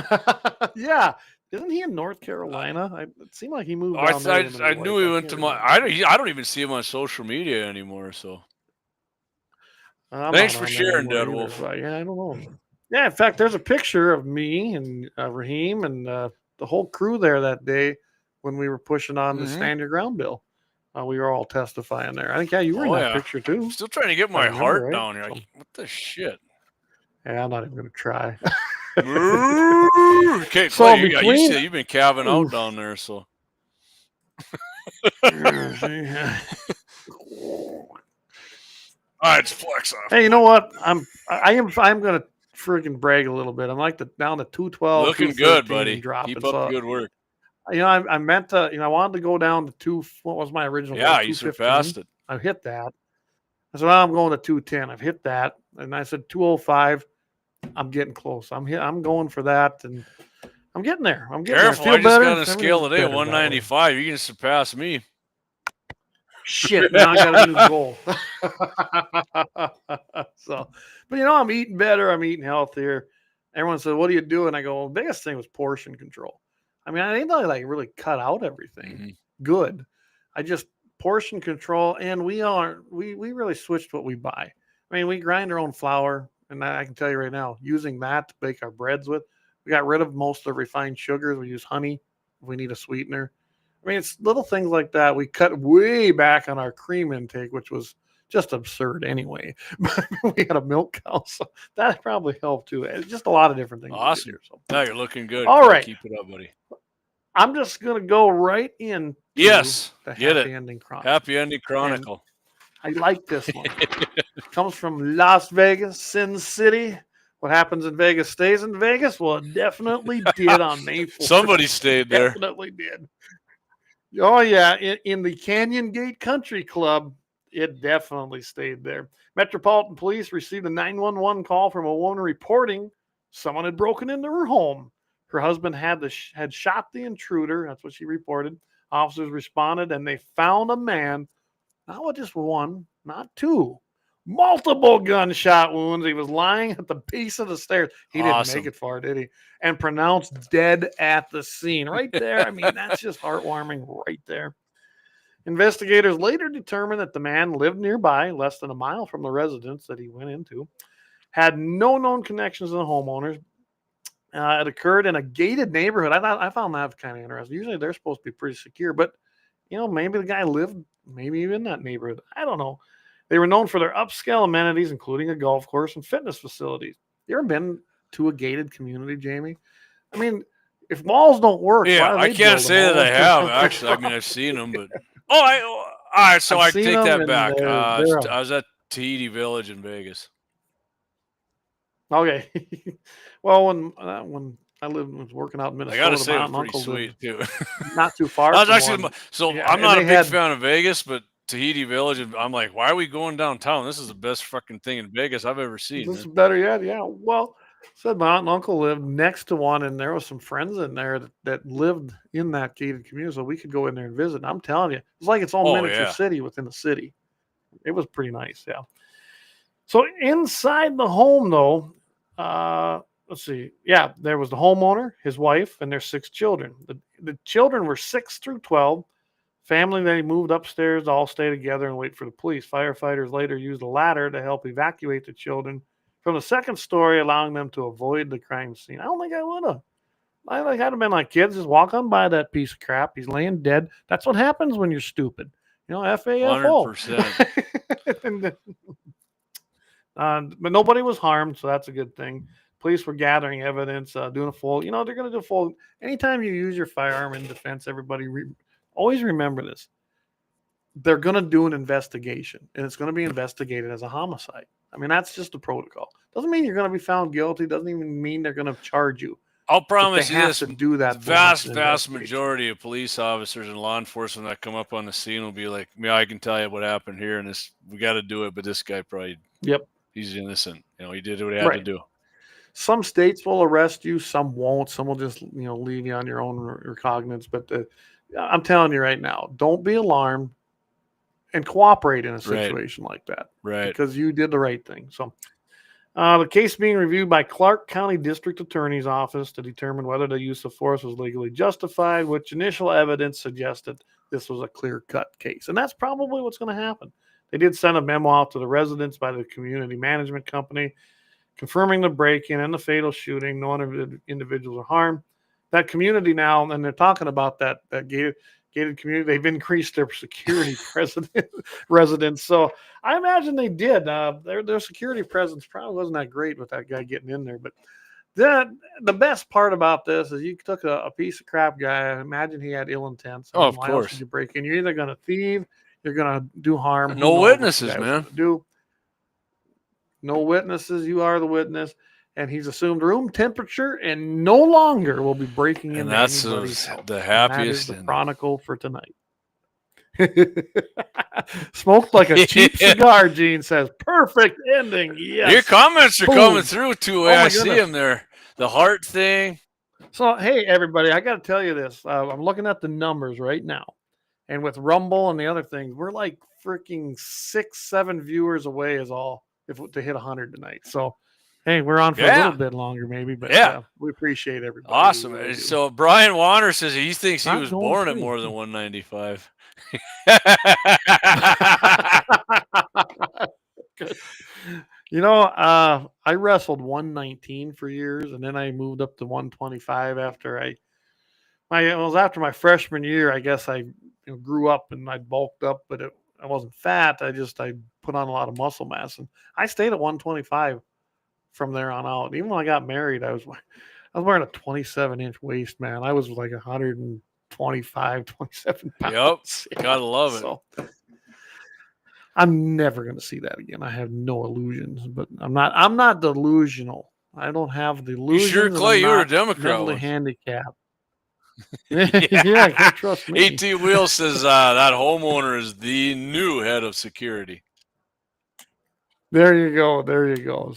Yeah. Isn't he in North Carolina? It seemed like he moved down there. I knew he went to I don't even see him on social media anymore, so. Thanks for sharing, Dead Wolf. Yeah, I don't know. Yeah, in fact, there's a picture of me and Raheem and the whole crew there that day when we were pushing on the Stand Your Ground bill. We were all testifying there. I think, you were in that picture too. I'm still trying to get my heart down here. Like, what the shit? Yeah, I'm not even going to try. Okay, so you've been calving out down there, so. All right, it's flex off. Hey, you know what? I'm going to freaking brag a little bit. I'm like down to 212. Looking good, buddy. Dropping. Keep up good work. You know, I meant to. You know, I wanted to go down to 2. What was my original? Yeah, you surpassed it. I hit that. I said, well, I'm going to 210. I've hit that, and I said 205. I'm getting close. I'm going for that, and I'm getting there. I'm getting Careful, there. I just got a scale today, 195. You can surpass me. Shit, now I got a new goal. So, but you know, I'm eating better. I'm eating healthier. Everyone said, "What are you doing?" I go, well, the biggest thing was portion control. I mean, I didn't like really cut out everything. Good. I just portion control, and we really switched what we buy. I mean, we grind our own flour, and I can tell you right now, using that to bake our breads with, we got rid of most of the refined sugars. We use honey if we need a sweetener. I mean, it's little things like that. We cut way back on our cream intake, which was just absurd anyway. We had a milk cow, so that probably helped too. It's just a lot of different things. Awesome. Here, so. Now you're looking good. All right. Keep it up, buddy. I'm just going to go right in. Yes. The Get Happy it. Ending Chronicle. Happy Ending Chronicle. And I like this one. It comes from Las Vegas, Sin City. What happens in Vegas stays in Vegas? Well, it definitely did on May 4th. Somebody stayed there. Definitely did. Oh, yeah. In the Canyon Gate Country Club, it definitely stayed there. Metropolitan Police received a 911 call from a woman reporting someone had broken into her home. Her husband had shot the intruder. That's what she reported. Officers responded, and they found a man, not with just one, not two, multiple gunshot wounds. He was lying at the base of the stairs. He didn't make it far, did he? And pronounced dead at the scene. Right there. I mean, that's just heartwarming right there. Investigators later determined that the man lived nearby, less than a mile from the residence that he went into, had no known connections to the homeowners. It occurred in a gated neighborhood. I found that kind of interesting. Usually they're supposed to be pretty secure, but you know, maybe the guy lived maybe even in that neighborhood. I don't know. They were known for their upscale amenities, including a golf course and fitness facilities. You ever been to a gated community, Jamie? I mean, if walls don't work, yeah, I can't say that I have actually. I mean, I've seen them, but all right. So I take that back. I was at Tahiti Village in Vegas. Okay. Well, when I was working out in I Minnesota, gotta say, my it was aunt and pretty uncle sweet lived too. not too far I was from actually one. so Yeah, I'm and not a they big had fan of Vegas, but Tahiti Village, I'm like, why are we going downtown? This is the best fucking thing in Vegas I've ever seen, this is man. better yet. Yeah. Well, said my aunt and uncle lived next to one, and there was some friends in there that lived in that gated community, so we could go in there and visit. And I'm telling you, it's like its own Oh miniature yeah. city within the city. It was pretty nice. Yeah. So inside the home, though, let's see. Yeah, there was the homeowner, his wife, and their 6 children. The children were 6 through 12. Family, they moved upstairs to all stay together and wait for the police. Firefighters later used a ladder to help evacuate the children from the second story, allowing them to avoid the crime scene. I don't think I would have. I think I'd have been like, kids, just walk on by that piece of crap. He's laying dead. That's what happens when you're stupid. You know, FAFO. 100%. But nobody was harmed, so that's a good thing. Police were gathering evidence, doing a full. They're going to do a full. Anytime you use your firearm in defense, everybody always remember this. They're going to do an investigation, and it's going to be investigated as a homicide. I mean, that's just the protocol. Doesn't mean you're going to be found guilty. Doesn't even mean they're going to charge you. I'll promise you have this: to do that. vast majority of police officers and law enforcement that come up on the scene will be like, "Yeah, I can tell you what happened here, and this we got to do it." But this guy probably, he's innocent. He did what he had to do. Some states will arrest you, some won't. Some will just leave you on your own recognizance. But I'm telling you right now, don't be alarmed and cooperate in a situation like that, right? Because you did the right thing. So. The case being reviewed by Clark County District Attorney's Office to determine whether the use of force was legally justified, which initial evidence suggested this was a clear-cut case. And that's probably what's going to happen. They did send a memo out to the residents by the community management company confirming the break-in and the fatal shooting. No one individuals are harmed. That community now, and they're talking about that gated community, they've increased their security residents. So I imagine they did. Their security presence probably wasn't that great with that guy getting in there. But the best part about this is you took a piece of crap guy. I imagine he had ill intent. So of why course. Else would you break in? You're either going to thieve, you're going to do harm. No witnesses, man. No witnesses. You are the witness. And he's assumed room temperature and no longer will be breaking into anybody's house. The happiest. That is the Chronicle for tonight. Smoked like a cheap cigar, Gene says. Perfect ending. Yes. Your comments are coming through too. I see them there. The heart thing. So, hey, everybody, I got to tell you this. I'm looking at the numbers right now. And with Rumble and the other things, we're like freaking 6-7 viewers away is all to hit 100 tonight. So, hey, we're on for a little bit longer, maybe, but we appreciate everybody. Awesome. Really so Brian Warner says he thinks he was born at more than 195. I wrestled 119 for years, and then I moved up to 125 after it was after my freshman year. I guess I grew up and I bulked up, but I wasn't fat. I put on a lot of muscle mass, and I stayed at 125. From there on out. Even when I got married, I was wearing a 27-inch waist, man. I was like 125, 27 pounds. Yep. Gotta love it. So, I'm never gonna see that again. I have no illusions, but I'm not delusional. I don't have the illusions. You sure, Clay? You're a Democrat. Mentally handicapped. Yeah, I can't trust me. AT Wheel says that homeowner is the new head of security. There you go.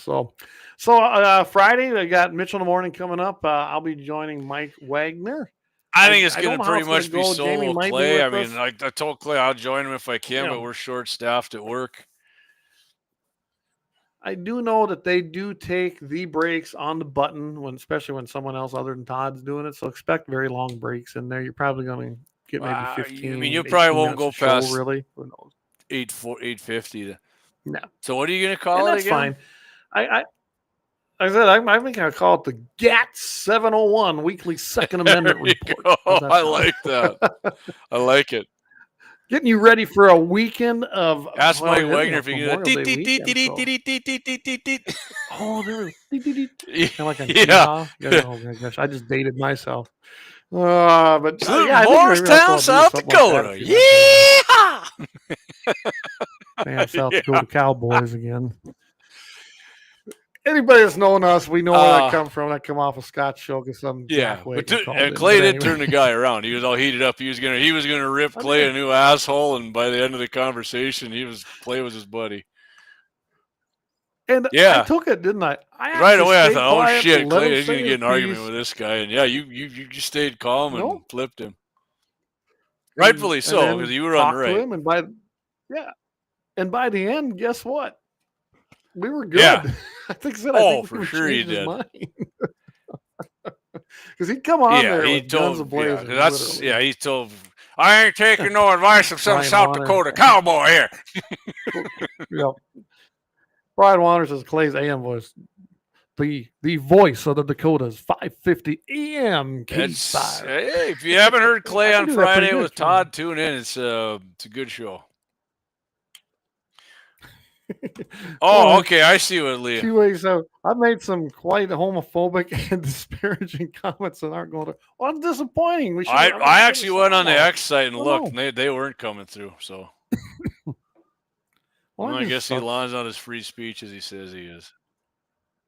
So Friday, they got Mitchell in the Morning coming up. I'll be joining Mike Wagner. I think it's going to pretty much be solo Clay. I mean, I told Clay I'll join him if I can, but we're short-staffed at work. I do know that they do take the breaks on the button, especially when someone else other than Todd's doing it. So expect very long breaks in there. You're probably going to get maybe 15. I mean, you probably won't go past really. Who knows? 850. No. So what are you going to call it that's again? Fine. I said I think I call it the GAT 701 Weekly Second Amendment Report. I like that. I like it. Getting you ready for a weekend of. Ask Mike Wagner if you can do that. Oh, there is. Kind of like a oh my gosh, I just dated myself. But Morristown, South Dakota. Yeah. Man, South Dakota Cowboys again. Anybody that's known us, we know where that come from. That come off of Scott's show because some Yeah, jackweight and Clay did turn the guy around. He was all heated up. He was gonna rip Clay a new asshole, and by the end of the conversation, Clay was his buddy. And I took it, didn't I? Right away, I thought, oh shit, Clay is gonna get an argument with this guy, and you just stayed calm and flipped him. Rightfully so, because you were on the right. Him and by the end, guess what? We were good. Yeah. I think for sure he did. Because he'd come on there with guns ablazing. He told, I ain't taking no advice from some South Dakota cowboy here. Yep. Brian Waters says Clay's AM voice. The voice of the Dakotas, 5:50 AM KFYR. Hey, if you haven't heard Clay on Friday with Todd, tune in. It's a good show. Oh, okay. I see what Leah. 2 weeks ago, I made some quite homophobic and disparaging comments that aren't going to. Well, it's disappointing. I actually went on the X site and looked, and they weren't coming through. So, I guess Elon's not as free speech as he says he is.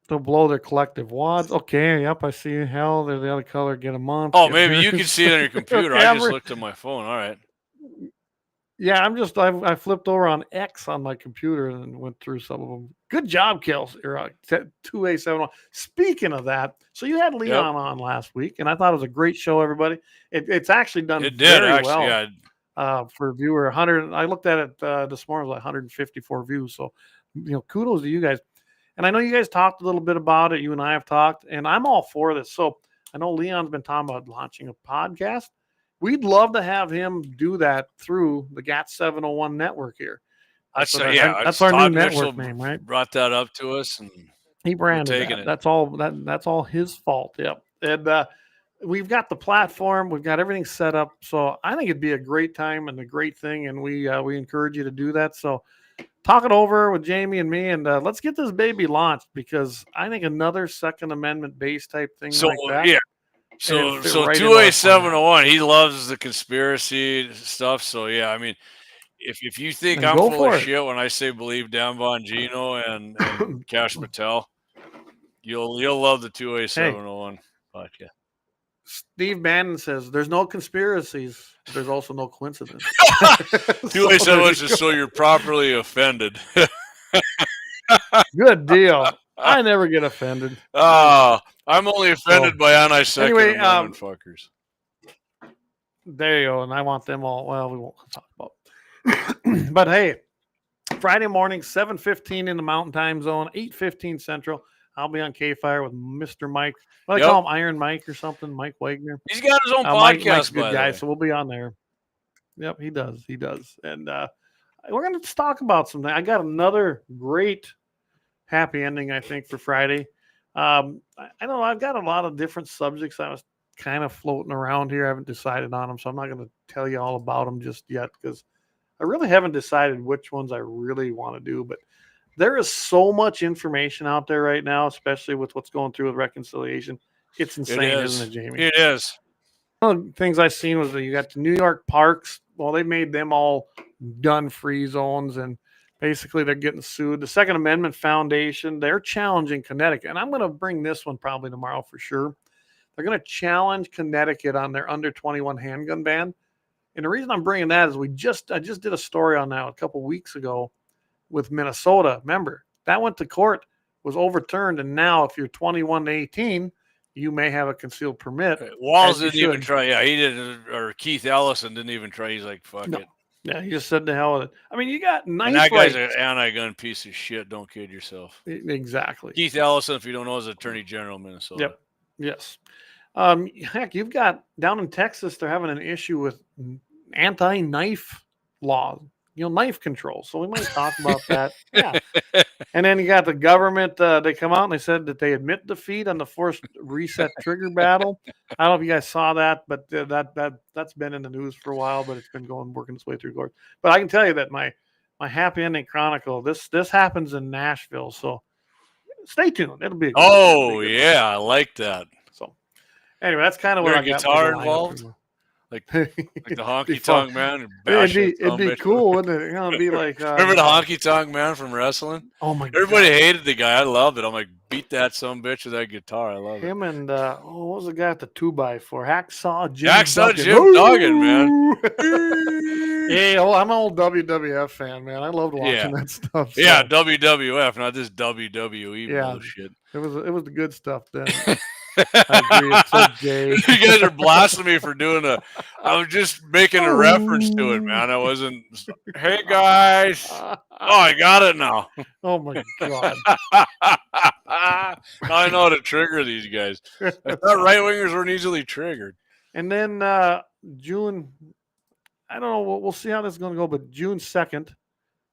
They'll blow their collective wads. Okay, yep, I see. Hell, they're the other color. Get a month. Oh, maybe you can see it on your computer. I just looked at my phone. All right. Yeah, I flipped over on X on my computer and went through some of them. Good job, Kelsey. 2A71. Speaking of that, so you had Leon on last week, and I thought it was a great show, everybody. It's actually done very well. For a viewer, 100. I looked at it this morning, it was like 154 views. So, kudos to you guys. And I know you guys talked a little bit about it. You and I have talked, and I'm all for this. So I know Leon's been talking about launching a podcast. We'd love to have him do that through the GAT 701 network here. That's our new network name, right? Brought that up to us, and he branded it. That's all his fault. Yep. And we've got the platform, we've got everything set up. So I think it'd be a great time and a great thing, and we encourage you to do that. So talk it over with Jamie and me, and let's get this baby launched, because I think another Second Amendment based type thing like that. Yeah. So 2A701, he loves the conspiracy stuff. So yeah, I mean, if you think I'm full of shit when I say believe Dan Bongino and Cash Patel, you'll love the 2A701 podcast. Steve Bannon says there's no conspiracies. There's also no coincidence. 2A701 is just so you're properly offended. Good deal. I never get offended. I'm only offended by anti-Second Amendment fuckers. There you go. And I want them all. Well, we won't talk about it. But hey, Friday morning, 7:15 in the Mountain Time Zone, 8:15 Central. I'll be on KFYR with Mr. Mike. What do I call him? Iron Mike or something? Mike Wagner. He's got his own podcast. Mike's a good guy, so we'll be on there. Yep, he does. He does. And we're going to talk about something. I got another great happy ending, I think, for Friday. I don't know. I've got a lot of different subjects I was kind of floating around here. I haven't decided on them, so I'm not going to tell you all about them just yet, because I really haven't decided which ones I really want to do. But there is so much information out there right now, especially with what's going through with reconciliation. It's insane, isn't it, Jamie? It is. One of the things I seen was that you got the New York parks. Well, they made them all gun-free zones, and basically they're getting sued. The Second Amendment Foundation, they're challenging Connecticut. And I'm going to bring this one probably tomorrow for sure. They're going to challenge Connecticut on their under 21 handgun ban. And the reason I'm bringing that is I just did a story on that a couple weeks ago with Minnesota. Remember, that went to court, was overturned, and now if you're 21 to 18, you may have a concealed permit. Walls didn't even try. Yeah, he didn't, or Keith Ellison didn't even try. He's like, fuck it. Yeah, he just said the hell with it. I mean, you got knife. And that guy's an anti-gun piece of shit. Don't kid yourself. Exactly. Keith Ellison, if you don't know, is Attorney General of Minnesota. Yep. Yes. Heck, you've got down in Texas, they're having an issue with anti-knife laws, knife control. So we might talk about that. Yeah. And then you got the government. They come out and they said that they admit defeat on the forced reset trigger battle. I don't know if you guys saw that, but that's been in the news for a while, but it's been working its way through court. But I can tell you that my happy ending chronicle, this happens in Nashville. So stay tuned. It'll be. I like that. So anyway, that's kind of what I got. Guitar involved? like the honky tonk man. It'd be cool, wouldn't it? It'd be like remember the honky tonk man from wrestling? Oh my Everybody God. hated the guy. I loved it. I'm like, beat that son of a bitch with that guitar. I love him and what was the guy at the 2x4? Hacksaw Jim. Jim Duggan, man. Hey, I'm an old WWF fan, man. I loved watching that stuff. So. Yeah, WWF, not this WWE bullshit. It was the good stuff then. I agree. It's so gay. You guys are blasting me for doing I was just making a reference to it, man. I wasn't. Hey guys. Oh, I got it now. Oh my God. Now I know how to trigger these guys. I thought right wingers weren't easily triggered. And then June, I don't know. We'll see how this is going to go. But June 2nd,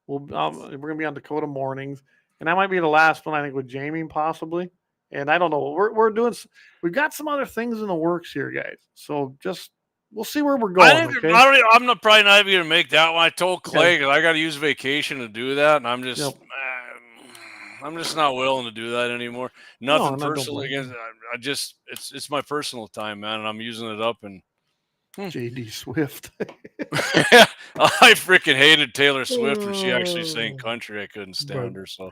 we're going to be on Dakota mornings, and that might be the last one I think with Jamie possibly. And I don't know. We've got some other things in the works here, guys. So we'll see where we're going. I'm probably not even gonna make that one. I told Clay because I got to use vacation to do that, and I'm just not willing to do that anymore. Nothing personal against. It's my personal time, man, and I'm using it up. And JD Swift. I freaking hated Taylor Swift when she actually sang country. I couldn't stand her. So.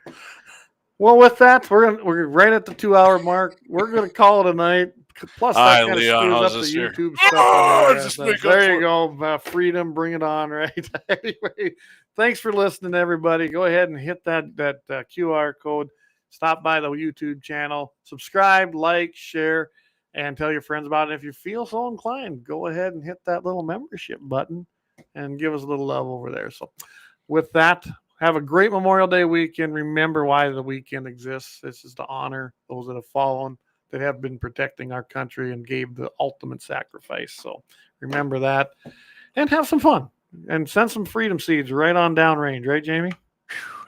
Well, with that, we're right at the 2-hour mark. We're gonna call it a night. Plus, that kind of screws up the YouTube stuff. There you go, freedom, bring it on, right? Anyway, thanks for listening, everybody. Go ahead and hit that QR code. Stop by the YouTube channel, subscribe, like, share, and tell your friends about it. If you feel so inclined, go ahead and hit that little membership button and give us a little love over there. So, with that. Have a great Memorial Day weekend. Remember why the weekend exists. This is to honor those that have fallen, that have been protecting our country and gave the ultimate sacrifice. So remember that and have some fun and send some freedom seeds right on downrange. Right, Jamie?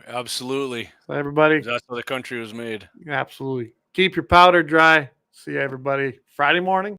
Absolutely. So everybody. That's how the country was made. Absolutely. Keep your powder dry. See everybody Friday morning.